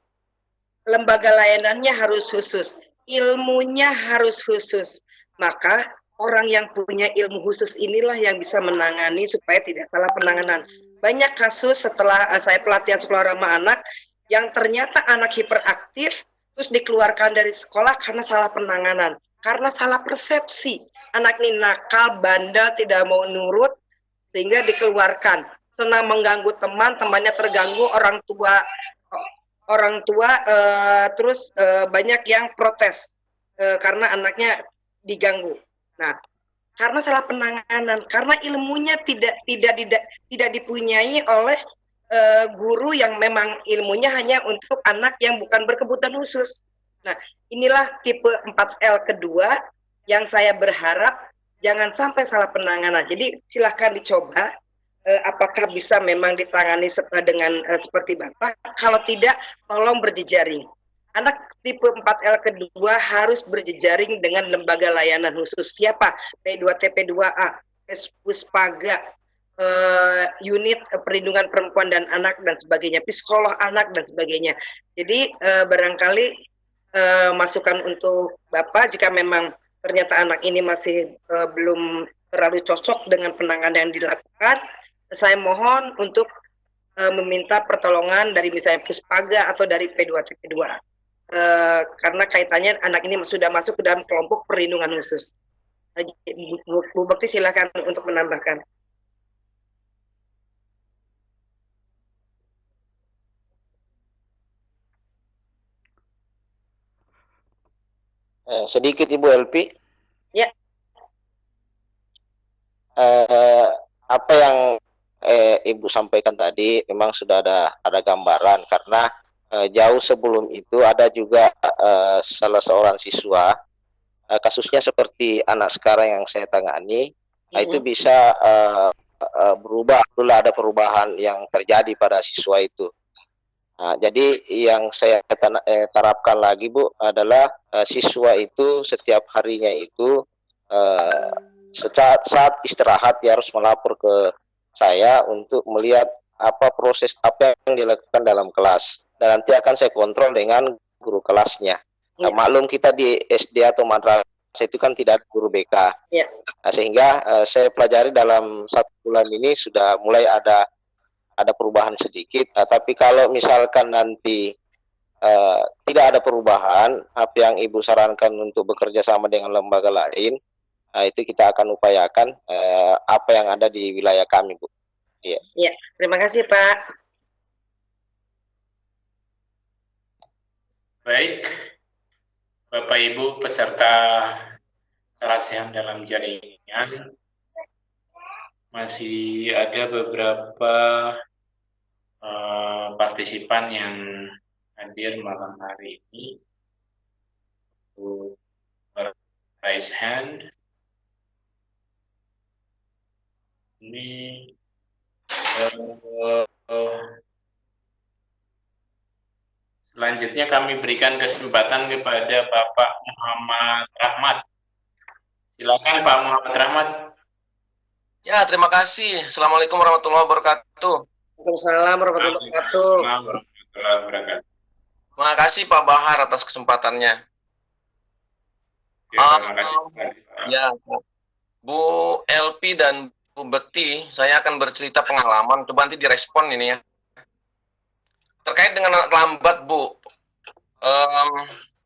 Lembaga layanannya harus khusus. Ilmunya harus khusus. Maka orang yang punya ilmu khusus inilah yang bisa menangani supaya tidak salah penanganan. Banyak kasus setelah saya pelatihan sekolah ramah anak yang ternyata anak hiperaktif terus dikeluarkan dari sekolah karena salah penanganan, karena salah persepsi. Anak ini nakal, bandel, tidak mau nurut, sehingga dikeluarkan. Senang mengganggu teman, temannya terganggu, orang tua terus banyak yang protes karena anaknya diganggu. Nah, karena salah penanganan, karena ilmunya tidak dipunyai oleh guru yang memang ilmunya hanya untuk anak yang bukan berkebutuhan khusus. Nah, inilah tipe 4L kedua yang saya berharap jangan sampai salah penanganan. Jadi silahkan dicoba apakah bisa memang ditangani dengan seperti Bapak. Kalau tidak, tolong berjejaring. Anak tipe 4L kedua harus berjejaring dengan lembaga layanan khusus. Siapa? P2T, P2A, Puspaga, unit perlindungan perempuan dan anak dan sebagainya, psikolog anak dan sebagainya. Jadi barangkali masukan untuk Bapak jika memang ternyata anak ini masih belum terlalu cocok dengan penanganan yang dilakukan, saya mohon untuk meminta pertolongan dari misalnya Puspaga atau dari P2T P2A. Karena kaitannya anak ini sudah masuk ke dalam kelompok perlindungan khusus. Bu Bekti silakan untuk menambahkan. Sedikit Ibu Elpi. Ya. Apa yang Ibu sampaikan tadi memang sudah ada gambaran, karena jauh sebelum itu ada juga salah seorang siswa kasusnya seperti anak sekarang yang saya tangani. Itu bisa berubah, ada perubahan yang terjadi pada siswa itu. Nah, jadi yang saya terapkan lagi Bu adalah siswa itu setiap harinya itu saat istirahat dia harus melapor ke saya untuk melihat apa proses apa yang dilakukan dalam kelas, dan nanti akan saya kontrol dengan guru kelasnya. Nah, maklum kita di SD atau madrasah itu kan tidak ada guru BK. Nah, sehingga saya pelajari dalam 1 bulan ini sudah mulai ada perubahan sedikit. Nah, tapi kalau misalkan nanti tidak ada perubahan, apa yang Ibu sarankan untuk bekerja sama dengan lembaga lain, itu kita akan upayakan apa yang ada di wilayah kami, Bu. Iya. Ya, terima kasih Pak. Baik, Bapak Ibu peserta serasian dalam jaringan, masih ada beberapa partisipan yang hadir malam hari ini untuk raise hand. Ini selanjutnya kami berikan kesempatan kepada Bapak Muhammad Rahmat. Silakan Pak Muhammad Rahmat. Ya, terima kasih. Assalamualaikum warahmatullahi wabarakatuh. Waalaikumsalam warahmatullahi wabarakatuh. Terima kasih Pak Bahar atas kesempatannya. Terima kasih. Ya, Bu Elpi dan Bu Bekti, saya akan bercerita pengalaman. Coba nanti direspon ini ya. Terkait dengan anak lambat, Bu.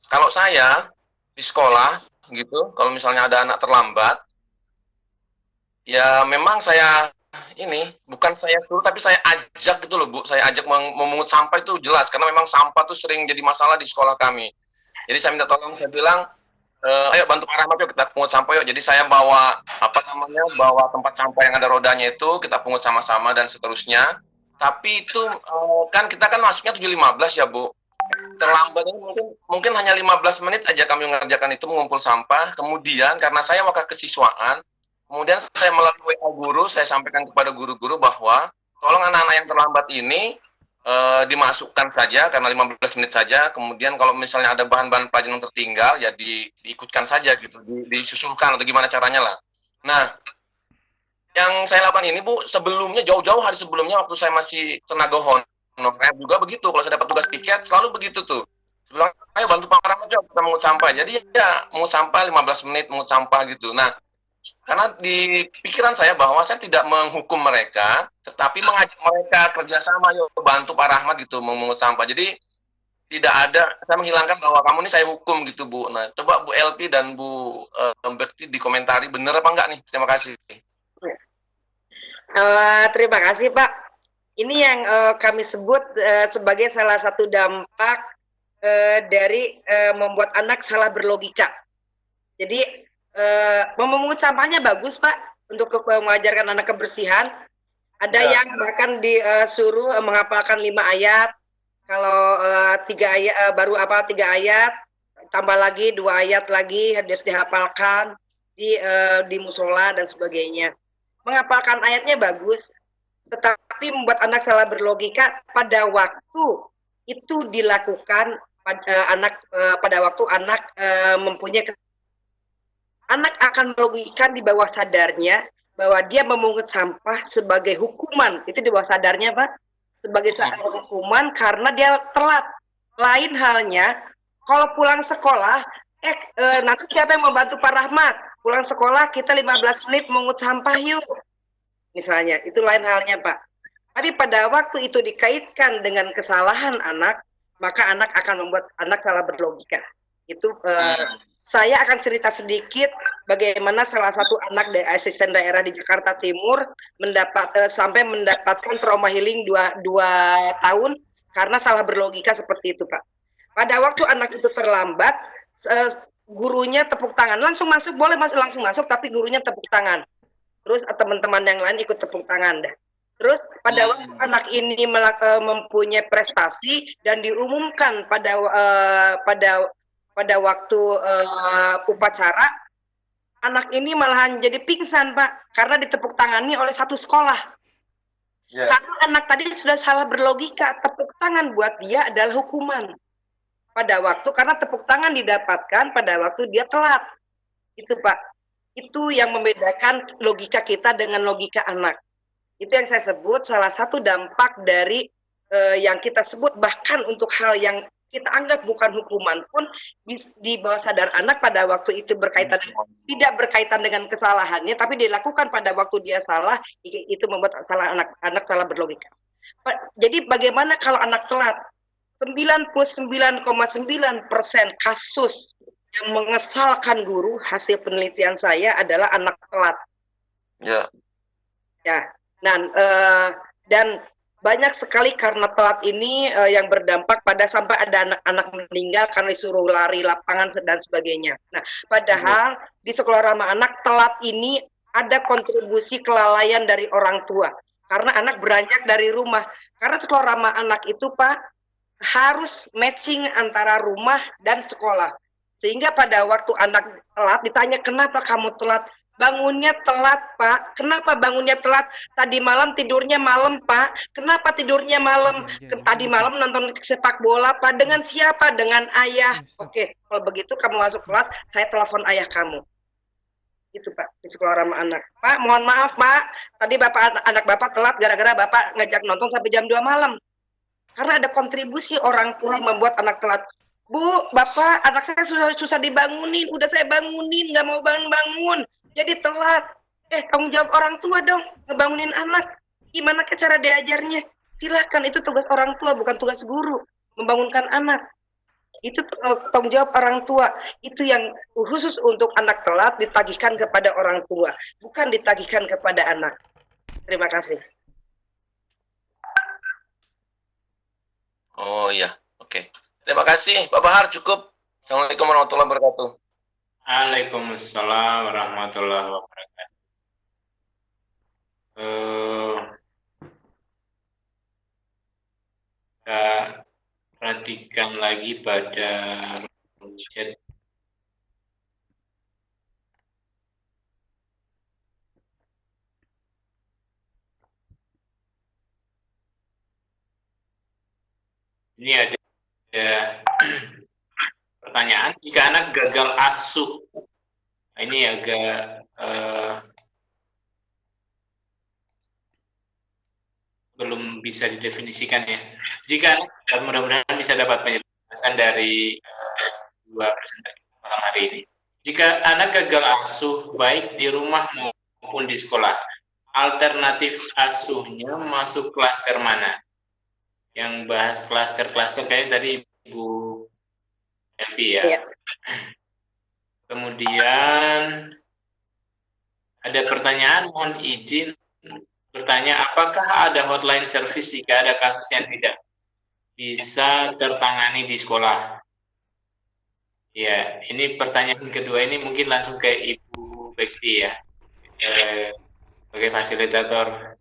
Kalau saya di sekolah gitu, kalau misalnya ada anak terlambat, ya memang saya ini bukan saya suruh, tapi saya ajak gitu loh, Bu. Saya ajak memungut sampah itu jelas, karena memang sampah tuh sering jadi masalah di sekolah kami. Jadi saya minta tolong, saya bilang, ayo bantu Pak Rahmat yuk, kita pungut sampah yuk. Jadi saya bawa bawa tempat sampah yang ada rodanya itu, kita pungut sama-sama dan seterusnya. Tapi itu kan kita kan masuknya 7.15 ya, Bu. Terlambatnya mungkin hanya 15 menit aja kami mengerjakan itu, mengumpul sampah. Kemudian karena saya wakil kesiswaan, kemudian saya melalui WA guru, saya sampaikan kepada guru-guru bahwa tolong anak-anak yang terlambat ini dimasukkan saja karena 15 menit saja. Kemudian kalau misalnya ada bahan-bahan pelajaran yang tertinggal ya diikutkan saja gitu, disusulkan atau gimana caranya lah. Nah, yang saya lakukan ini, Bu, sebelumnya jauh-jauh hari sebelumnya waktu saya masih tenaga honorer juga begitu. Kalau saya dapat tugas piket selalu begitu tuh. Bilang, ayo bantu Pak Rahmat kita mengut sampah. Jadi ya mengut sampah 15 menit mengut sampah gitu. Nah, karena di pikiran saya bahwa saya tidak menghukum mereka, tetapi mengajak mereka kerjasama, yuk bantu Pak Rahmat gitu memungut sampah. Jadi tidak ada saya menghilangkan bahwa kamu ini saya hukum gitu, Bu. Nah, coba Bu LP dan Bu Bekti dikomentari bener apa enggak nih? Terima kasih. Terima kasih Pak. Ini yang kami sebut sebagai salah satu dampak dari membuat anak salah berlogika. Jadi memungut sampahnya bagus Pak untuk mengajarkan anak kebersihan. Ada yang bahkan disuruh menghafalkan 5 ayat. Kalau 3 ayat baru apa 3 ayat, tambah lagi 2 ayat lagi harus dihafalkan di musola dan sebagainya. Menghafalkan ayatnya bagus, tetapi membuat anak salah berlogika pada waktu itu dilakukan pada waktu anak mempunyai anak akan melogikan di bawah sadarnya bahwa dia memungut sampah sebagai hukuman, itu di bawah sadarnya Pak, sebagai hukuman karena dia telat. Lain halnya kalau pulang sekolah, nanti siapa yang membantu Pak Rahmat? Pulang sekolah kita 15 menit mengut sampah yuk. Misalnya, itu lain halnya Pak. Tapi pada waktu itu dikaitkan dengan kesalahan anak, maka anak akan membuat anak salah berlogika. Itu saya akan cerita sedikit bagaimana salah satu anak dari asisten daerah di Jakarta Timur sampai mendapatkan trauma healing 2 tahun karena salah berlogika seperti itu Pak. Pada waktu anak itu terlambat, gurunya tepuk tangan, langsung masuk, boleh masuk langsung masuk, tapi gurunya tepuk tangan. Terus teman-teman yang lain ikut tepuk tangan dah. Terus pada waktu anak ini mempunyai prestasi dan diumumkan pada waktu upacara, anak ini malahan jadi pingsan Pak, karena ditepuk tangani oleh satu sekolah. Karena anak tadi sudah salah berlogika, tepuk tangan buat dia adalah hukuman. Pada waktu karena tepuk tangan didapatkan pada waktu dia telat. Itu Pak. Itu yang membedakan logika kita dengan logika anak. Itu yang saya sebut salah satu dampak dari yang kita sebut bahkan untuk hal yang kita anggap bukan hukuman pun di bawah sadar anak pada waktu itu tidak berkaitan dengan kesalahannya, tapi dilakukan pada waktu dia salah, itu membuat anak salah berlogika. Jadi bagaimana kalau anak telat? 99,9% kasus yang mengesalkan guru hasil penelitian saya adalah anak telat. Dan banyak sekali karena telat ini yang berdampak pada sampai ada anak-anak meninggal karena disuruh lari lapangan dan sebagainya. Nah, padahal di sekolah ramah anak telat ini ada kontribusi kelalaian dari orang tua karena anak beranjak dari rumah. Karena sekolah ramah anak itu Pak harus matching antara rumah dan sekolah. Sehingga pada waktu anak telat ditanya, kenapa kamu telat? Bangunnya telat Pak. Kenapa bangunnya telat? Tadi malam tidurnya malam Pak. Kenapa tidurnya malam? Tadi malam nonton sepak bola Pak. Dengan siapa? Dengan ayah. Oke, kalau begitu kamu masuk kelas, saya telepon ayah kamu. Itu Pak, di sekolah ramah anak. Pak, mohon maaf Pak, tadi anak Bapak telat gara-gara Bapak ngajak nonton sampai jam 2 malam. Karena ada kontribusi orang tua yang membuat anak telat. Bu, Bapak, anak saya susah dibangunin, udah saya bangunin, nggak mau bangun-bangun, jadi telat. Tanggung jawab orang tua dong, ngebangunin anak. Gimana cara diajarnya? Silakan, itu tugas orang tua, bukan tugas guru, membangunkan anak. Itu tanggung jawab orang tua. Itu yang khusus untuk anak telat ditagihkan kepada orang tua, bukan ditagihkan kepada anak. Terima kasih. Oh iya, oke. Terima kasih, Pak Bahar, cukup. Assalamualaikum warahmatullahi wabarakatuh. Waalaikumsalam warahmatullahi wabarakatuh. Kita perhatikan lagi pada chat. Ini ada pertanyaan, jika anak gagal asuh. Nah, ini agak belum bisa didefinisikan ya. Jika mudah-mudahan bisa dapat penjelasan dari dua presenter malam hari ini. Jika anak gagal asuh baik di rumah maupun di sekolah, alternatif asuhnya masuk klaster mana? Yang bahas klaster-klaster kayaknya tadi Ibu Elvi ya. Iya. Kemudian ada pertanyaan, mohon izin bertanya, apakah ada hotline service jika ada kasus yang tidak bisa tertangani di sekolah? Ya, ini pertanyaan kedua ini mungkin langsung ke Ibu Bekti ya, sebagai fasilitator.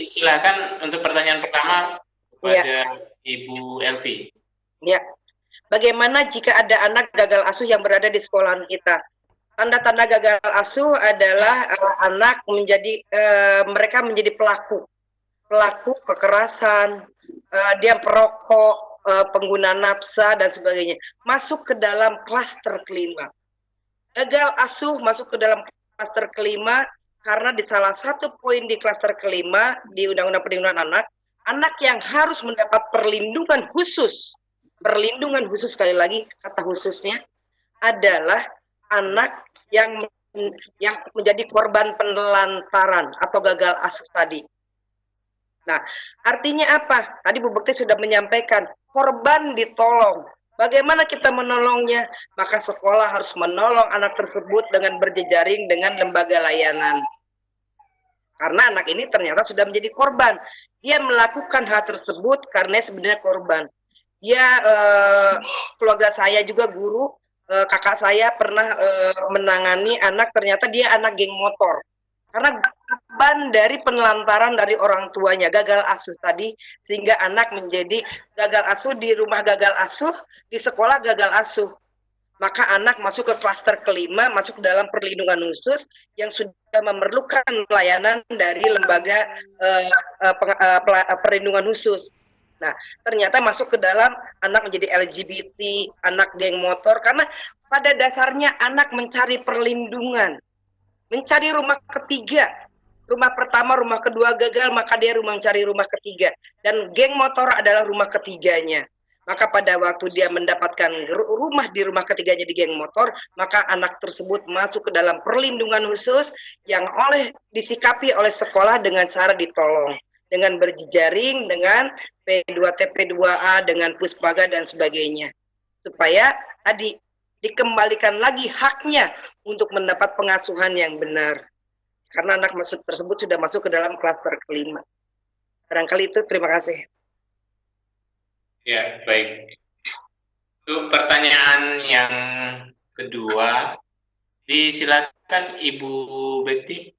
Silakan untuk pertanyaan pertama kepada Ibu Elvi. Ya, bagaimana jika ada anak gagal asuh yang berada di sekolahan kita? Tanda-tanda gagal asuh adalah anak mereka menjadi pelaku kekerasan, dia perokok, pengguna nafsa dan sebagainya, masuk ke dalam klaster kelima. Gagal asuh masuk ke dalam klaster kelima karena di salah satu poin di klaster kelima di Undang-Undang Perlindungan Anak yang harus mendapat perlindungan khusus sekali lagi kata khususnya adalah anak yang menjadi korban penelantaran atau gagal asuh tadi. Nah, artinya apa? Tadi Bu Bekti sudah menyampaikan, korban ditolong. Bagaimana kita menolongnya? Maka sekolah harus menolong anak tersebut dengan berjejaring dengan lembaga layanan. Karena anak ini ternyata sudah menjadi korban. Dia melakukan hal tersebut karena sebenarnya korban. Dia, keluarga saya juga guru, kakak saya pernah menangani anak, ternyata dia anak geng motor. Karena korban dari penelantaran dari orang tuanya, gagal asuh tadi, sehingga anak menjadi gagal asuh di rumah, gagal asuh di sekolah, gagal asuh. Maka anak masuk ke klaster kelima, masuk dalam perlindungan khusus yang sudah memerlukan pelayanan dari lembaga perlindungan khusus. Nah, ternyata masuk ke dalam anak menjadi LGBT, anak geng motor, karena pada dasarnya anak mencari perlindungan, mencari rumah ketiga. Rumah pertama, rumah kedua gagal, maka dia mencari rumah ketiga. Dan geng motor adalah rumah ketiganya. Maka pada waktu dia mendapatkan rumah di rumah ketiganya di geng motor, maka anak tersebut masuk ke dalam perlindungan khusus yang disikapi oleh sekolah dengan cara ditolong. Dengan berjejaring, dengan P2T, P2A, dengan puspaga dan sebagainya. Supaya tadi dikembalikan lagi haknya untuk mendapat pengasuhan yang benar. Karena anak tersebut sudah masuk ke dalam klaster kelima. Barangkali itu, terima kasih. Ya, baik. Untuk pertanyaan yang kedua, disilakan Ibu Bekti.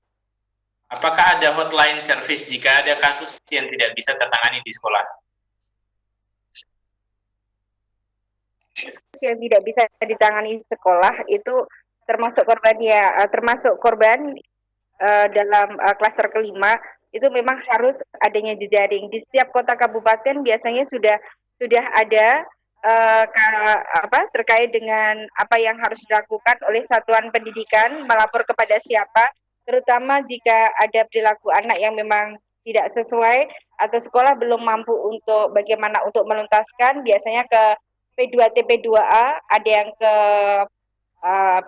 Apakah ada hotline service jika ada kasus yang tidak bisa tertangani di sekolah? Yang tidak bisa ditangani di sekolah itu termasuk korban dalam klaster kelima itu memang harus adanya jejaring. Di setiap kota kabupaten biasanya sudah ada terkait dengan apa yang harus dilakukan oleh satuan pendidikan, melapor kepada siapa, terutama jika ada perilaku anak yang memang tidak sesuai atau sekolah belum mampu untuk bagaimana untuk menuntaskan, biasanya ke P2T, P2A, ada yang ke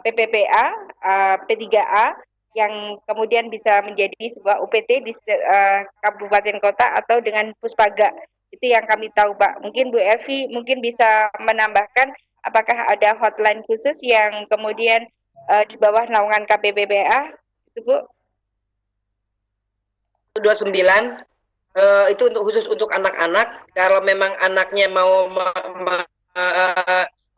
PPPA, P3A, yang kemudian bisa menjadi sebuah UPT di kabupaten kota atau dengan puspaga. Itu yang kami tahu, Pak. Mungkin Bu Elvi mungkin bisa menambahkan apakah ada hotline khusus yang kemudian di bawah naungan KPPBA, itu Bu? 29 itu khusus untuk anak-anak. Kalau memang anaknya mau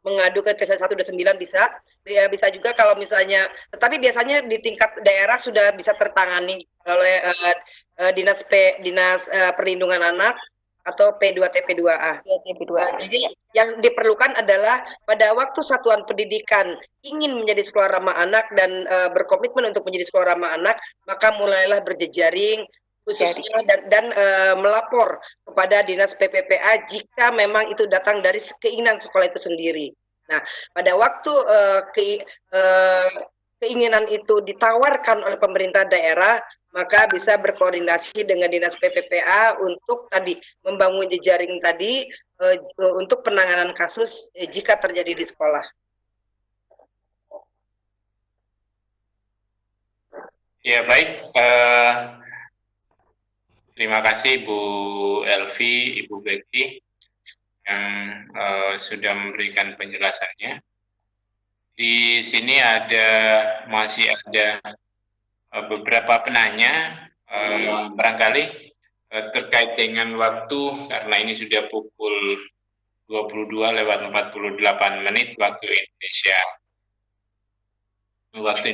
mengadukan ke 129 bisa. Bisa juga kalau misalnya, tetapi biasanya di tingkat daerah sudah bisa tertangani oleh dinas perlindungan anak atau P2TP2A. Jadi yang diperlukan adalah pada waktu satuan pendidikan ingin menjadi sekolah ramah anak dan berkomitmen untuk menjadi sekolah ramah anak, maka mulailah berjejaring khususnya dan melapor kepada Dinas PPPA jika memang itu datang dari keinginan sekolah itu sendiri. Nah, pada waktu keinginan itu ditawarkan oleh pemerintah daerah, maka bisa berkoordinasi dengan Dinas PPPA untuk tadi membangun jejaring tadi untuk penanganan kasus jika terjadi di sekolah. Ya baik, terima kasih Bu Elvi, Ibu Bekti yang sudah memberikan penjelasannya. Di sini masih ada beberapa penanya, barangkali terkait dengan waktu, karena ini sudah pukul 22:48 waktu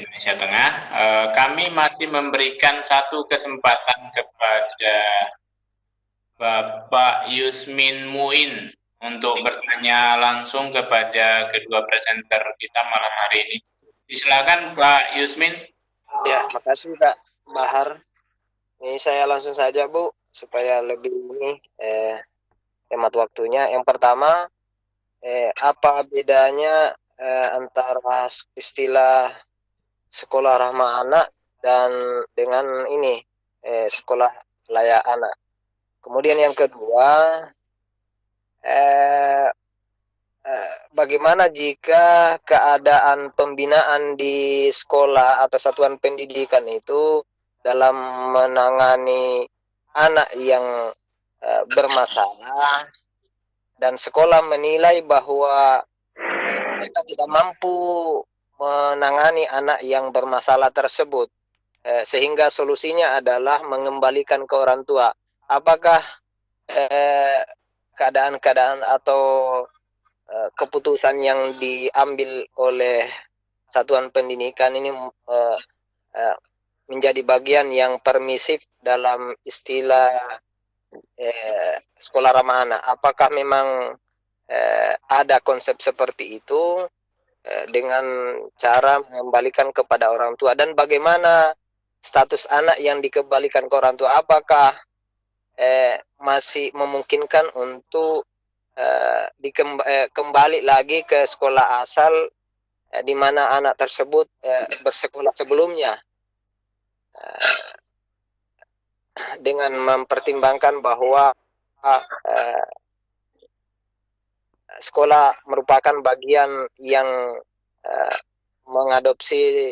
Indonesia Tengah. Kami masih memberikan satu kesempatan kepada Bapak Yusmin Muin untuk bertanya langsung kepada kedua presenter kita malam hari ini. Silakan Pak Yusmin. Ya, makasih Kak Bahar. Ini saya langsung saja Bu, supaya lebih hemat waktunya. Yang pertama, apa bedanya antara istilah sekolah ramah anak dan dengan ini sekolah layak anak. Kemudian yang kedua, bagaimana jika keadaan pembinaan di sekolah atau satuan pendidikan itu dalam menangani anak yang bermasalah dan sekolah menilai bahwa mereka tidak mampu menangani anak yang bermasalah tersebut, sehingga solusinya adalah mengembalikan ke orang tua. Apakah keadaan-keadaan atau keputusan yang diambil oleh satuan pendidikan ini menjadi bagian yang permisif dalam istilah sekolah ramah anak? Apakah memang ada konsep seperti itu dengan cara mengembalikan kepada orang tua, dan bagaimana status anak yang dikembalikan ke orang tua? Apakah masih memungkinkan untuk kembali lagi ke sekolah asal di mana anak tersebut bersekolah sebelumnya, dengan mempertimbangkan bahwa sekolah merupakan bagian yang mengadopsi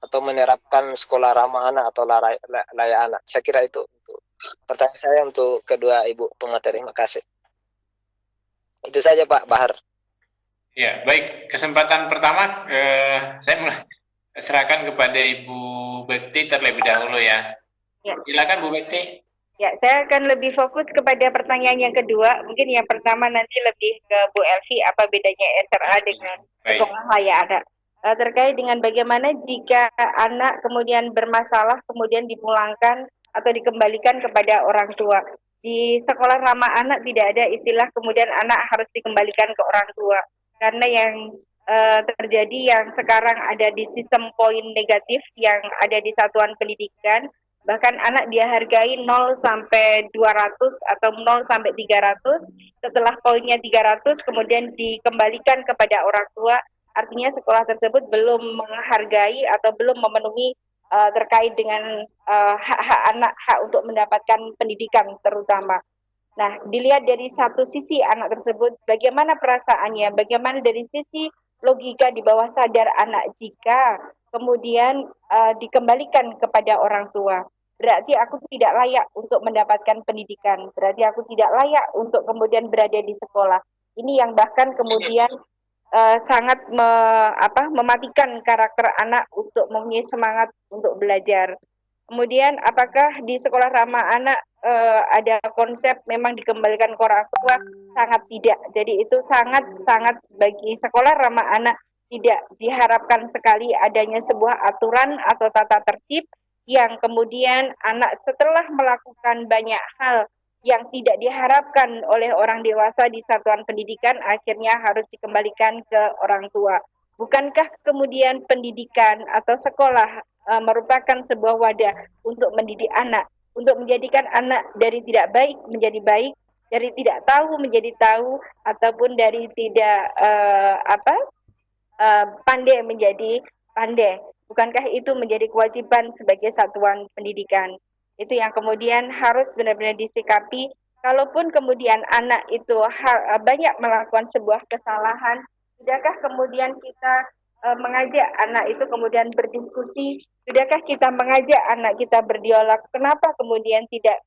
atau menerapkan sekolah ramah anak atau layak anak. Saya kira itu pertanyaan saya untuk kedua Ibu pemateri. Terima kasih. Itu saja Pak Bahar. Ya, baik. Kesempatan pertama saya mulai serahkan kepada Ibu Bekti terlebih dahulu ya. Silakan Bu Bekti. Ya, saya akan lebih fokus kepada pertanyaan yang kedua. Mungkin yang pertama nanti lebih ke Bu Elvi, apa bedanya SRA dengan sekolah layak anak. Terkait dengan bagaimana jika anak kemudian bermasalah, kemudian dipulangkan atau dikembalikan kepada orang tua. Di sekolah ramah anak tidak ada istilah kemudian anak harus dikembalikan ke orang tua. Karena yang terjadi yang sekarang ada di sistem poin negatif yang ada di satuan pendidikan, bahkan anak dihargai 0 sampai 200 atau 0 sampai 300, setelah poinnya 300 kemudian dikembalikan kepada orang tua, artinya sekolah tersebut belum menghargai atau belum memenuhi terkait dengan hak-hak anak, hak untuk mendapatkan pendidikan terutama. Nah, dilihat dari satu sisi anak tersebut, bagaimana perasaannya, bagaimana dari sisi logika di bawah sadar anak jika kemudian dikembalikan kepada orang tua. Berarti aku tidak layak untuk mendapatkan pendidikan, berarti aku tidak layak untuk kemudian berada di sekolah. Ini yang bahkan kemudian sangat mematikan karakter anak untuk mempunyai semangat untuk belajar. Kemudian apakah di sekolah ramah anak ada konsep memang dikembalikan ke orang tua? Sangat tidak. Jadi itu sangat bagi sekolah ramah anak tidak diharapkan sekali adanya sebuah aturan atau tata tertib yang kemudian anak setelah melakukan banyak hal yang tidak diharapkan oleh orang dewasa di satuan pendidikan akhirnya harus dikembalikan ke orang tua. Bukankah kemudian pendidikan atau sekolah merupakan sebuah wadah untuk mendidik anak, untuk menjadikan anak dari tidak baik menjadi baik, dari tidak tahu menjadi tahu, ataupun dari tidak pandai menjadi pandai. Bukankah itu menjadi kewajiban sebagai satuan pendidikan? Itu yang kemudian harus benar-benar disikapi. Kalaupun kemudian anak itu banyak melakukan sebuah kesalahan, sudahkah kemudian kita mengajak anak itu kemudian berdiskusi? Sudahkah kita mengajak anak kita berdialog? Kenapa kemudian tidak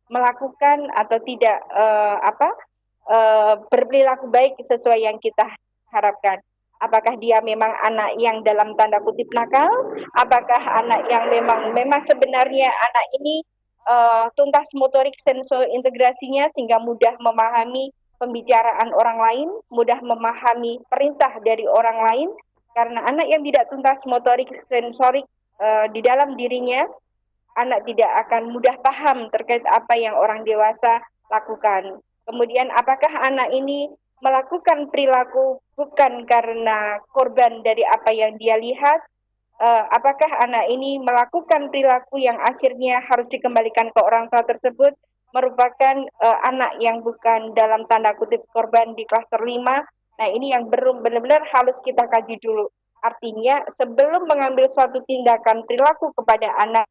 melakukan atau tidak berperilaku baik sesuai yang kita harapkan? Apakah dia memang anak yang dalam tanda kutip nakal? Apakah anak yang memang sebenarnya anak ini tuntas motorik sensor integrasinya sehingga mudah memahami pembicaraan orang lain, mudah memahami perintah dari orang lain? Karena anak yang tidak tuntas motorik sensorik di dalam dirinya, anak tidak akan mudah paham terkait apa yang orang dewasa lakukan. Kemudian apakah anak ini melakukan perilaku bukan karena korban dari apa yang dia lihat? Apakah anak ini melakukan perilaku yang akhirnya harus dikembalikan ke orang tua tersebut merupakan anak yang bukan dalam tanda kutip korban di klaster 5? Nah, ini yang belum benar-benar harus kita kaji dulu. Artinya, sebelum mengambil suatu tindakan perilaku kepada anak,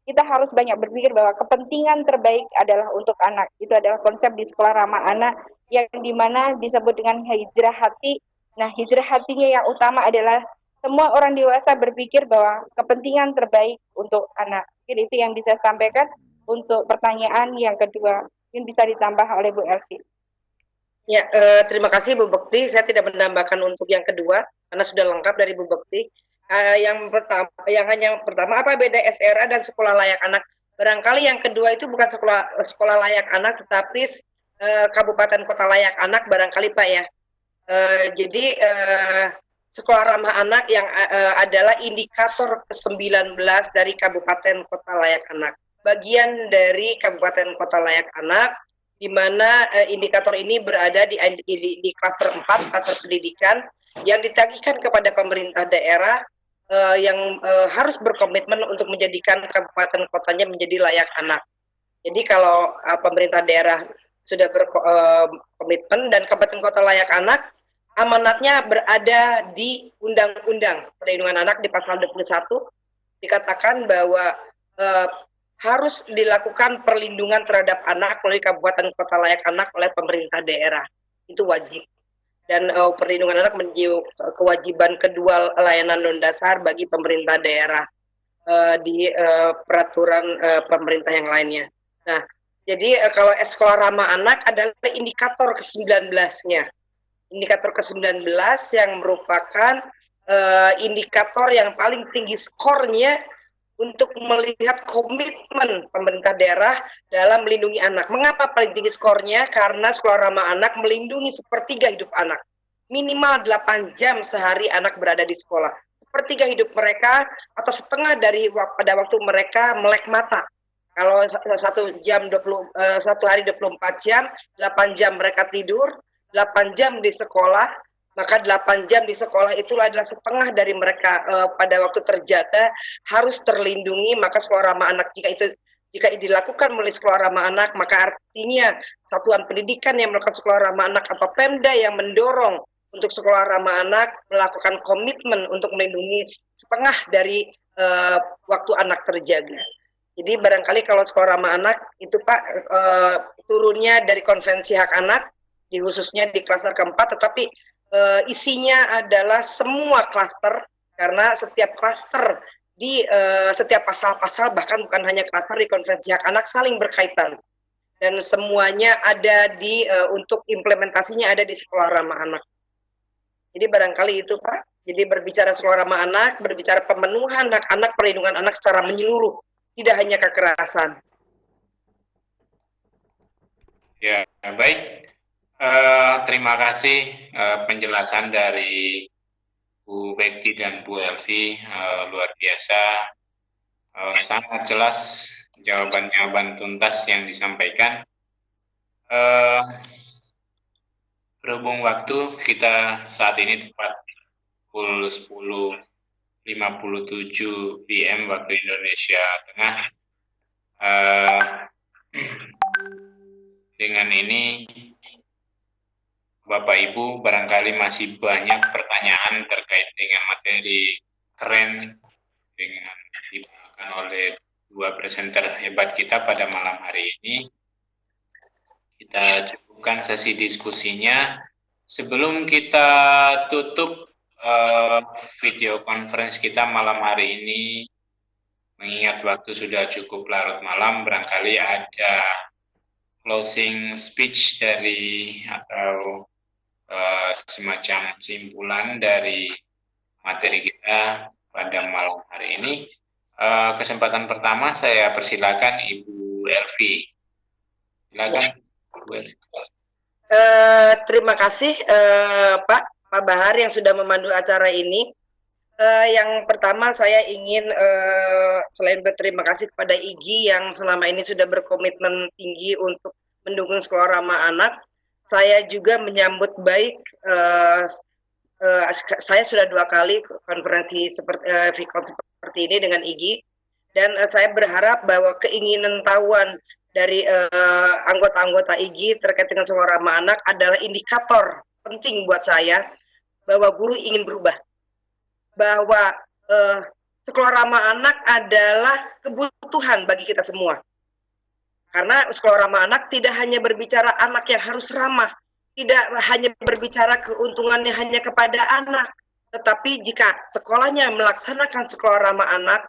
kita harus banyak berpikir bahwa kepentingan terbaik adalah untuk anak. Itu adalah konsep di sekolah ramah anak yang dimana disebut dengan hijrah hati. Nah, hijrah hatinya yang utama adalah semua orang dewasa berpikir bahwa kepentingan terbaik untuk anak. Mungkin itu yang bisa sampaikan untuk pertanyaan yang kedua. Mungkin bisa ditambah oleh Bu Elvi. Ya, terima kasih Bu Bekti. Saya tidak menambahkan untuk yang kedua karena sudah lengkap dari Bu Bekti. Yang pertama, apa beda SRA dan sekolah layak anak? Barangkali yang kedua itu bukan sekolah layak anak, tetapi kabupaten kota layak anak barangkali Pak ya. Jadi sekolah ramah anak yang adalah indikator ke-19 dari kabupaten kota layak anak. Bagian dari kabupaten kota layak anak di mana indikator ini berada di klaster 4, klaster pendidikan yang ditagihkan kepada pemerintah daerah yang harus berkomitmen untuk menjadikan kabupaten kotanya menjadi layak anak. Jadi kalau pemerintah daerah sudah berkomitmen dan kabupaten kota layak anak, amanatnya berada di Undang-Undang Perlindungan Anak di pasal 21 dikatakan bahwa harus dilakukan perlindungan terhadap anak melalui kabupaten kota layak anak oleh pemerintah daerah. Itu wajib. Dan perlindungan anak menjadi kewajiban kedua layanan non-dasar bagi pemerintah daerah di peraturan pemerintah yang lainnya. Nah, jadi kalau sekolah ramah anak adalah indikator ke-19-nya. Indikator ke-19 yang merupakan indikator yang paling tinggi skornya untuk melihat komitmen pemerintah daerah dalam melindungi anak. Mengapa paling tinggi skornya? Karena sekolah ramah anak melindungi sepertiga hidup anak. Minimal 8 jam sehari anak berada di sekolah. Sepertiga hidup mereka atau setengah dari pada waktu mereka melek mata. Kalau satu hari 24 jam, 8 jam mereka tidur, 8 jam di sekolah, maka 8 jam di sekolah itulah adalah setengah dari mereka pada waktu terjaga harus terlindungi. Maka sekolah ramah anak jika dilakukan melalui sekolah ramah anak, maka artinya satuan pendidikan yang melakukan sekolah ramah anak atau Pemda yang mendorong untuk sekolah ramah anak melakukan komitmen untuk melindungi setengah dari waktu anak terjaga. Jadi barangkali kalau sekolah ramah anak itu Pak turunnya dari konvensi hak anak, khususnya di klaster keempat, tetapi isinya adalah semua klaster, karena setiap klaster di setiap pasal-pasal, bahkan bukan hanya klaster di konvensi hak anak, saling berkaitan dan semuanya ada di untuk implementasinya ada di sekolah ramah anak. Jadi barangkali itu Pak. Jadi berbicara sekolah ramah anak, berbicara pemenuhan hak anak, perlindungan anak secara menyeluruh, tidak hanya kekerasan. Ya, baik. Terima kasih penjelasan dari Bu Bekti dan Bu Elvi, luar biasa, sangat jelas jawaban-jawaban tuntas yang disampaikan. Eh, berhubung waktu, kita saat ini tepat pukul 10.57 PM waktu Indonesia Tengah. Dengan ini, Bapak Ibu barangkali masih banyak pertanyaan terkait dengan materi keren dengan dibawakan oleh dua presenter hebat kita pada malam hari ini. Kita cukupkan sesi diskusinya. Sebelum kita tutup video conference kita malam hari ini, mengingat waktu sudah cukup larut malam, barangkali ada closing speech dari atau semacam simpulan dari materi kita pada malam hari ini. Kesempatan pertama saya persilakan Ibu Elvi. Silakan, Bu Elvi. Terima kasih Pak Bahar yang sudah memandu acara ini. Yang pertama saya ingin selain berterima kasih kepada IGI yang selama ini sudah berkomitmen tinggi untuk mendukung sekolah ramah anak, saya juga menyambut baik. Saya sudah 2 kali konferensi seperti ini dengan IGI, dan saya berharap bahwa keinginan tahuan dari anggota-anggota IGI terkait dengan sekolah ramah anak adalah indikator penting buat saya bahwa guru ingin berubah, bahwa sekolah ramah anak adalah kebutuhan bagi kita semua. Karena sekolah ramah anak tidak hanya berbicara anak yang harus ramah, tidak hanya berbicara keuntungannya hanya kepada anak, tetapi jika sekolahnya melaksanakan sekolah ramah anak,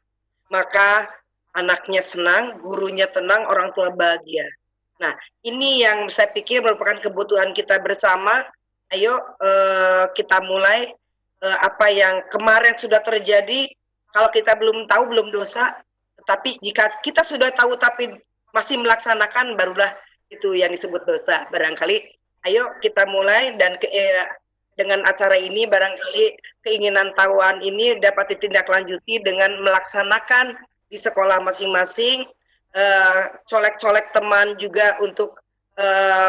maka anaknya senang, gurunya tenang, orang tua bahagia. Nah, ini yang saya pikir merupakan kebutuhan kita bersama. Ayo kita mulai apa yang kemarin sudah terjadi. Kalau kita belum tahu, belum dosa. Tetapi jika kita sudah tahu tapi masih melaksanakan, barulah itu yang disebut dosa. Barangkali ayo kita mulai, dan dengan acara ini barangkali keinginan tahuan ini dapat ditindaklanjuti dengan melaksanakan di sekolah masing-masing, colek-colek teman juga untuk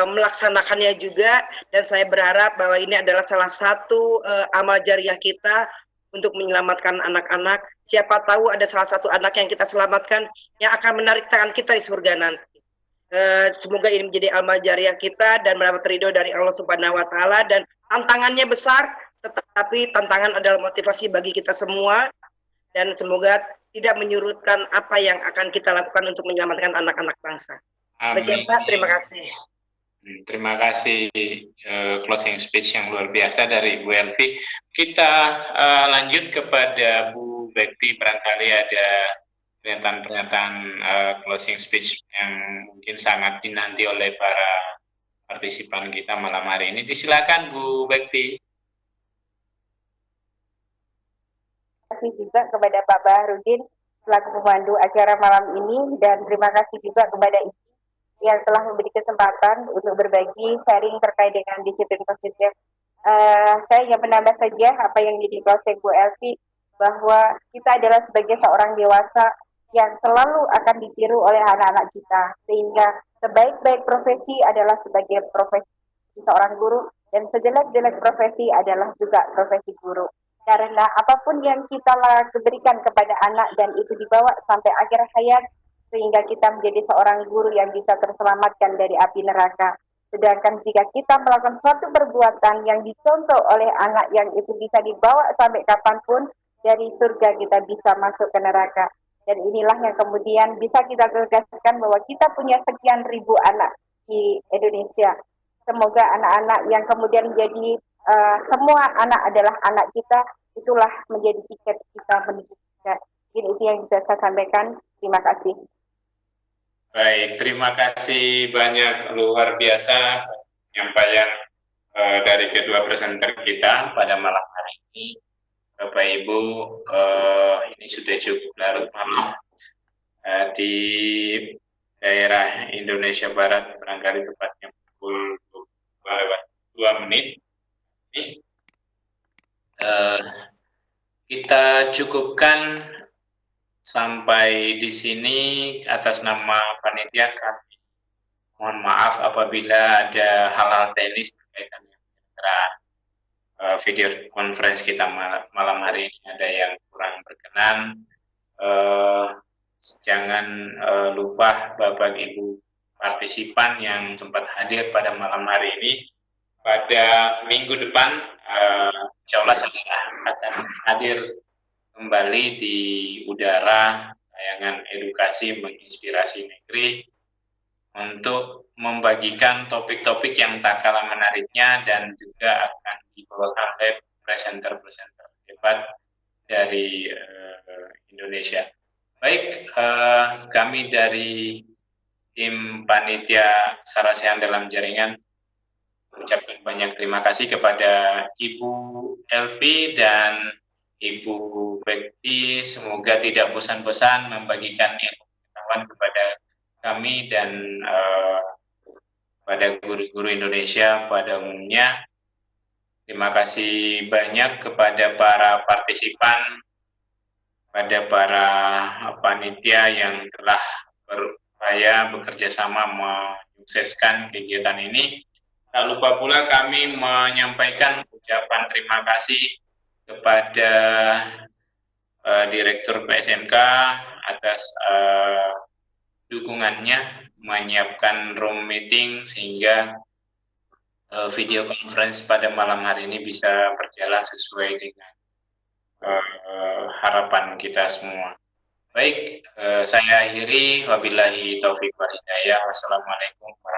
melaksanakannya juga. Dan saya berharap bahwa ini adalah salah satu amal jariah kita untuk menyelamatkan anak-anak. Siapa tahu ada salah satu anak yang kita selamatkan yang akan menarik tangan kita di surga nanti. Semoga ini menjadi amal jariah kita dan mendapat ridho dari Allah Subhanahu wa Ta'ala. Dan tantangannya besar, tetapi tantangan adalah motivasi bagi kita semua, dan semoga tidak menyurutkan apa yang akan kita lakukan untuk menyelamatkan anak-anak bangsa. Bagian Pak, terima kasih. Terima kasih closing speech yang luar biasa dari Bu Elvi. Kita lanjut kepada Bu Bekti, barangkali ada pernyataan closing speech yang mungkin sangat dinanti oleh para partisipan kita malam hari ini. Disilakan Bu Bekti. Terima kasih juga kepada Pak Baharudin selaku pemandu acara malam ini, dan terima kasih juga kepada IGI yang telah memberi kesempatan untuk berbagi sharing terkait dengan disiplin positif. Saya ingin menambah saja apa yang dikatakan Bu Elvi, bahwa kita adalah sebagai seorang dewasa yang selalu akan ditiru oleh anak-anak kita, sehingga sebaik-baik profesi adalah sebagai profesi seorang guru, dan sejelek-jelek profesi adalah juga profesi guru. Karena apapun yang kita berikan kepada anak dan itu dibawa sampai akhir hayat, sehingga kita menjadi seorang guru yang bisa terselamatkan dari api neraka. Sedangkan jika kita melakukan suatu perbuatan yang dicontoh oleh anak yang itu bisa dibawa sampai kapanpun, dari surga kita bisa masuk ke neraka. Dan inilah yang kemudian bisa kita tegaskan bahwa kita punya sekian ribu anak di Indonesia. Semoga anak-anak yang kemudian menjadi semua anak adalah anak kita, itulah menjadi tiket kita menuju surga. Ini itu yang bisa saya sampaikan. Terima kasih. Baik, terima kasih banyak, luar biasa penyampaian dari kedua presenter kita pada malam hari ini. Bapak Ibu, ini sudah cukup larut malam di daerah Indonesia Barat, barangkali tepatnya pukul 2 menit. Kita cukupkan sampai di sini. Atas nama panitia kami Mohon maaf apabila ada hal-hal teknis berkaitan dengan penyelenggaraan video conference kita malam hari ini ada yang kurang berkenan. Jangan lupa Bapak Ibu partisipan yang sempat hadir pada malam hari ini. Pada minggu depan, insya Allah saya akan hadir kembali di udara tayangan edukasi menginspirasi negeri untuk membagikan topik-topik yang tak kalah menariknya dan juga akan dibawakan oleh presenter-presenter hebat dari Indonesia. Baik, kami dari tim panitia Sarasehan dalam Jaringan ucapkan banyak terima kasih kepada Ibu Elvi dan Ibu Bekti. Semoga tidak bosan-bosan membagikan ilmu pengetahuan kepada kami dan pada guru-guru Indonesia pada umumnya. Terima kasih banyak kepada para partisipan, pada para panitia yang telah berupaya bekerja sama menyukseskan kegiatan ini. Tak lupa pula kami menyampaikan ucapan terima kasih kepada Direktur PSMK atas dukungannya menyiapkan room meeting sehingga video conference pada malam hari ini bisa berjalan sesuai dengan harapan kita semua. Baik, saya akhiri. Wabillahi taufiq wal hidayah. Wassalamualaikum warahmatullahi wabarakatuh.